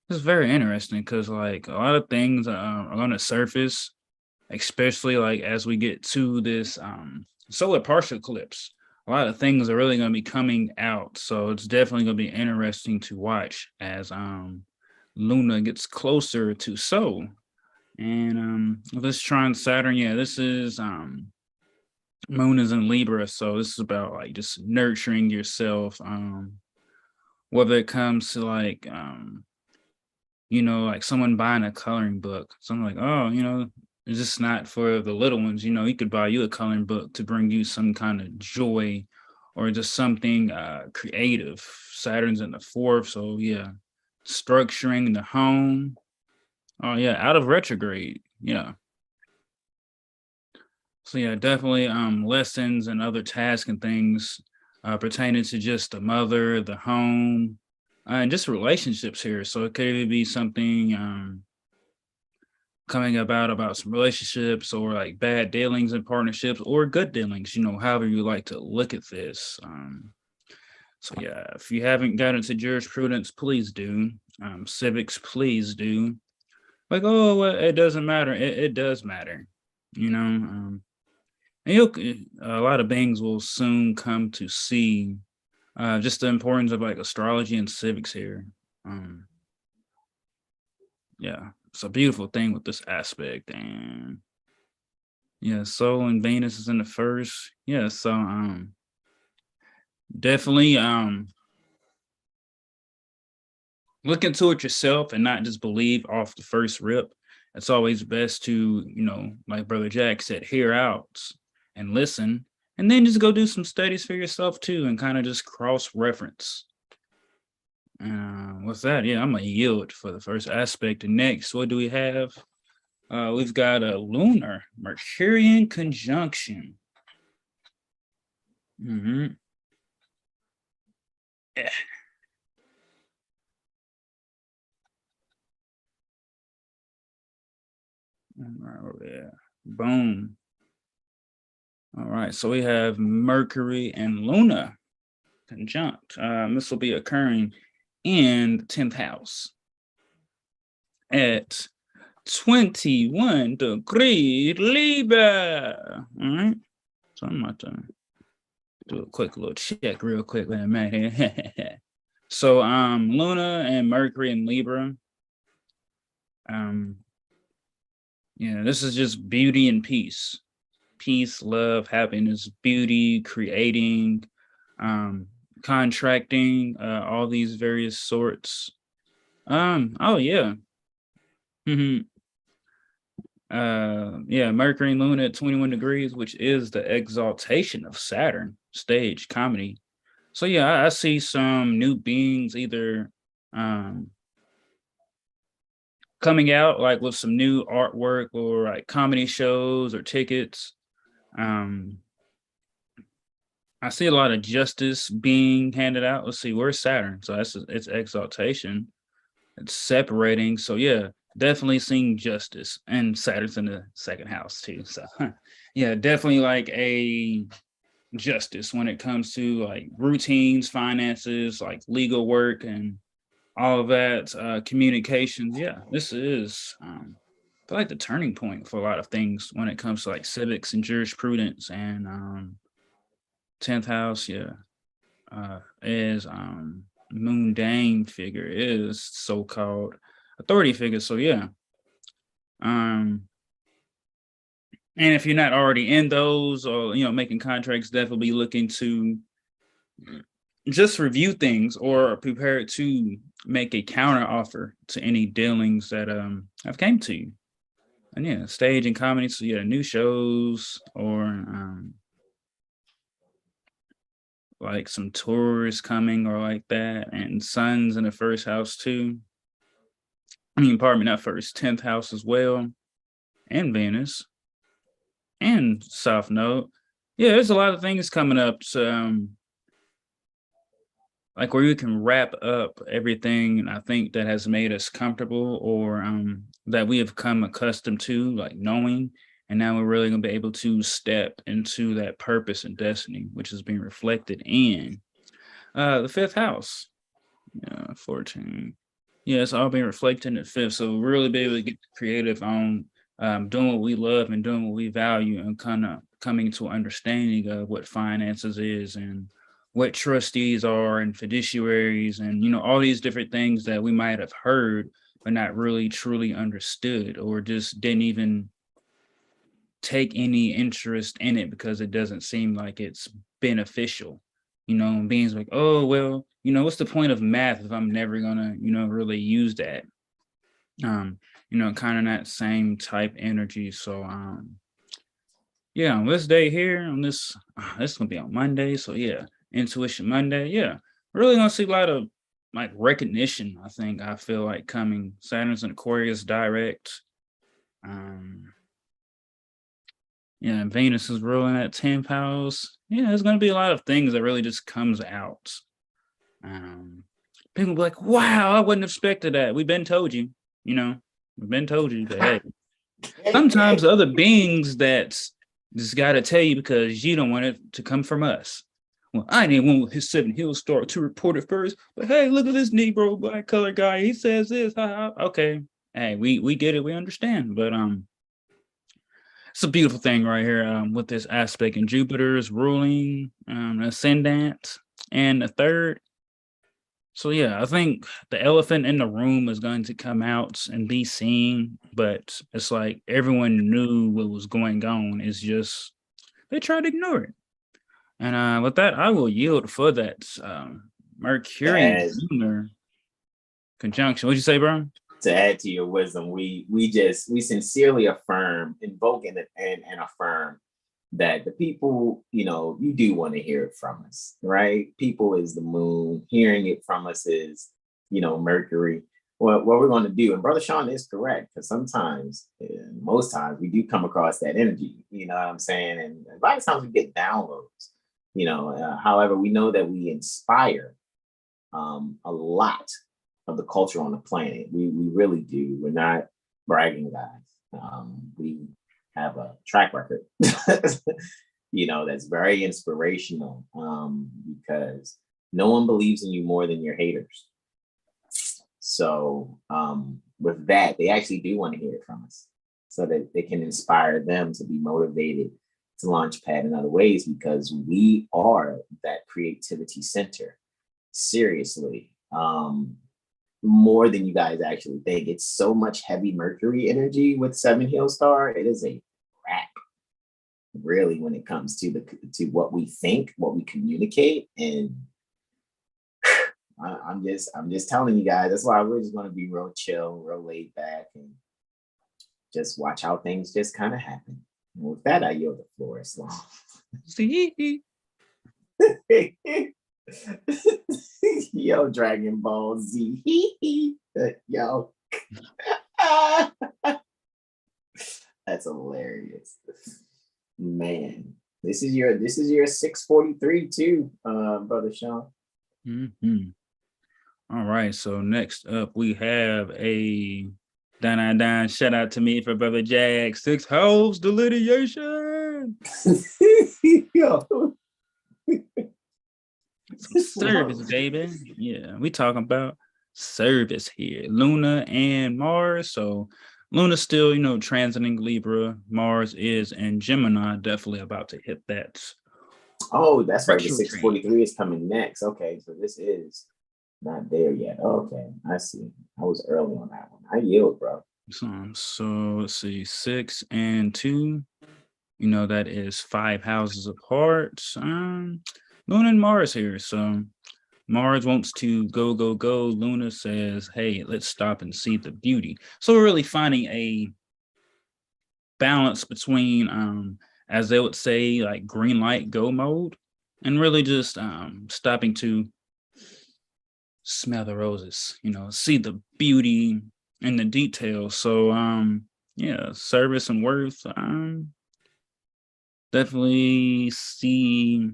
very interesting because like a lot of things are going to surface, especially like as we get to this solar partial eclipse. A lot of things are really going to be coming out, so it's definitely going to be interesting to watch as Luna gets closer to Sol. And this trine Saturn, yeah, this is moon is in Libra, so this is about like just nurturing yourself, whether it comes to like like someone buying a coloring book. So I'm like, oh, it's just not for the little ones. You could buy you a coloring book to bring you some kind of joy or just something creative. Saturn's in the 4th. So yeah, structuring the home. Oh yeah, out of retrograde. Yeah. So yeah, definitely lessons and other tasks and things pertaining to just the mother, the home, and just relationships here. So it could even be something coming about some relationships or like bad dealings and partnerships or good dealings, however you like to look at this. So yeah, if you haven't gotten into jurisprudence, please do. Civics, please do. Like, oh, well, it doesn't matter. It does matter, and a lot of beings will soon come to see just the importance of like astrology and civics here. Yeah, it's a beautiful thing with this aspect. And yeah, Sol and Venus is in the 1st. Yeah, so definitely look into it yourself and not just believe off the first rip. It's always best to, like Brother Jack said, hear out and listen, and then just go do some studies for yourself too and kind of just cross-reference. With that, yeah, I'm gonna yield for the first aspect. And next, what do we have? We've got a lunar Mercurian conjunction. Yeah. Yeah. Boom. All right, so we have Mercury and Luna conjunct. This will be occurring in the 10th house at 21 degrees Libra. All right, so I'm about to do a quick little check real quick with a minute here. So Luna and Mercury in Libra. Yeah, this is just beauty and peace. Peace, love, happiness, beauty, creating, contracting, all these various sorts. Oh yeah. Yeah, Mercury and Luna at 21 degrees, which is the exaltation of Saturn, stage, comedy. So yeah, I see some new beings either coming out like with some new artwork or like comedy shows or tickets. I see a lot of justice being handed out. Let's see, where's Saturn? So that's its exaltation. It's separating. So yeah, definitely seeing justice. And Saturn's in the second house too. So yeah, definitely like a justice when it comes to like routines, finances, like legal work and all of that, communications. Yeah, this is I feel like the turning point for a lot of things when it comes to like civics and jurisprudence and 10th house, yeah, is mundane figure, is so-called authority figure. So yeah. And if you're not already in those or making contracts, definitely be looking to just review things or prepare to make a counter offer to any dealings that have came to you. And yeah, stage and comedy. So yeah, new shows or like some tours coming or like that. And Sun's in the first house too. I mean, pardon me, not first, 10th house as well. And Venus. And South Node. Yeah, there's a lot of things coming up. So, like where you can wrap up everything I think that has made us comfortable or that we have come accustomed to, like knowing, and now we're really going to be able to step into that purpose and destiny, which is being reflected in the 5th house. Yeah, 14. Yeah, it's all being reflected in the 5th. So we'll really be able to get creative on doing what we love and doing what we value and kind of coming to an understanding of what finances is and what trustees are and fiduciaries and all these different things that we might have heard but not really truly understood or just didn't even take any interest in it because it doesn't seem like it's beneficial. Beings like, oh well, what's the point of math if I'm never gonna really use that? Kind of that same type energy. So yeah, on this day here, on this is gonna be on Monday. So yeah, Intuition Monday. Yeah, really gonna see a lot of like recognition. I feel like coming. Saturn's in Aquarius direct. Yeah, and Venus is ruling at 10th house. Yeah, there's gonna be a lot of things that really just comes out. People be like, wow, I wouldn't have expected that. We've been told you, we've been told you that hey, sometimes other beings that just gotta tell you because you don't want it to come from us. Well, I didn't want his 7HealStar to report it first, but hey, look at this Negro black color guy. He says this. Okay. Hey, we get it, we understand. But it's a beautiful thing right here with this aspect in Jupiter's ruling ascendant and the 3rd. So yeah, I think the elephant in the room is going to come out and be seen, but it's like everyone knew what was going on. It's just they tried to ignore it. And with that, I will yield for that Mercurian Lunar conjunction. What'd you say, bro? To add to your wisdom, we sincerely affirm, invoke and affirm that the people, you do want to hear it from us, right? People is the moon. Hearing it from us is, Mercury. What we're going to do, and Brother Sean is correct, because sometimes, most times, we do come across that energy, you know what I'm saying? And a lot of times we get downloads, however, we know that we inspire a lot of the culture on the planet. We really do. We're not bragging, guys. We have a track record, that's very inspirational, because no one believes in you more than your haters. So with that, they actually do want to hear it from us so that they can inspire them to be motivated to launch pad in other ways, because we are that creativity center. Seriously, more than you guys actually think. It's so much heavy Mercury energy with 7HealStar. It is a wrap, really, when it comes to what we think, what we communicate, and I'm just telling you guys. That's why we're just going to be real chill, real laid back, and just watch how things just kind of happen. And with that, I yield the floor, Islam. Yo, Dragon Ball Z. Yo. That's hilarious. Man, this is your 643 too, Brother Sean. Mm-hmm. All right, so next up we have a Dan shout out to me for Brother Jag. 6 house delineation. Yo. Service, baby. Yeah, we talking about service here. Luna and Mars. So Luna's still, transiting Libra. Mars is in Gemini, definitely about to hit that. Oh, that's right. The 643 is coming next. Okay, so this is not there yet. Okay, I see. I was early on that one. I yield, bro. So let's see, 6 and 2. That is 5 houses apart. Luna and Mars here. So Mars wants to go, go, go. Luna says, hey, let's stop and see the beauty. So we're really finding a balance between, as they would say, like green light, go mode, and really just stopping to smell the roses, see the beauty and the details. So, service and worth, definitely see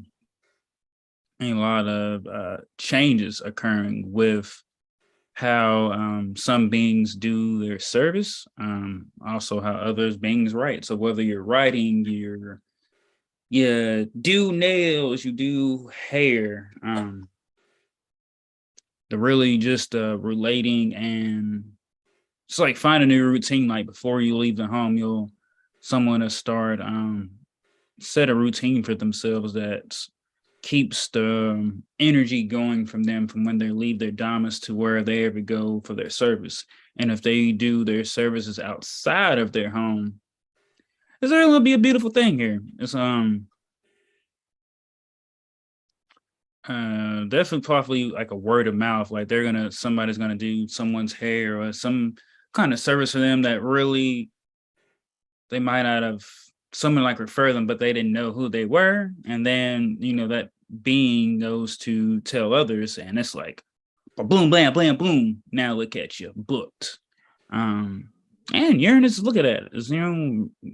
a lot of changes occurring with how some beings do their service, also how others beings write. So whether you're writing, you do nails, you do hair, the really just relating, and it's like find a new routine. Like before you leave the home, someone to start set a routine for themselves that keeps the energy going from them from when they leave their domus to where they ever go for their service. And if they do their services outside of their home, it's going to be a beautiful thing here. It's definitely probably like a word of mouth, like somebody's gonna do someone's hair or some kind of service for them that really they might not have someone like refer them, but they didn't know who they were. And then, that being goes to tell others, and it's like, boom, blam, blam, boom. Now look at you, booked. And Uranus, look at that. It's,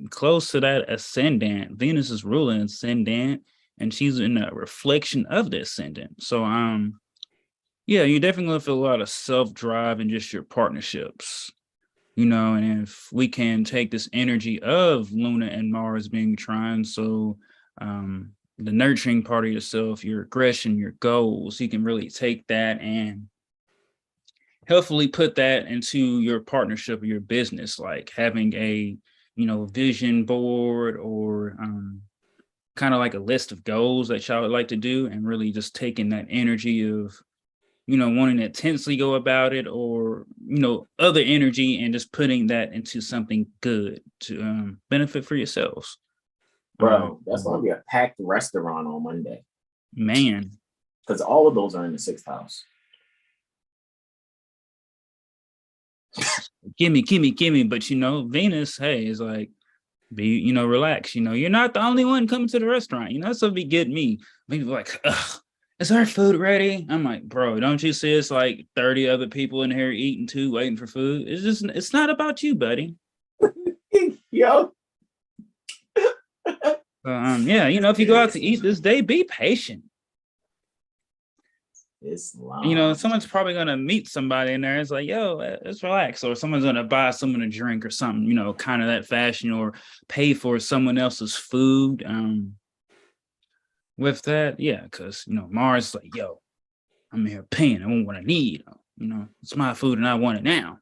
close to that ascendant. Venus is ruling ascendant, and she's in a reflection of the ascendant. So, you're definitely gonna feel a lot of self-drive and just your partnerships. And if we can take this energy of Luna and Mars being trine, so the nurturing part of yourself, your aggression, your goals, you can really take that and helpfully put that into your partnership or your business, like having a, vision board or kind of like a list of goals that y'all would like to do, and really just taking that energy of, wanting to intensely go about it, or, other energy, and just putting that into something good to benefit for yourselves. Bro, that's going to be a packed restaurant on Monday. Man. Because all of those are in the 6th house. Gimme. But, Venus, hey, is like, relax. You're not the only one coming to the restaurant. So be getting me. People like, ugh. Is our food ready? I'm like, bro, don't you see it's like 30 other people in here eating too, waiting for food? It's not about you, buddy. Yo. If you go out to eat this day, be patient. It's long. You know, someone's probably gonna meet somebody in there. It's like, yo, let's relax. Or someone's gonna buy someone a drink or something, you know, kind of that fashion, or pay for someone else's food. With that, yeah, because you know, Mars is like, yo, I'm here paying. I want what I need. You know, it's my food and I want it now.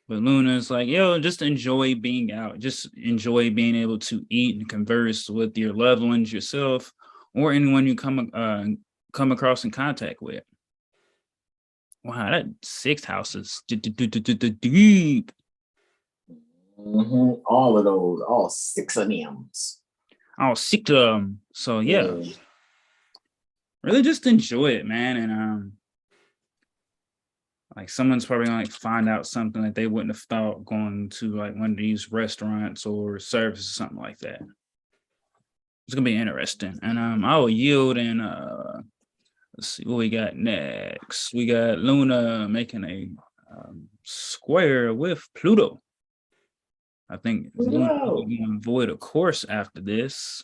But Luna's like, yo, just enjoy being out. Just enjoy being able to eat and converse with your loved ones, yourself, or anyone you come across in contact with. Wow, that sixth house is deep. All of those, all six of them. All six of them. So yeah, really just enjoy it, man. And like someone's probably gonna like find out something that they wouldn't have thought going to like one of these restaurants or services, something like that. It's gonna be interesting. And I will yield and let's see what we got next. We got Luna making a square with Pluto. I think Luna will avoid a course after this.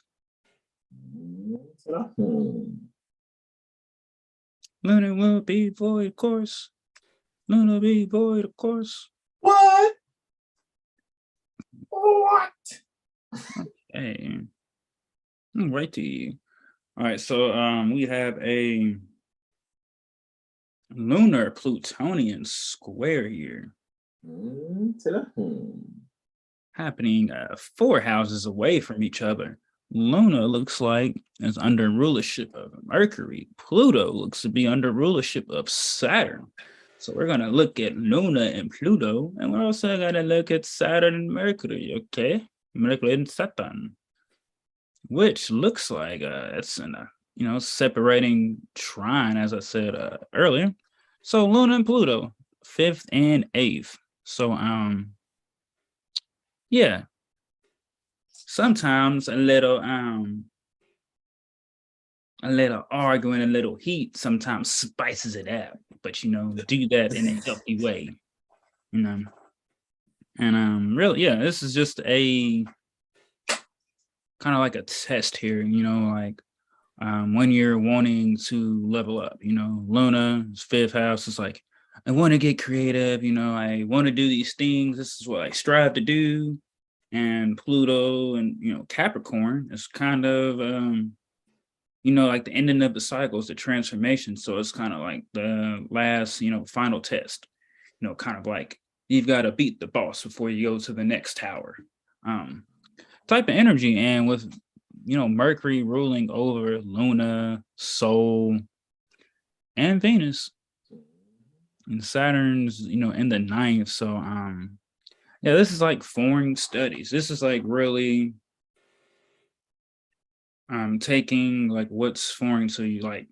Luna will be void course. Luna be void of course. What? Okay. Alrighty. All right, so we have a lunar Plutonian square here. Happening 4 houses away from each other. Luna looks like is under rulership of Mercury. Pluto looks to be under rulership of Saturn. So we're gonna look at Luna and Pluto, and we're also gonna look at Saturn and Mercury, okay? Mercury and Saturn, which looks like it's in a separating trine, as I said earlier. So Luna and Pluto, 5th and 8th. So yeah. Sometimes a little arguing, a little heat sometimes spices it up, but do that in a healthy way, and really, yeah, this is just a kind of like a test here, like when you're wanting to level up, Luna's 5th house is like, I want to get creative, I want to do these things, this is what I strive to do. And Pluto and Capricorn is kind of like the ending of the cycles, the transformation. So it's kind of like the last final test, kind of like you've got to beat the boss before you go to the next tower type of energy. And with Mercury ruling over Luna, Sol, and Venus, and Saturn's in the 9th. So yeah, this is like foreign studies. This is like really taking like what's foreign to you. Like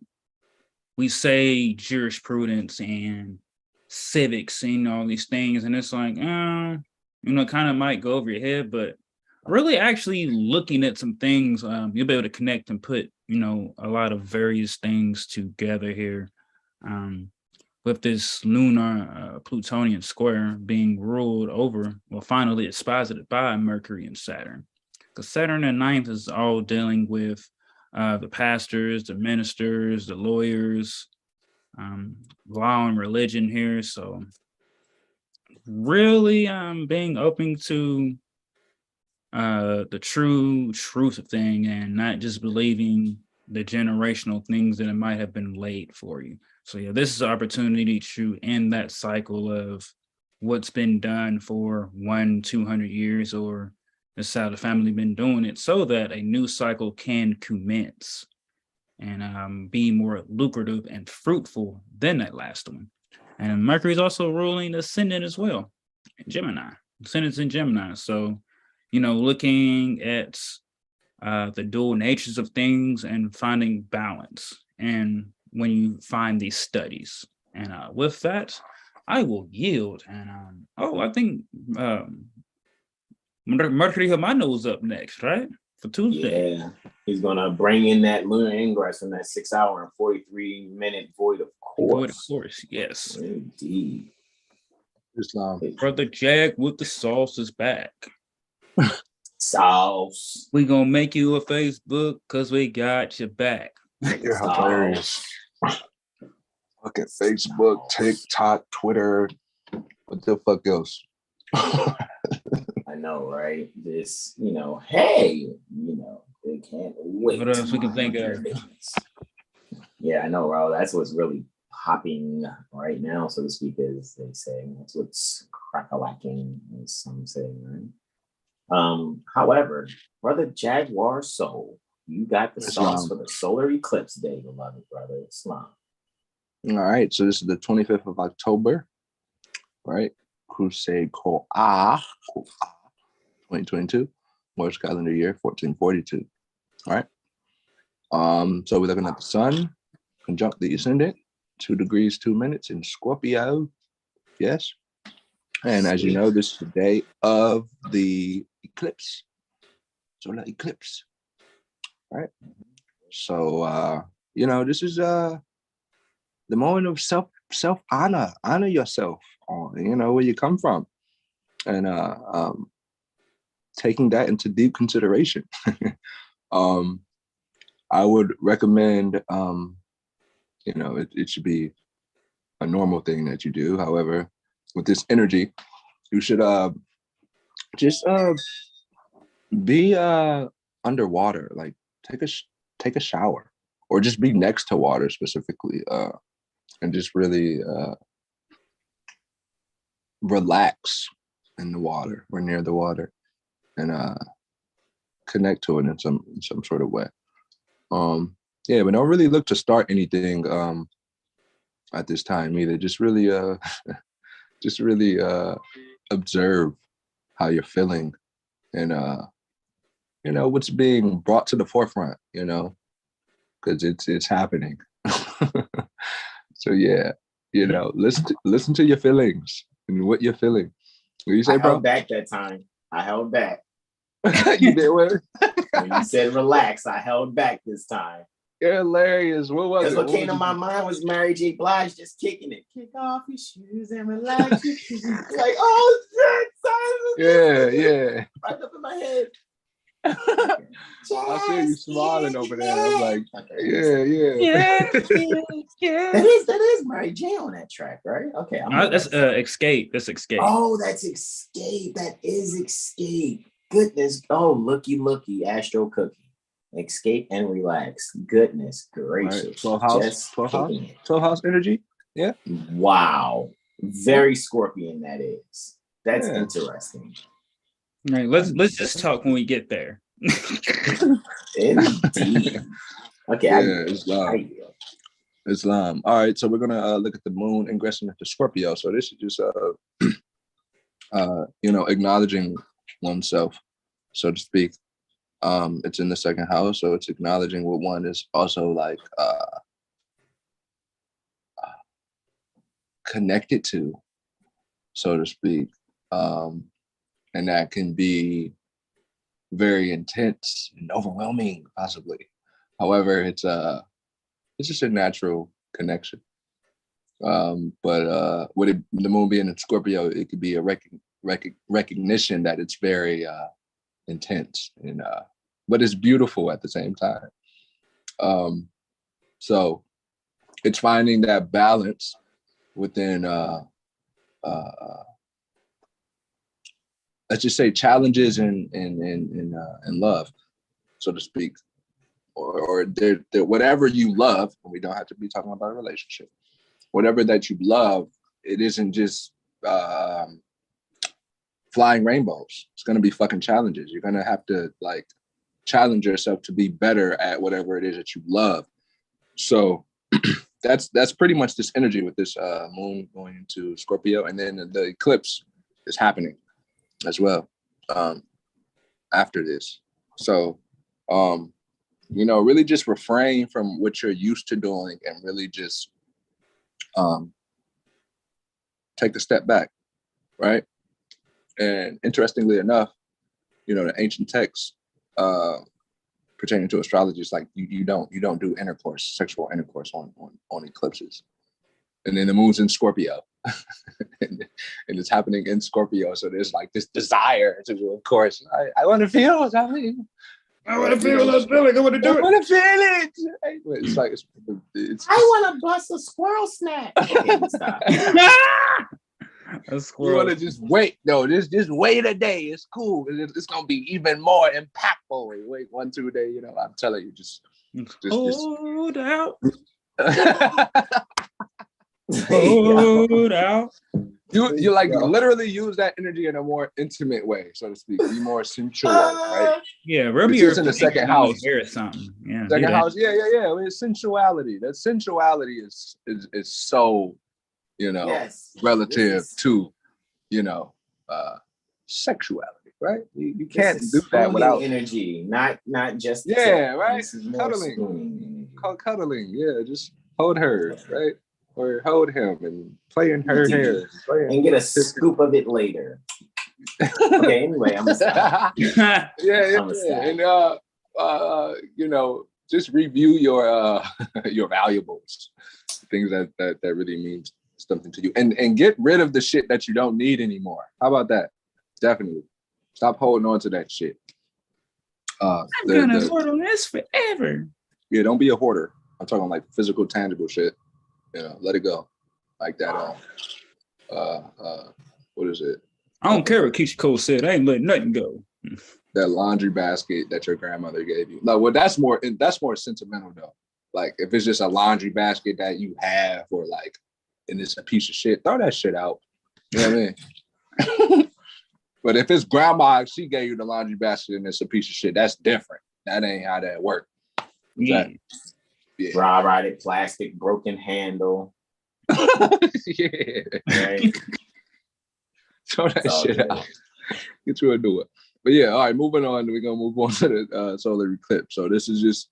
we say jurisprudence and civics and all these things, and it's like, kind of might go over your head, but really actually looking at some things, you'll be able to connect and put, a lot of various things together here. With this lunar Plutonian square being ruled over, well, finally exposited by Mercury and Saturn. Because Saturn in 9th is all dealing with the pastors, the ministers, the lawyers, law and religion here. So really being open to the truth of thing and not just believing the generational things that it might have been laid for you. So yeah, this is an opportunity to end that cycle of what's been done for 100-200 years, or this how the family been doing it, so that a new cycle can commence and be more lucrative and fruitful than that last one. And Mercury is also ruling the ascendant as well, in Gemini. Ascendant's in Gemini. So, looking at the dual natures of things and finding balance. And when you find these studies, and with that, I will yield. And I think Mercury Hermano is up next, right? For Tuesday. Yeah, he's gonna bring in that lunar ingress in that 6 hour and 43-minute void of course. Void of course, yes. Indeed. Islam. Brother Jack with the sauce is back. Sauce. We gonna make you a Facebook because we got your back. You're hilarious. fucking Facebook, TikTok, Twitter. What the fuck else? I know, right? This, hey, they can't wait. What else we can think of? Yeah, I know, Raul. That's what's really popping right now, so to speak, as they say. That's what's crack-a-lacking, as some say, right? However, Brother Jaguar Soul, you got the sauce for the solar eclipse day, beloved brother. Islam. All right, so this is the 25th of October, right? Crusade Ko'ah, 2022, Morse calendar year 1442. All right. So we're looking at the sun conjunct the ascendant, 2 degrees 2 minutes in Scorpio. Yes. And as you know, this is the day of the eclipse, solar eclipse. All right. So this is the moment of self honor. Honor yourself. Where you come from, and taking that into deep consideration. I would recommend, it should be a normal thing that you do. However, with this energy, you should just be underwater, like take a shower, or just be next to water specifically, and just really relax in the water or near the water, and connect to it in some sort of way. But don't really look to start anything at this time either. Just really observe how you're feeling, and what's being brought to the forefront, because it's happening. So yeah, listen to your feelings and what you're feeling. What you say, bro? I held back that time. I held back. You did what? When you said relax, I held back this time. You're hilarious. What was it? Because what came to my mind was Mary J. Blige just kicking it. Kick off your shoes and relax your shoes. Like, oh shit, yeah. Right up in my head. I see you smiling over there. I'm like, yeah. That is Mary J on that track, right? Okay. That's Escape. That's Escape. Oh, that's Escape. That is Escape. Goodness. Oh, looky, Astro Cookie. Escape and relax. Goodness gracious. Right. 12 house energy. Yeah. Wow. Very Scorpion that is. That's interesting. All right, let's just talk when we get there. Indeed. Okay. Islam. All right, so we're gonna look at the moon ingressing into Scorpio. So this is just acknowledging oneself, so to speak. It's in the second house, so it's acknowledging what one is also like connected to, so to speak. And that can be very intense and overwhelming, possibly. However, it's just a natural connection. But with the moon being in Scorpio, it could be a recognition that it's very intense, and but it's beautiful at the same time. So it's finding that balance within let's just say challenges and love, so to speak, or whatever you love. And we don't have to be talking about a relationship. Whatever that you love, it isn't just flying rainbows. It's gonna be fucking challenges. You're gonna have to like challenge yourself to be better at whatever it is that you love. So that's pretty much this energy with this moon going into Scorpio, and then the eclipse is happening as well after this. So really just refrain from what you're used to doing and really just take a step back, right? And interestingly enough, the ancient texts pertaining to astrology is like you don't do sexual intercourse on eclipses. And then the moon's in Scorpio. and it's happening in Scorpio. So there's like this desire to, of course, I want to feel something. I want to feel it. I want to do it. I want to feel it. It's like it's I want to bust a squirrel snap. Okay, stop. A you want to just wait. No, just wait a day. It's cool. It's gonna be even more impactful. Wait 1, 2 days. You know, I'm telling you, just hold out. Hold out. You like literally use that energy in a more intimate way, so to speak. Be more sensual, right? Yeah, rub It's your just in the second house. or something. Yeah, Second house, yeah. It's sensuality. That sensuality is so, relative to, sexuality, right? You can't do that without energy, not just right. Cuddling, yeah. Just hold her, right, or hold him and play in her hair and get a scoop of it later. Okay, anyway, I'm gonna stop. And just review your your valuables, things that really means something to you, and get rid of the shit that you don't need anymore. How about that? Definitely stop holding on to that shit. I'm gonna hoard on this forever. Yeah, don't be a hoarder. I'm talking like physical, tangible shit. Let it go, like that. What is it? I don't care what Keisha Cole said. I ain't letting nothing go. That laundry basket that your grandmother gave you. No, well, that's more sentimental though. Like if it's just a laundry basket that you have, or like, and it's a piece of shit, throw that shit out. You know what I mean? But if it's grandma, she gave you the laundry basket and it's a piece of shit, that's different. That ain't how that works. Yeah. Dry rotted plastic, broken handle. Yeah. Right. Throw that shit out. Get you a new one. But yeah, all right, moving on. We're gonna move on to the solar eclipse. So this is just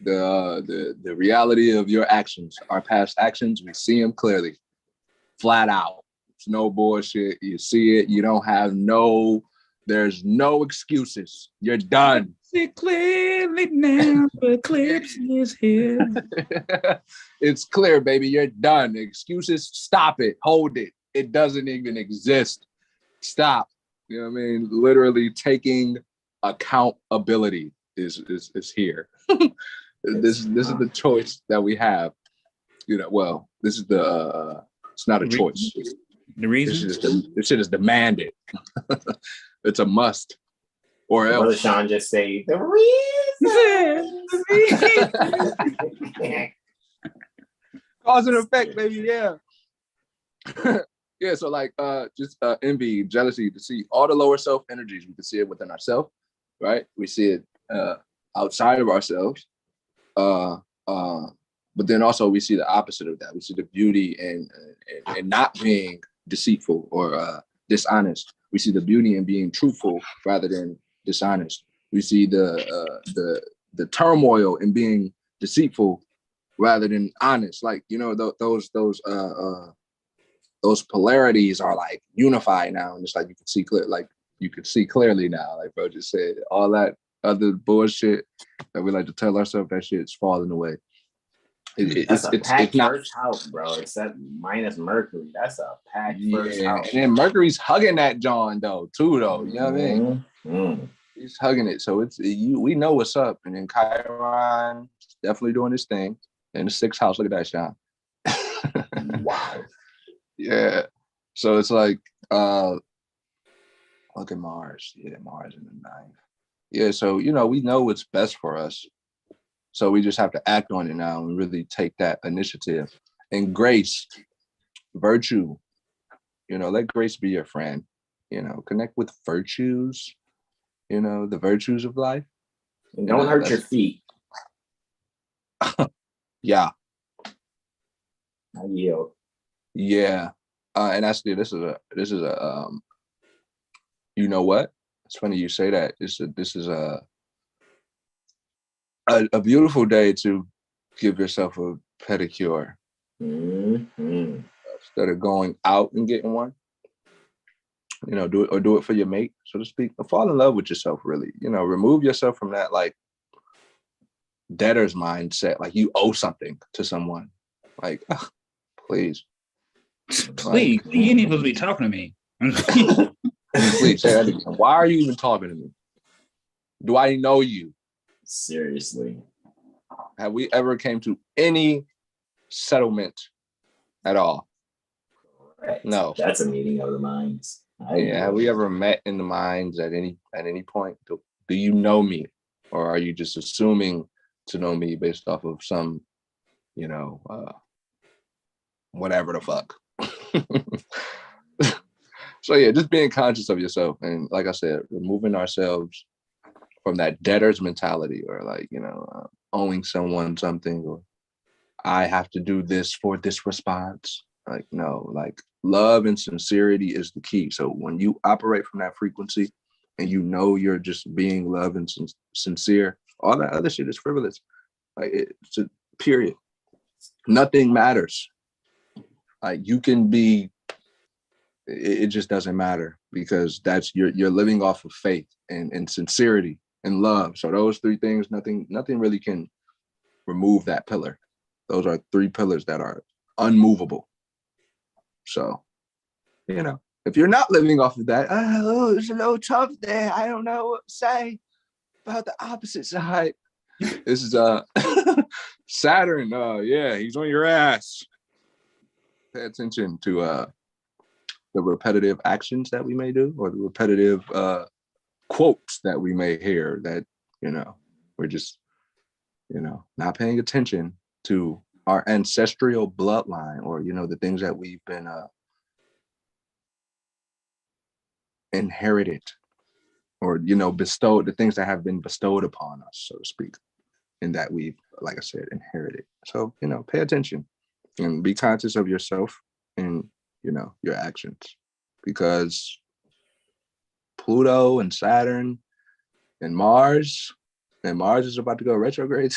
the reality of your actions. Our past actions, we see them clearly, flat out. It's no bullshit. You see it. You don't have there's no excuses. You're done. See clearly now, the eclipse is here. It's clear, baby. You're done. Excuses, stop it. Hold it. It doesn't even exist. Stop. You know what I mean? Literally taking accountability is here. This is the choice that we have. Well, this is it's not a choice. The reason? This shit is demanded. It's a must. Or else. Brother Sean just say the reason. Cause and effect, baby. Yeah. Yeah. So like, just envy, jealousy, to see all the lower self energies. We can see it within ourselves, right? We see it outside of ourselves. But then also we see the opposite of that. We see the beauty and not being deceitful or dishonest. We see the beauty in being truthful rather than dishonest. We see the turmoil in being deceitful rather than honest. Like, those polarities are like unified now, and it's like you can see clearly now. Like bro just said, all that other bullshit that we like to tell ourselves, that shit's falling away. It's packed first house, bro. Except minus Mercury. That's a packed first house. And then Mercury's hugging that John though. You know what I mean? Mm-hmm. He's hugging it. So we know what's up. And then Chiron definitely doing his thing. In the 6th house, look at that, Sean. Wow. Yeah. So it's like look at Mars. Yeah, Mars in the 9th. Yeah, so we know what's best for us. So we just have to act on it now and really take that initiative. And grace, virtue, let grace be your friend. Connect with virtues, the virtues of life. And don't hurt your feet. Yeah. I yield. Yeah. And actually, this is a you know what? It's funny you say that. This is a beautiful day to give yourself a pedicure. Mm-hmm. Instead of going out and getting one, do it for your mate, so to speak. Fall in love with yourself, really. Remove yourself from that like debtor's mindset, like you owe something to someone. Like, please. Please, you ain't even supposed to be talking to me. Please say that again. Why are you even talking to me? Do I know you? Seriously. Have we ever came to any settlement at all? Correct. No. That's a meeting of the minds. Have we ever met in the minds at any point? Do you know me, or are you just assuming to know me based off of some, whatever the fuck? So yeah, just being conscious of yourself, and like I said, removing ourselves from that debtor's mentality, or like owing someone something, or I have to do this for this response. Like no, like love and sincerity is the key. So when you operate from that frequency, and you're just being love and sincere, all that other shit is frivolous. Like it's a period. Nothing matters. Like you can be. It just doesn't matter, because that's you're living off of faith and sincerity and love. So those three things, nothing really can remove that pillar. Those are three pillars that are unmovable. So, if you're not living off of that, it's a little tough there. I don't know what to say about the opposite side. This is Saturn. Yeah, he's on your ass. Pay attention to the repetitive actions that we may do, or the repetitive quotes that we may hear that, we're just, not paying attention to our ancestral bloodline, or, the things that we've been inherited, or, bestowed, the things that have been bestowed upon us, so to speak, and that we've, like I said, inherited. So, pay attention and be conscious of yourself and your actions, because Pluto and Saturn and Mars is about to go retrograde.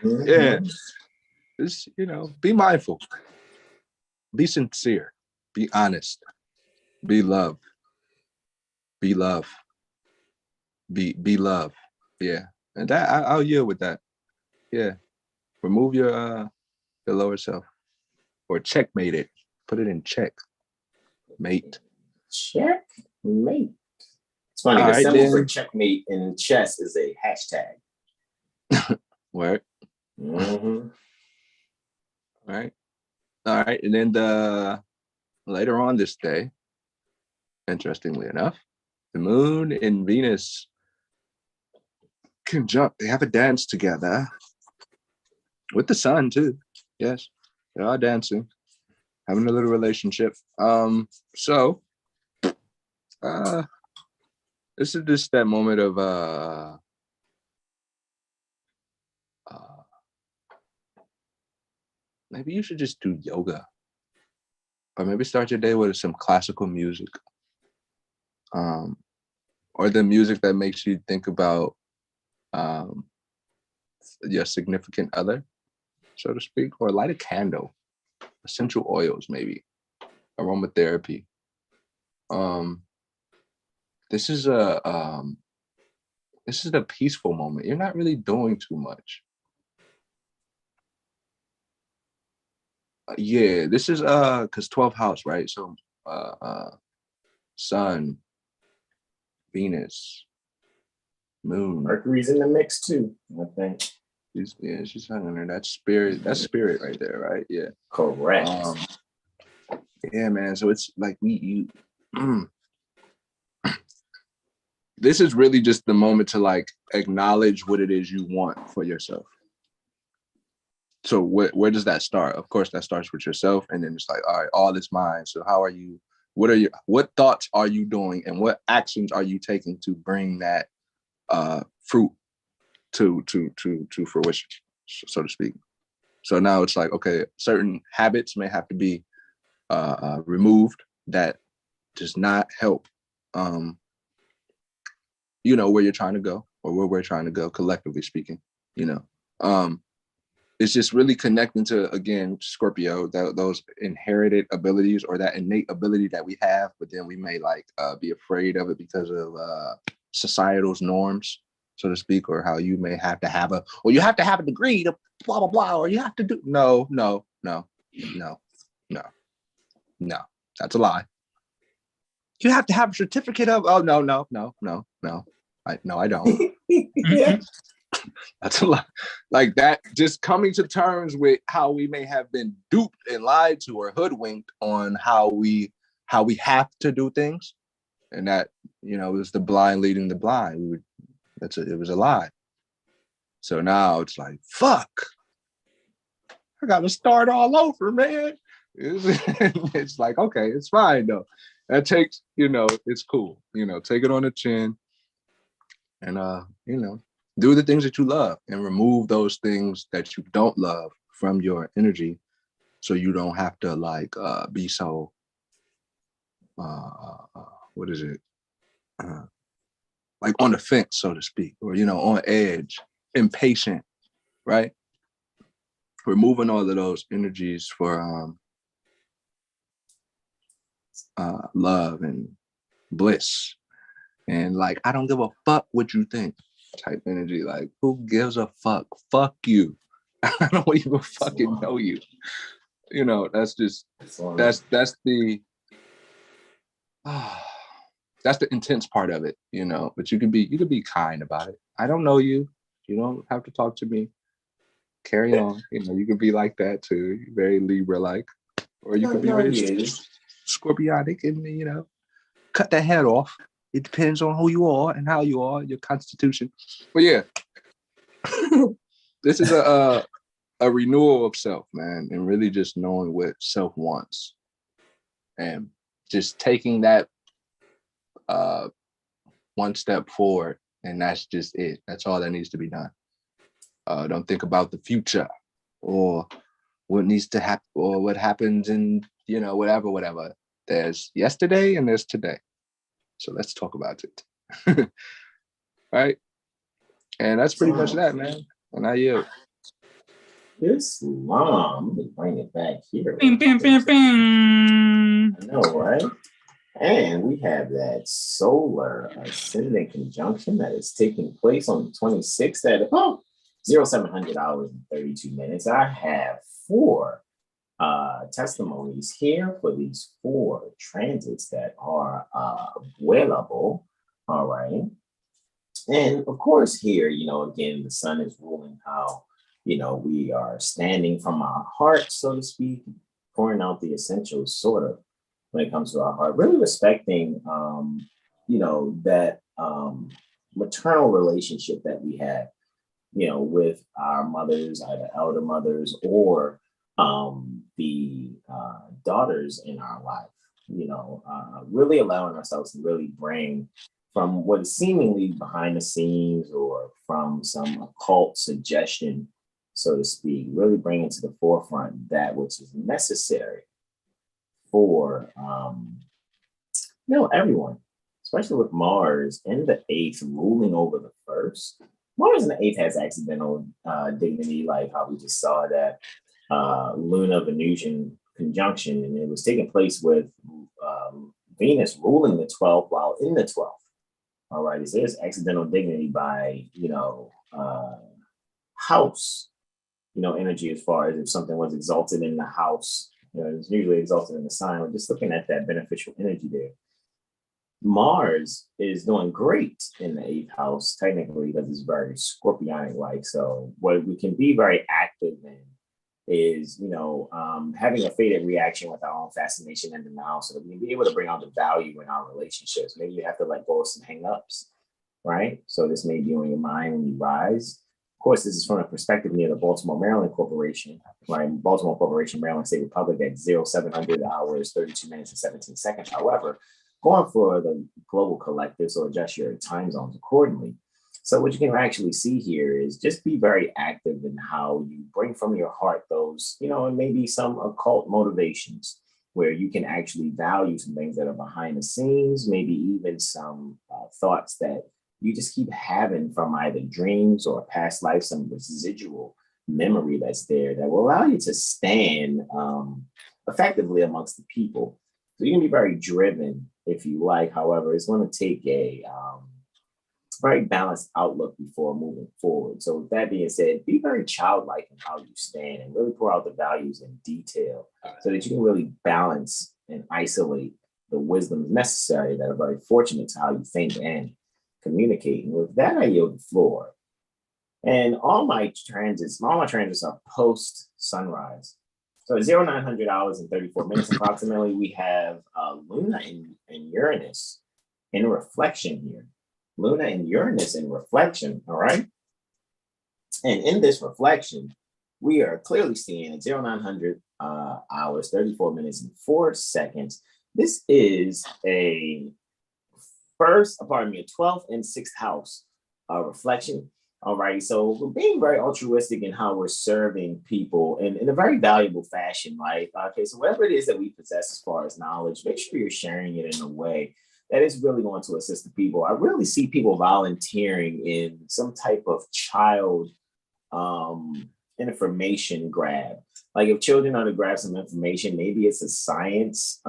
Yeah, just be mindful, be sincere, be honest, be love, be love, be love. Yeah, and that I'll yield with that. Yeah, remove your lower self, or checkmate it. Put it in check. Mate. Checkmate. It's funny. The symbol for checkmate in chess is a hashtag. Word. Mm-hmm. All right. And then later on this day, interestingly enough, the moon and Venus conjunct. They have a dance together with the sun too. Yes, they are dancing, having a little relationship. So this is just that moment of maybe you should just do yoga, or maybe start your day with some classical music, or the music that makes you think about your significant other, so to speak, or light a candle, essential oils, maybe aromatherapy. This is a peaceful moment. You're not really doing too much. Yeah, this is because 12th house, right? So Sun, Venus, Moon. Mercury's in the mix too, I think. She's hanging there. That's spirit right there, right? Yeah. Correct. Yeah, man. So it's like this is really just the moment to like acknowledge what it is you want for yourself. So where does that start? Of course, that starts with yourself, and then it's like, all right, all is mine. So how are you? What thoughts are you doing, and what actions are you taking to bring that fruit to fruition, so to speak? So now it's like, okay, certain habits may have to be removed that does not help, where you're trying to go, or where we're trying to go, collectively speaking. It's just really connecting to, again, Scorpio, those inherited abilities, or that innate ability that we have, but then we may be afraid of it because of societal norms, so to speak, or how you may have to have you have to have a degree to blah, blah, blah, or you have to do, no, that's a lie. You have to have a certificate of, oh, no. I don't. Yeah. That's a lot. Like that, just coming to terms with how we may have been duped and lied to or hoodwinked on how we have to do things, and that, you know, it was the blind leading the blind. It was a lie. So now it's like, fuck, I got to start all over, man. It's like, okay, it's fine though. That takes, you know, it's cool. You know, take it on the chin, and you know, do the things that you love and remove those things that you don't love from your energy, so you don't have to like be so what is it? Like on the fence, so to speak, or, you know, on edge, impatient, right? Removing all of those energies for love and bliss, and like, I don't give a fuck what you think type energy. Like, who gives a fuck? Fuck you. I don't even fucking know you. You know, that's just that's the that's the intense part of it, you know. But you can be kind about it. I don't know you. You don't have to talk to me. Carry on. You know, you can be like that too. Very Libra-like. Or you can be very Scorpionic and, you know, cut that head off. It depends on who you are and how you are, your constitution. But yeah, this is a renewal of self, man, and really just knowing what self wants, and just taking that one step forward, and that's just it. That's all that needs to be done. Don't think about the future or what needs to happen or what happens in, you know, whatever. There's yesterday and there's today. So let's talk about it. Right? And that's pretty much that, man. And I yield. Islam. Let me bring it back here. Bing, bing, bing, bing. I know, right? And we have that solar ascendant conjunction that is taking place on the 26th at 0700 hours and 32 minutes. I have 4 testimonies here for these 4 transits that are available. All right. And of course, here, you know, again, the sun is ruling how, you know, we are standing from our heart, so to speak, pouring out the essentials, sort of, when it comes to our heart, really respecting, you know, that maternal relationship that we have, you know, with our mothers, either elder mothers or the daughters in our life, you know, really allowing ourselves to really bring from what is seemingly behind the scenes or from some occult suggestion, so to speak, really bringing to the forefront that which is necessary for, you know, everyone, especially with Mars in the 8th ruling over the 1st. Mars in the 8th has accidental dignity, like how we just saw that Lunar Venusian conjunction, and it was taking place with Venus ruling the 12th while in the 12th. All right, so there's accidental dignity by, you know, house, you know, energy, as far as if something was exalted in the house, you know, it's usually exalted in the sign. We're just looking at that beneficial energy there. Mars is doing great in the 8th house, technically, because it's very Scorpionic-like. So what we can be very active in is, you know, having a fated reaction with our own fascination in the now, so that we can be able to bring out the value in our relationships. Maybe you have to let go of some hang-ups, right? So this may be on your mind when you rise. Of course, this is from a perspective near the Baltimore, Maryland Corporation, right? Baltimore Corporation, Maryland State Republic at 0700 hours, 32 minutes and 17 seconds. However, going for the global collective, so adjust your time zones accordingly. So what you can actually see here is just be very active in how you bring from your heart those, you know, and maybe some occult motivations where you can actually value some things that are behind the scenes, maybe even some thoughts that you just keep having from either dreams or past life, some residual memory that's there that will allow you to stand effectively amongst the people. So you can be very driven if you like. However, it's going to take a very balanced outlook before moving forward. So with that being said, be very childlike in how you stand and really pour out the values in detail so that you can really balance and isolate the wisdom necessary that are very fortunate to how you think and communicate. And with that, I yield the floor. And all my transits are post sunrise. So at 0900 hours and 34 minutes approximately, we have Luna and Uranus in reflection here. Luna and Uranus in reflection, all right? And in this reflection, we are clearly seeing at 0900 hours, 34 minutes and 4 seconds. This is a 12th and 6th house reflection. All right, so we're being very altruistic in how we're serving people in a very valuable fashion, right? Okay, so whatever it is that we possess as far as knowledge, make sure you're sharing it in a way that is really going to assist the people. I really see people volunteering in some type of child information grab. Like if children are to grab some information, maybe it's a science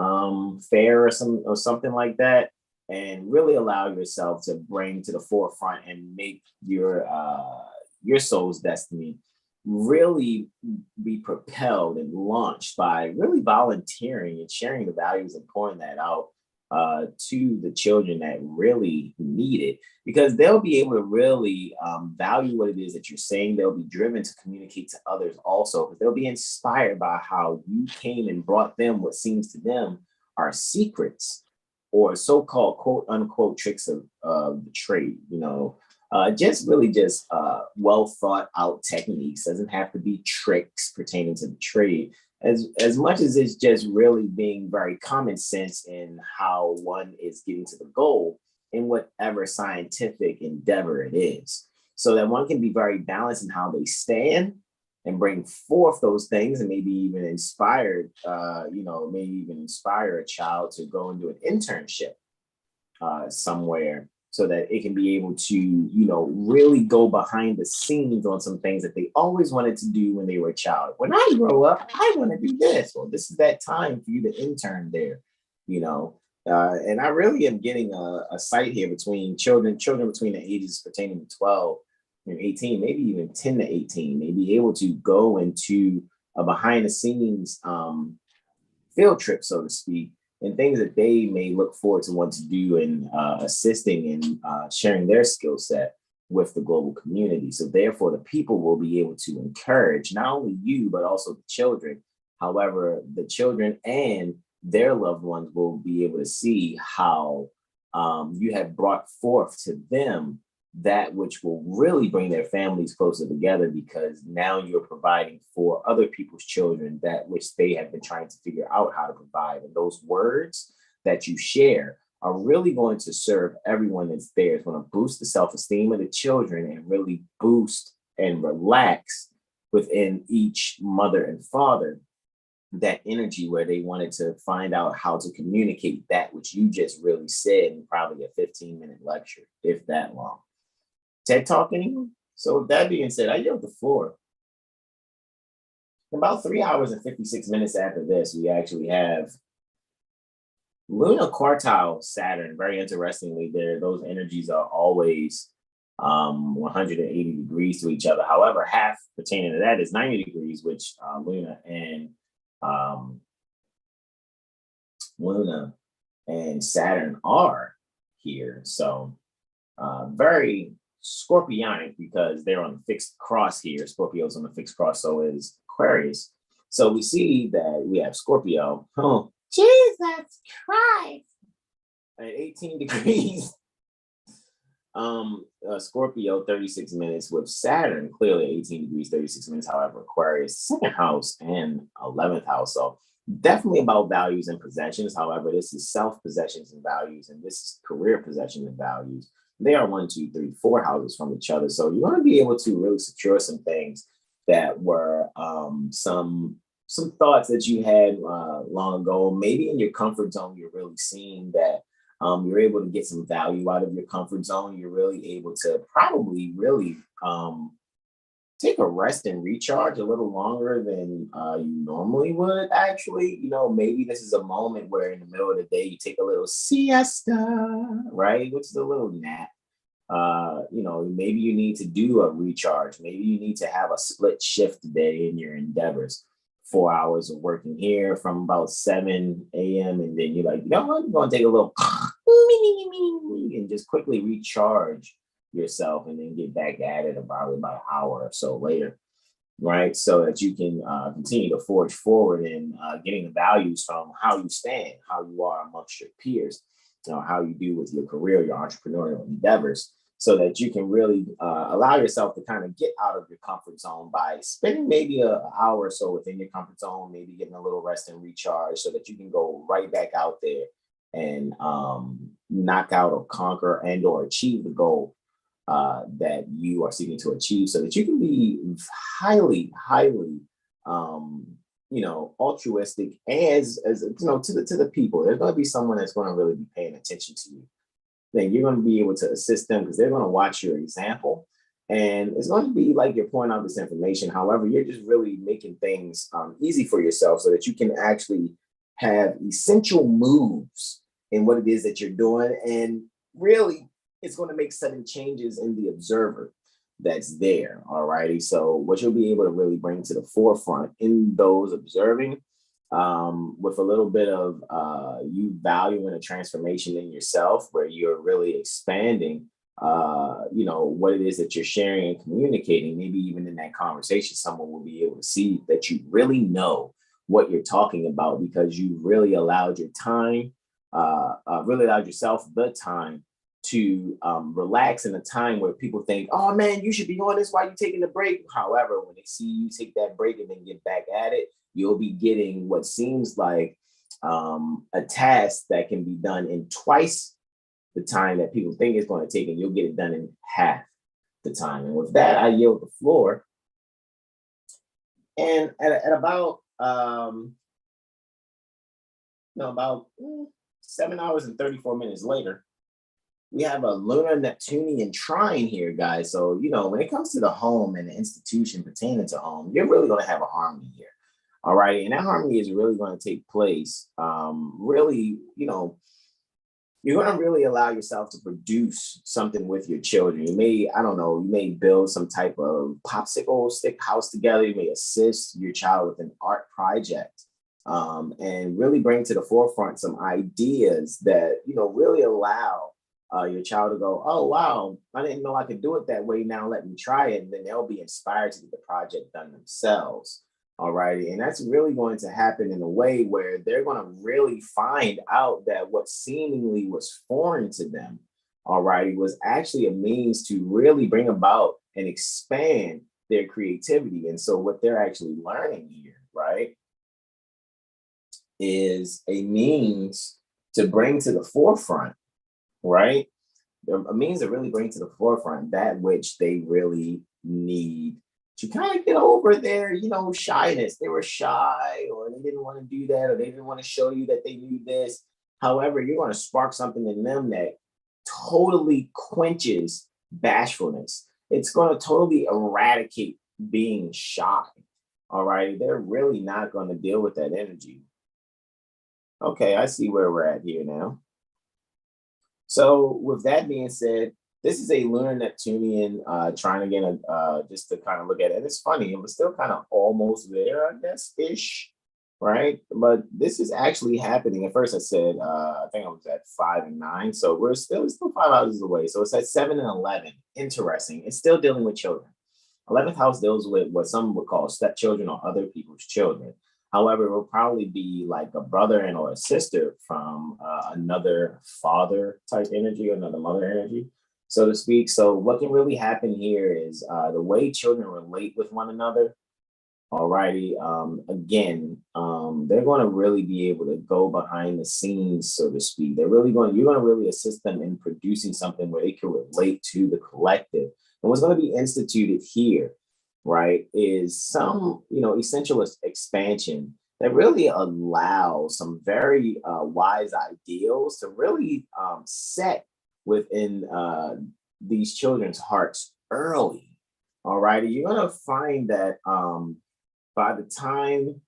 fair or something like that, and really allow yourself to bring to the forefront and make your soul's destiny really be propelled and launched by really volunteering and sharing the values and pouring that out to the children that really need it, because they'll be able to really value what it is that you're saying. They'll be driven to communicate to others also, because they'll be inspired by how you came and brought them what seems to them are secrets or so-called quote unquote tricks of the trade, just well thought out techniques. Doesn't have to be tricks pertaining to the trade, as much as it's just really being very common sense in how one is getting to the goal in whatever scientific endeavor it is, so that one can be very balanced in how they stand and bring forth those things, and maybe even inspire a child to go and do an internship somewhere, so that it can be able to, really go behind the scenes on some things that they always wanted to do when they were a child. When I grow up, I want to do this. Well, this is that time for you to intern there, and I really am getting a sight here between children between the ages pertaining to 12 and 18, maybe even 10 to 18, may be able to go into a behind the scenes field trip, so to speak, and things that they may look forward to want to do in assisting and sharing their skill set with the global community. So therefore, the people will be able to encourage not only you, but also the children. However, the children and their loved ones will be able to see how you have brought forth to them that which will really bring their families closer together, because now you're providing for other people's children that which they have been trying to figure out how to provide. And those words that you share are really going to serve everyone that's there. It's going to boost the self-esteem of the children and really boost and relax within each mother and father that energy where they wanted to find out how to communicate that which you just really said in probably a 15-minute lecture, if that long. TED Talk, anyone? So with that being said, I yield the floor. About 3 hours and 56 minutes after this, we actually have Lunar Quartile Saturn. Very interestingly, those energies are always 180 degrees to each other. However, half pertaining to that is 90 degrees, which Luna and Saturn are here. So very Scorpionic, because they're on the fixed cross here. Scorpio's on the fixed cross, so is Aquarius. So we see that we have Scorpio. Oh, Jesus Christ! At 18 degrees. Scorpio, 36 minutes with Saturn, clearly 18 degrees, 36 minutes. However, Aquarius, second house and 11th house. So definitely about values and possessions. However, this is self-possessions and values, and this is career possessions and values. They are 1, 2, 3, 4 houses from each other. So you want to be able to really secure some things that were some thoughts that you had long ago. Maybe in your comfort zone, you're really seeing that you're able to get some value out of your comfort zone. You're really able to probably really take a rest and recharge a little longer than you normally would. Actually, maybe this is a moment where in the middle of the day, you take a little siesta, right? Which is a little nap. Maybe you need to do a recharge. Maybe you need to have a split shift day in your endeavors. 4 hours of working here from about 7 a.m. And then you're like, I'm going to take a little and just quickly recharge yourself and then get back at it about an hour or so later, right? So that you can continue to forge forward in getting the values from how you stand, how you are amongst your peers, how you do with your career, your entrepreneurial endeavors, so that you can really allow yourself to kind of get out of your comfort zone by spending maybe an hour or so within your comfort zone, maybe getting a little rest and recharge so that you can go right back out there and knock out or conquer and or achieve the goal that you are seeking to achieve, so that you can be highly altruistic as to the people. There's going to be someone that's going to really be paying attention to you. Then you're going to be able to assist them because they're going to watch your example, and it's going to be like you're pouring out this information. However, you're just really making things easy for yourself so that you can actually have essential moves in what it is that you're doing, and really it's going to make sudden changes in the observer that's there. All righty. So what you'll be able to really bring to the forefront in those observing, with a little bit of you valuing a transformation in yourself, where you're really expanding, what it is that you're sharing and communicating. Maybe even in that conversation, someone will be able to see that you really know what you're talking about, because you really allowed your time, really allowed yourself the time to relax in a time where people think, oh man, you should be on this while you're taking the break. However, when they see you take that break and then get back at it, you'll be getting what seems like a task that can be done in twice the time that people think it's going to take, and you'll get it done in half the time. And with that, I yield the floor. And at about 7 hours and 34 minutes later, we have a lunar Neptunian trine here, guys. So, when it comes to the home and the institution pertaining to home, you're really going to have a harmony here. All right. And that harmony is really going to take place. You're going to really allow yourself to produce something with your children. You may build some type of popsicle stick house together. You may assist your child with an art project, and really bring to the forefront some ideas that, really allow your child to go, oh, wow, I didn't know I could do it that way. Now let me try it. And then they'll be inspired to get the project done themselves. All righty. And that's really going to happen in a way where they're going to really find out that what seemingly was foreign to them, all righty, was actually a means to really bring about and expand their creativity. And so what they're actually learning here, right, is a means to bring to the forefront, right? A means to really bring to the forefront that which they really need to kind of get over their, shyness. They were shy, or they didn't want to do that, or they didn't want to show you that they knew this. However, you're going to spark something in them that totally quenches bashfulness. It's going to totally eradicate being shy. All right. They're really not going to deal with that energy. Okay, I see where we're at here now. So with that being said, this is a lunar Neptunian trying to get just to kind of look at it. And it's funny, it was still kind of almost there, I guess, ish, right? But this is actually happening. At first I said, I think I was at 5 and 9. So we're still 5 hours away. So it's at 7 and 11. Interesting. It's still dealing with children. 11th house deals with what some would call stepchildren or other people's children. However, it will probably be like a brother and or a sister from another father type energy or another mother energy, so to speak. So what can really happen here is the way children relate with one another. Alrighty. They're going to really be able to go behind the scenes, so to speak. You're going to really assist them in producing something where they can relate to the collective. And what's going to be instituted here, right, is some, essential expansion that really allows some very wise ideals to really set within these children's hearts early. All right. You're going to find that by the time,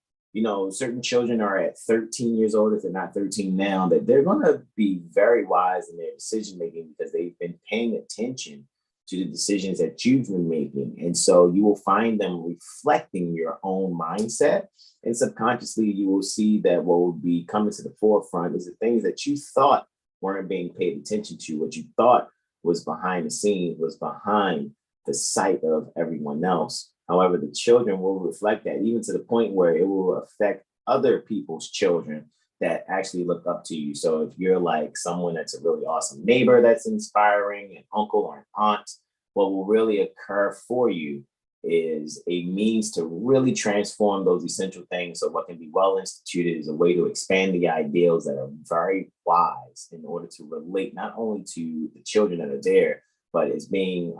certain children are at 13 years old, if they're not 13 now, that they're going to be very wise in their decision making because they've been paying attention to the decisions that you've been making. And so you will find them reflecting your own mindset. And subconsciously, you will see that what will be coming to the forefront is the things that you thought weren't being paid attention to. What you thought was behind the scenes was behind the sight of everyone else. However, the children will reflect that, even to the point where it will affect other people's children that actually look up to you. So if you're like someone that's a really awesome neighbor that's inspiring, an uncle or an aunt, what will really occur for you is a means to really transform those essential things. So what can be well instituted is a way to expand the ideals that are very wise in order to relate not only to the children that are there, but is being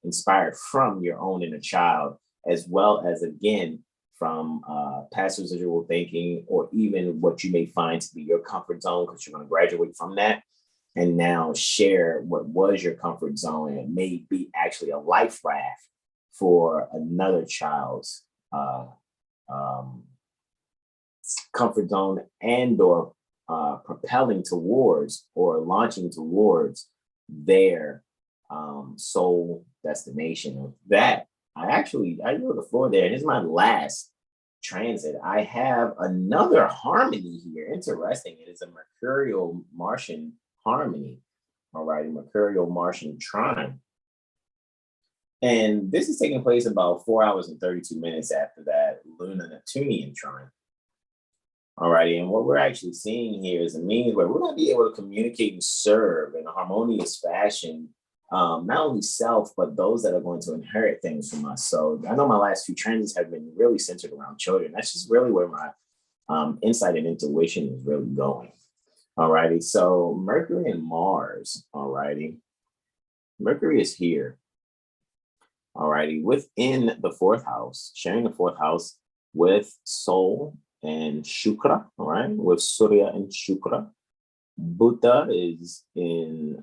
inspired from your own inner child, as well as, again, from past residual thinking, or even what you may find to be your comfort zone, because you're going to graduate from that and now share what was your comfort zone. And it may be actually a life raft for another child's comfort zone, and or propelling towards or launching towards their soul destination. Of that, I know the floor there. Here's my last transit. I have another harmony here. Interesting. It is a Mercurial Martian harmony. All right, a Mercurial Martian trine. And this is taking place about 4 hours and 32 minutes after that Lunar Neptunian trine. All righty, and what we're actually seeing here is a means where we're going to be able to communicate and serve in a harmonious fashion, not only self, but those that are going to inherit things from us. So I know my last few transits have been really centered around children. That's just really where my insight and intuition is really going. All righty, so Mercury and Mars, all righty. Mercury is here. All righty, within the fourth house, sharing the fourth house with Sol and Shukra, all right, with Surya and Shukra. Buddha is in,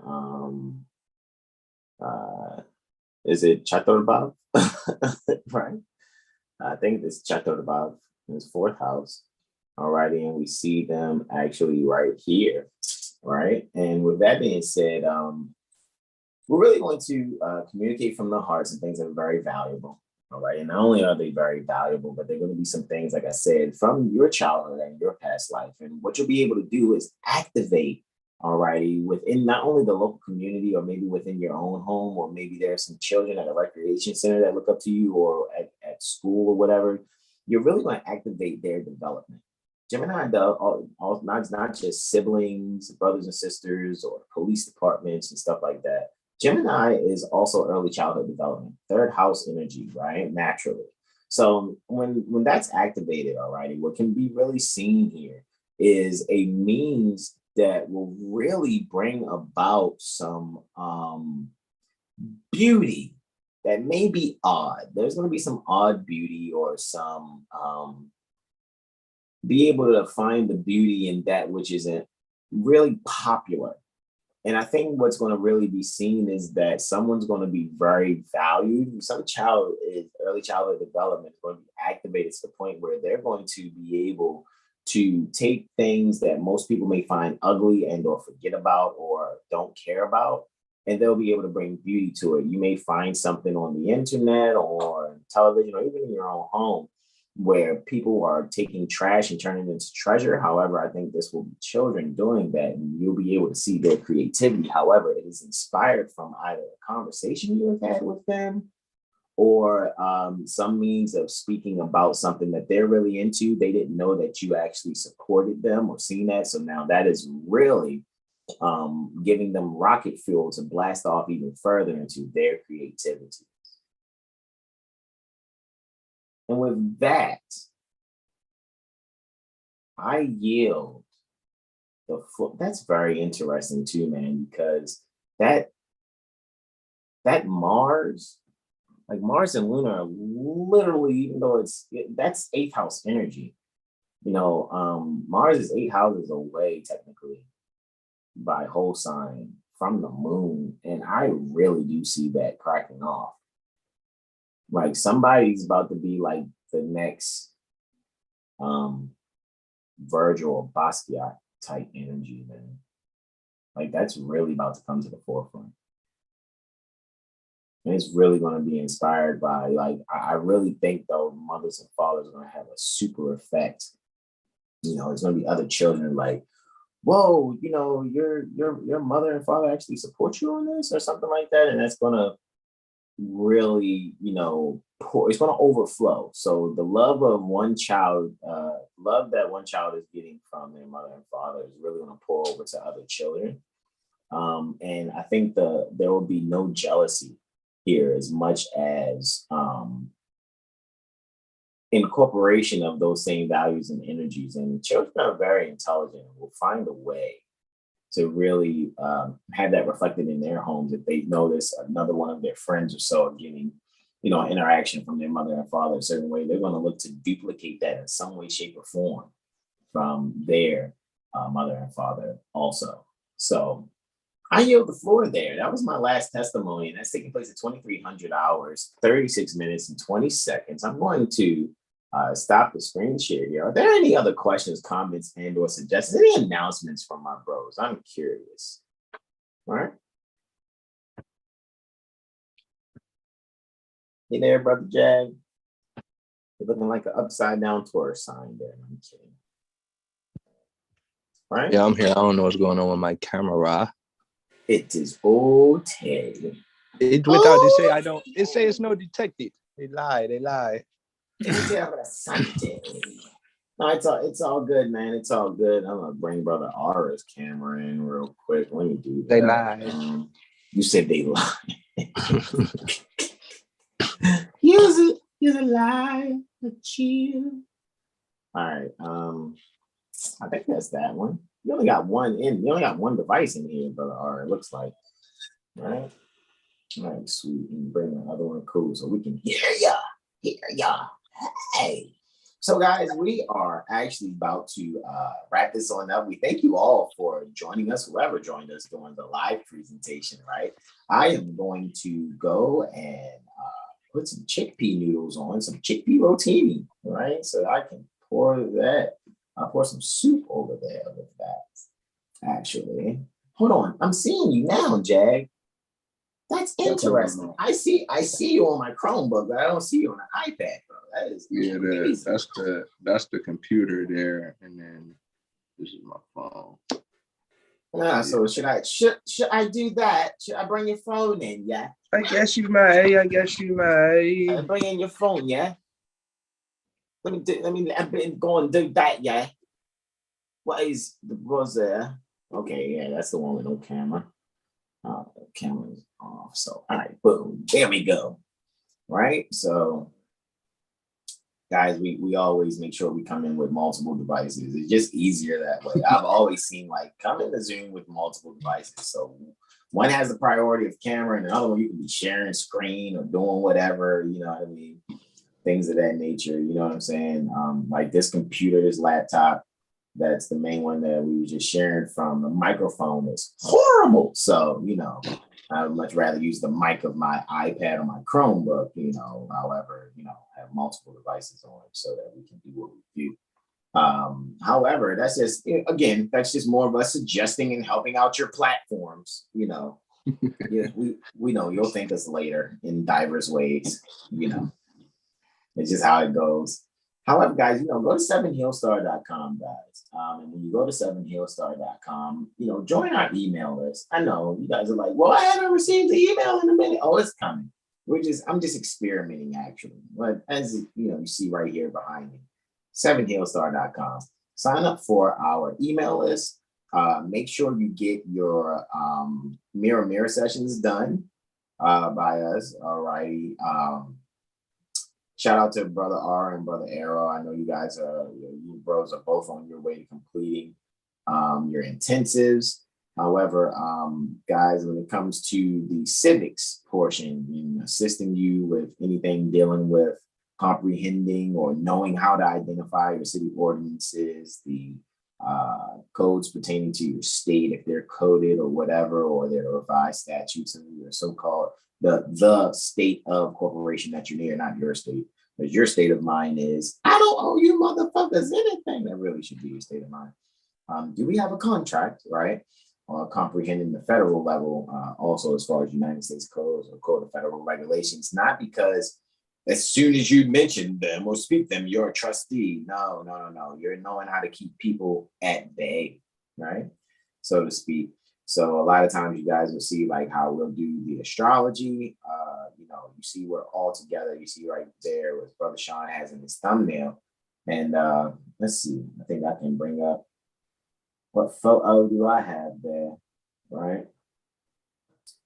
is it Chaturbhav? Right? I think it's Chaturbhav in his fourth house. All righty, and we see them actually right here, right? And with that being said, we're really going to communicate from the hearts and things that are very valuable. All right. And not only are they very valuable, but they're going to be some things, like I said, from your childhood and your past life. And what you'll be able to do is activate, all righty, within not only the local community, or maybe within your own home, or maybe there are some children at a recreation center that look up to you, or at school or whatever. You're really going to activate their development. Gemini does not just siblings, brothers and sisters, or police departments and stuff like that. Gemini is also early childhood development, third house energy, right? Naturally. So when that's activated, all righty, what can be really seen here is a means that will really bring about some beauty that may be odd. There's going to be some odd beauty, or some be able to find the beauty in that which isn't really popular. And I think what's going to really be seen is that someone's going to be very valued. Some child is early childhood development is going to be activated to the point where they're going to be able to take things that most people may find ugly and or forget about or don't care about, and they'll be able to bring beauty to it. You may find something on the internet or television or even in your own home where people are taking trash and turning it into treasure. However, I think this will be children doing that, and you'll be able to see their creativity. However, it is inspired from either a conversation you have had with them, or some means of speaking about something that they're really into. They didn't know that you actually supported them or seen that. So now that is really giving them rocket fuel to blast off even further into their creativity. And with that, I yield the floor. That's very interesting too, man, because that Mars, like Mars and Lunar, are literally, even though that's eighth house energy. You know, Mars is 8 houses away technically by whole sign from the moon, and I really do see that cracking off. Like somebody's about to be like the next Virgil or Basquiat type energy, man. Like that's really about to come to the forefront. And it's really going to be inspired by, like, I really think though, mothers and fathers are going to have a super effect. You know, there's going to be other children like, whoa, your mother and father actually support you on this or something like that. And that's gonna really, it's gonna overflow. So the love of one child, love that one child is getting from their mother and father is really gonna pour over to other children. And I think there will be no jealousy here as much as incorporation of those same values and energies. And children are very intelligent and will find a way to really have that reflected in their homes. If they notice another one of their friends or so are getting, interaction from their mother and father a certain way, they're going to look to duplicate that in some way, shape, or form from their mother and father also. So I yield the floor there. That was my last testimony, and that's taking place at 2300 hours, 36 minutes, and 20 seconds. I'm going to stop the screen share here. Are there any other questions, comments, and or suggestions? Any announcements from my bros? I'm curious. All right. Hey there, Brother Jag. You're looking like an upside down Taurus sign there. I'm kidding. All right. Yeah, I'm here. I don't know what's going on with my camera. It is okay. It without they say I don't. It say it's no detected. They lie. No, it's all good, man. It's all good. I'm gonna bring Brother Aura's camera in real quick. Let me do that. They lie. You said they lie. Use a lie, a chill. All right. I think that's that one. You only got one device in here, Brother Aura. It looks like. All right. All right, sweet. And bring the other one, cool, so we can hear ya. Hey. So guys, we are actually about to wrap this on up. We thank you all for joining us, whoever joined us during the live presentation, right? I am going to go and put some chickpea noodles on, some chickpea rotini, right? So I can pour some soup over there with that, actually. Hold on, I'm seeing you now, Jag. That's interesting. I see you on my Chromebook, but I don't see you on an iPad, bro. That is that's the computer there, and then this is my phone. So should I do that? Should I bring your phone in? Yeah. I guess you may. I bring in your phone, yeah. Let me go and do that, yeah. What is the was there? Okay, yeah, that's the one with no camera. The camera's off. So all right, boom. There we go. Right. So guys, we always make sure we come in with multiple devices. It's just easier that way. I've always seen like come into Zoom with multiple devices. So one has the priority of camera, and another one you can be sharing screen or doing whatever, you know what I mean? Things of that nature, you know what I'm saying? Like this computer, this laptop, that's the main one that we were just sharing from. The microphone is horrible. So, I would much rather use the mic of my iPad or my Chromebook, however, have multiple devices on so that we can do what we do. However, that's just more of us suggesting and helping out your platforms, Yeah, we know you'll thank us later in diverse ways, It's just how it goes. However, guys, go to 7HealStar.com, guys. And when you go to 7HealStar.com, join our email list. I know you guys are like, well, I haven't received the email in a minute. Oh, it's coming. I'm just experimenting actually. But as you see right here behind me, 7HealStar.com. Sign up for our email list. Make sure you get your mirror sessions done by us. All righty. Shout out to Brother R and Brother Arrow. I know you guys you bros are both on your way to completing your intensives. However, guys, when it comes to the civics portion, assisting you with anything dealing with comprehending or knowing how to identify your city ordinances, the codes pertaining to your state, if they're coded or whatever, or they're revised statutes and your so-called the state of corporation that you're near, not your state. Because your state of mind is, I don't owe you motherfuckers anything. That really should be your state of mind. Do we have a contract, right? Or comprehending the federal level, also as far as United States codes or code of federal regulations, not because as soon as you mention them or speak them, you're a trustee. No. You're knowing how to keep people at bay. right? So to speak. So a lot of times you guys will see like how we'll do the astrology. You know, you see we're all together. You see right there what Brother Sean has in his thumbnail. And let's see, I think I can bring up what photo do I have there, right?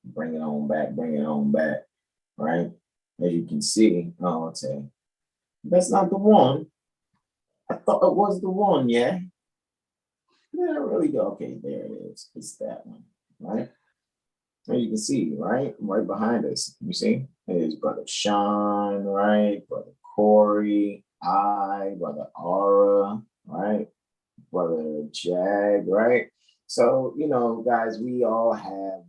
Bring it on back, right? As you can see, oh, okay. That's not the one. I thought it was the one, yeah. Yeah, really go. Okay, there it is. It's that one, right? And you can see, right? Right behind us. You see? There's Brother Sean, right? Brother Corey, Brother Aura, right? Brother Jag, right? So, you know, guys, we all have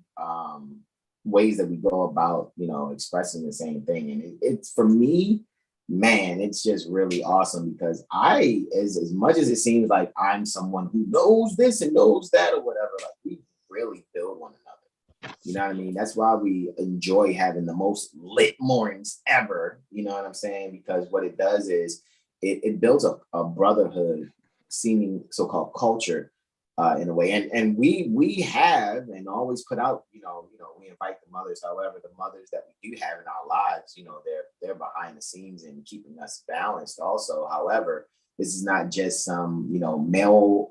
ways that we go about, you know, expressing the same thing. And it's for me, man, it's just really awesome because as much as it seems like I'm someone who knows this and knows that or whatever, like we really build one another. You know what I mean? That's why we enjoy having the most lit mornings ever. You know what I'm saying? Because what it does is it builds a brotherhood seeming so-called culture in a way. And we have and always put out, you know, we invite the mothers. However, the mothers that we do have in our lives, you know, they're behind the scenes and keeping us balanced also. However, this is not just some, you know, male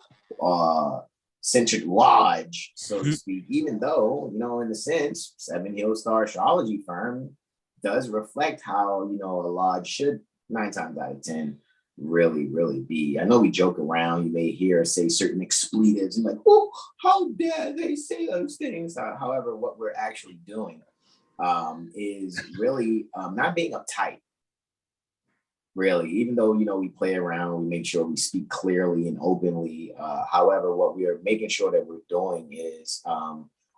centric lodge, so to speak, even though, you know, in a sense, 7HealStar Astrology Firm does reflect how, you know, a lodge should 9 times out of 10 really be. I know we joke around, you may hear us say certain expletives and like, oh, how dare they say those things. However, what we're actually doing is really not being uptight, really, even though, you know, we play around, we make sure we speak clearly and openly. However, what we are making sure that we're doing is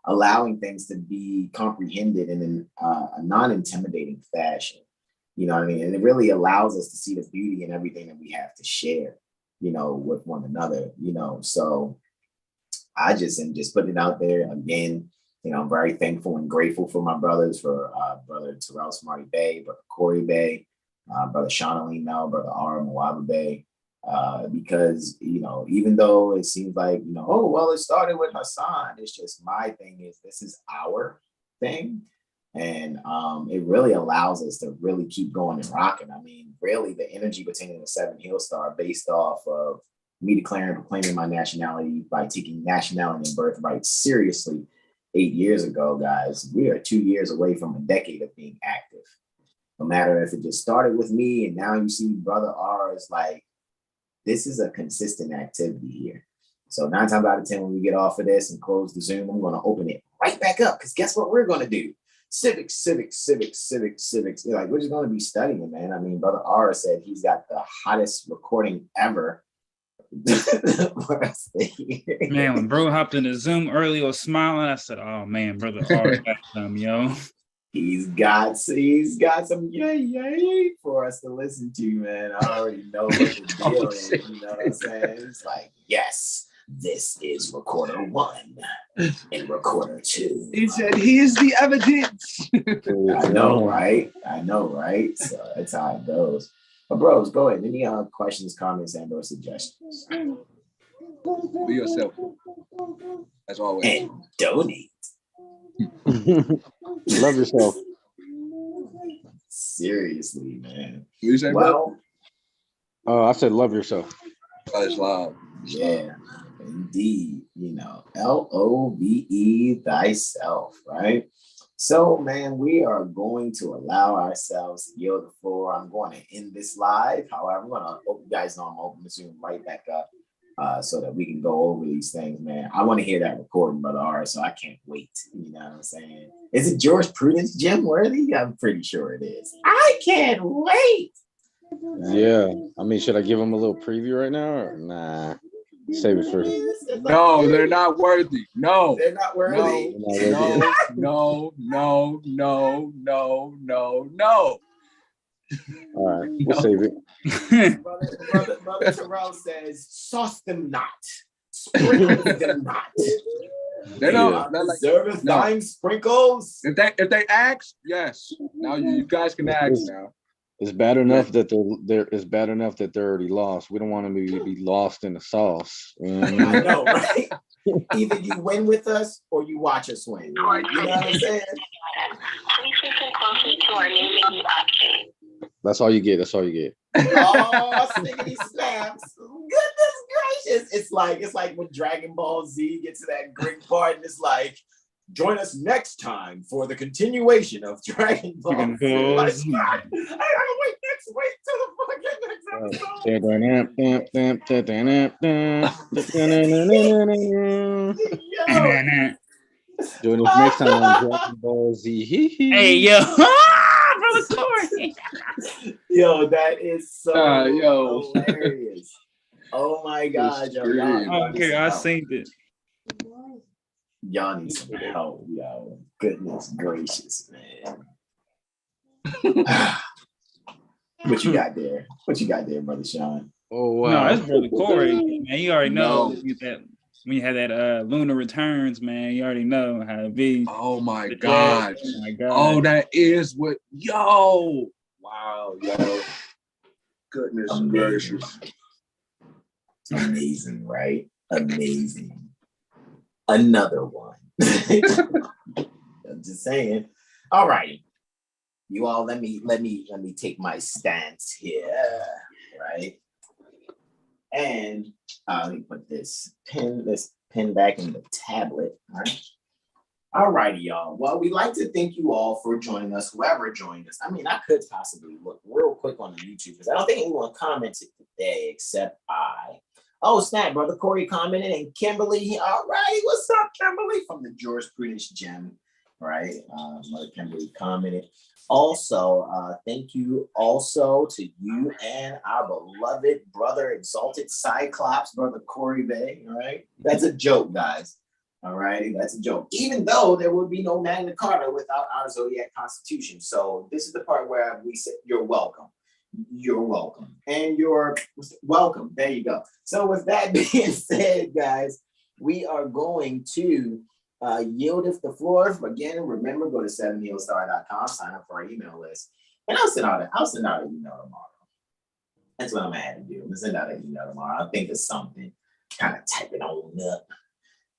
allowing things to be comprehended in a non-intimidating fashion. You know what I mean? And it really allows us to see the beauty in everything that we have to share, you know, with one another, you know. So I just am just putting it out there again. You know, I'm very thankful and grateful for my brothers, for Brother Terrell Smarty Bay, Brother Corey Bay, Brother Sean Alim Mel, Brother R. Mwaba Bay, because, you know, even though it seems like, you know, oh, well, it started with Hassan, it's just my thing is this is our thing. And it really allows us to really keep going and rocking. I mean, really, the energy between the 7HealStar based off of me declaring and proclaiming my nationality by taking nationality and birthright seriously 8 years ago, guys. We are 2 years away from a decade of being active. No matter if it just started with me and now you see Brother R is like, this is a consistent activity here. So 9 times out of 10, when we get off of this and close the Zoom, I'm going to open it right back up because guess what we're going to do? Civics. Like, we're just going to be studying, man. I mean, Brother R said he's got the hottest recording ever. Man, when bro hopped in the Zoom early or smiling, I said, oh, man, Brother R got some, yo. He's got some yay for us to listen to, man. I already know what the deal is. You know what I'm saying? It's like, yes. This is recorder 1 and recorder 2. He said, here's the evidence. I know, right? So that's how it goes. But bros, go ahead. Any questions, comments, and or suggestions? Be yourself. As always. And donate. Love yourself. Seriously, man. You say, well, I said love yourself. That's loud. Yeah. Indeed, you know, LOVE thyself, right? So, man, we are going to allow ourselves to yield the floor. I'm going to end this live. However, I'm going to, you guys know I'm opening the Zoom right back up so that we can go over these things, man. I want to hear that recording, Brother R, so I can't wait. You know what I'm saying? Is it Jurisprudence Jim Worthy? I'm pretty sure it is. I can't wait. Yeah. I mean, should I give them a little preview right now or nah? Save it for No, they're not worthy. No, they're not worthy. No. All right, we'll save it. Brother Terrell says, sauce them not, sprinkle them not. They don't deserve thyme sprinkles. If they ask, yes. Now you guys can ask now. It's bad enough that they're it's bad enough that they're already lost. We don't want them to be lost in the sauce. You know what I mean? I know, right? Either you win with us or you watch us win. Like, you know what I'm saying? Please listen closely to our new MeetUp. That's all you get. That's all you get. Oh, stickity snaps. Goodness gracious. It's like when Dragon Ball Z gets to that great part and it's like, join us next time for the continuation of Dragon Ball Z. Like, I gotta wait till the fucking next episode. Doing this next time on Dragon Ball Z. Hey, yo. Brother Corey. Yo, that is so hilarious. Oh my God, yo. Okay, I seen it. Y'all need some help, yo. Goodness gracious, man. What you got there? What you got there, Brother Sean? Oh wow. No, that's Brother Corey, man. You already know when you have that lunar returns, man. You already know how it be. Oh my God. Oh my God. Oh, that is what. Yo. Wow, yo. Goodness gracious. Amazing, right? Amazing. Another one. I'm just saying. All right. You all let me take my stance here, right? And let me put this pen back in the tablet. All righty, y'all. Well, we'd like to thank you all for joining us, whoever joined us. I mean, I could possibly look real quick on the YouTube because I don't think anyone commented today except I. Oh, snap, Brother Corey commented and Kimberly. All righty, what's up, Kimberly? From the Jurisprudence Gem, right? Mother Kimberly commented. Also, thank you also to you and our beloved brother, Exalted Cyclops, Brother Corey Bay, all right? That's a joke, guys, all right? That's a joke. Even though there would be no Magna Carta without our Zodiac Constitution. So this is the part where we say, you're welcome. You're welcome. And you're welcome. There you go. So with that being said, guys, we are going to yield the floor. Again, remember, go to 7HealStar.com, sign up for our email list. And I'll send out an email tomorrow. That's what I'm gonna have to do. I'm gonna send out an email tomorrow. I'll think of something, kind of type it on up,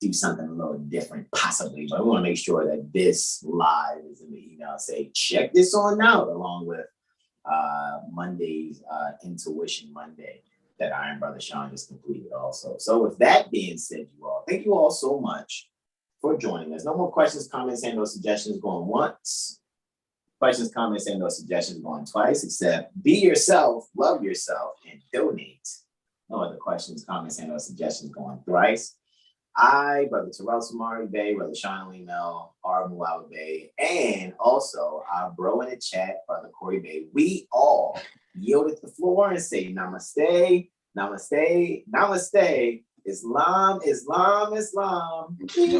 do something a little different, possibly. But we want to make sure that this live is in the email. Say, check this on out, along with Monday's Intuition Monday that Iron Brother Sean just completed also. So with that being said, you all, thank you all so much for joining us. No more questions, comments, and no suggestions going once. Questions, comments, and no suggestions going twice, except be yourself, love yourself, and donate. No other questions, comments, and no suggestions going thrice. I, Brother Terrell Samari Bay, Brother Sean Lemel, R. Muawa Bay, and also our bro in the chat, Brother Corey Bay, we all yielded the floor and say namaste, namaste, namaste. Islam, Islam, Islam. Peace.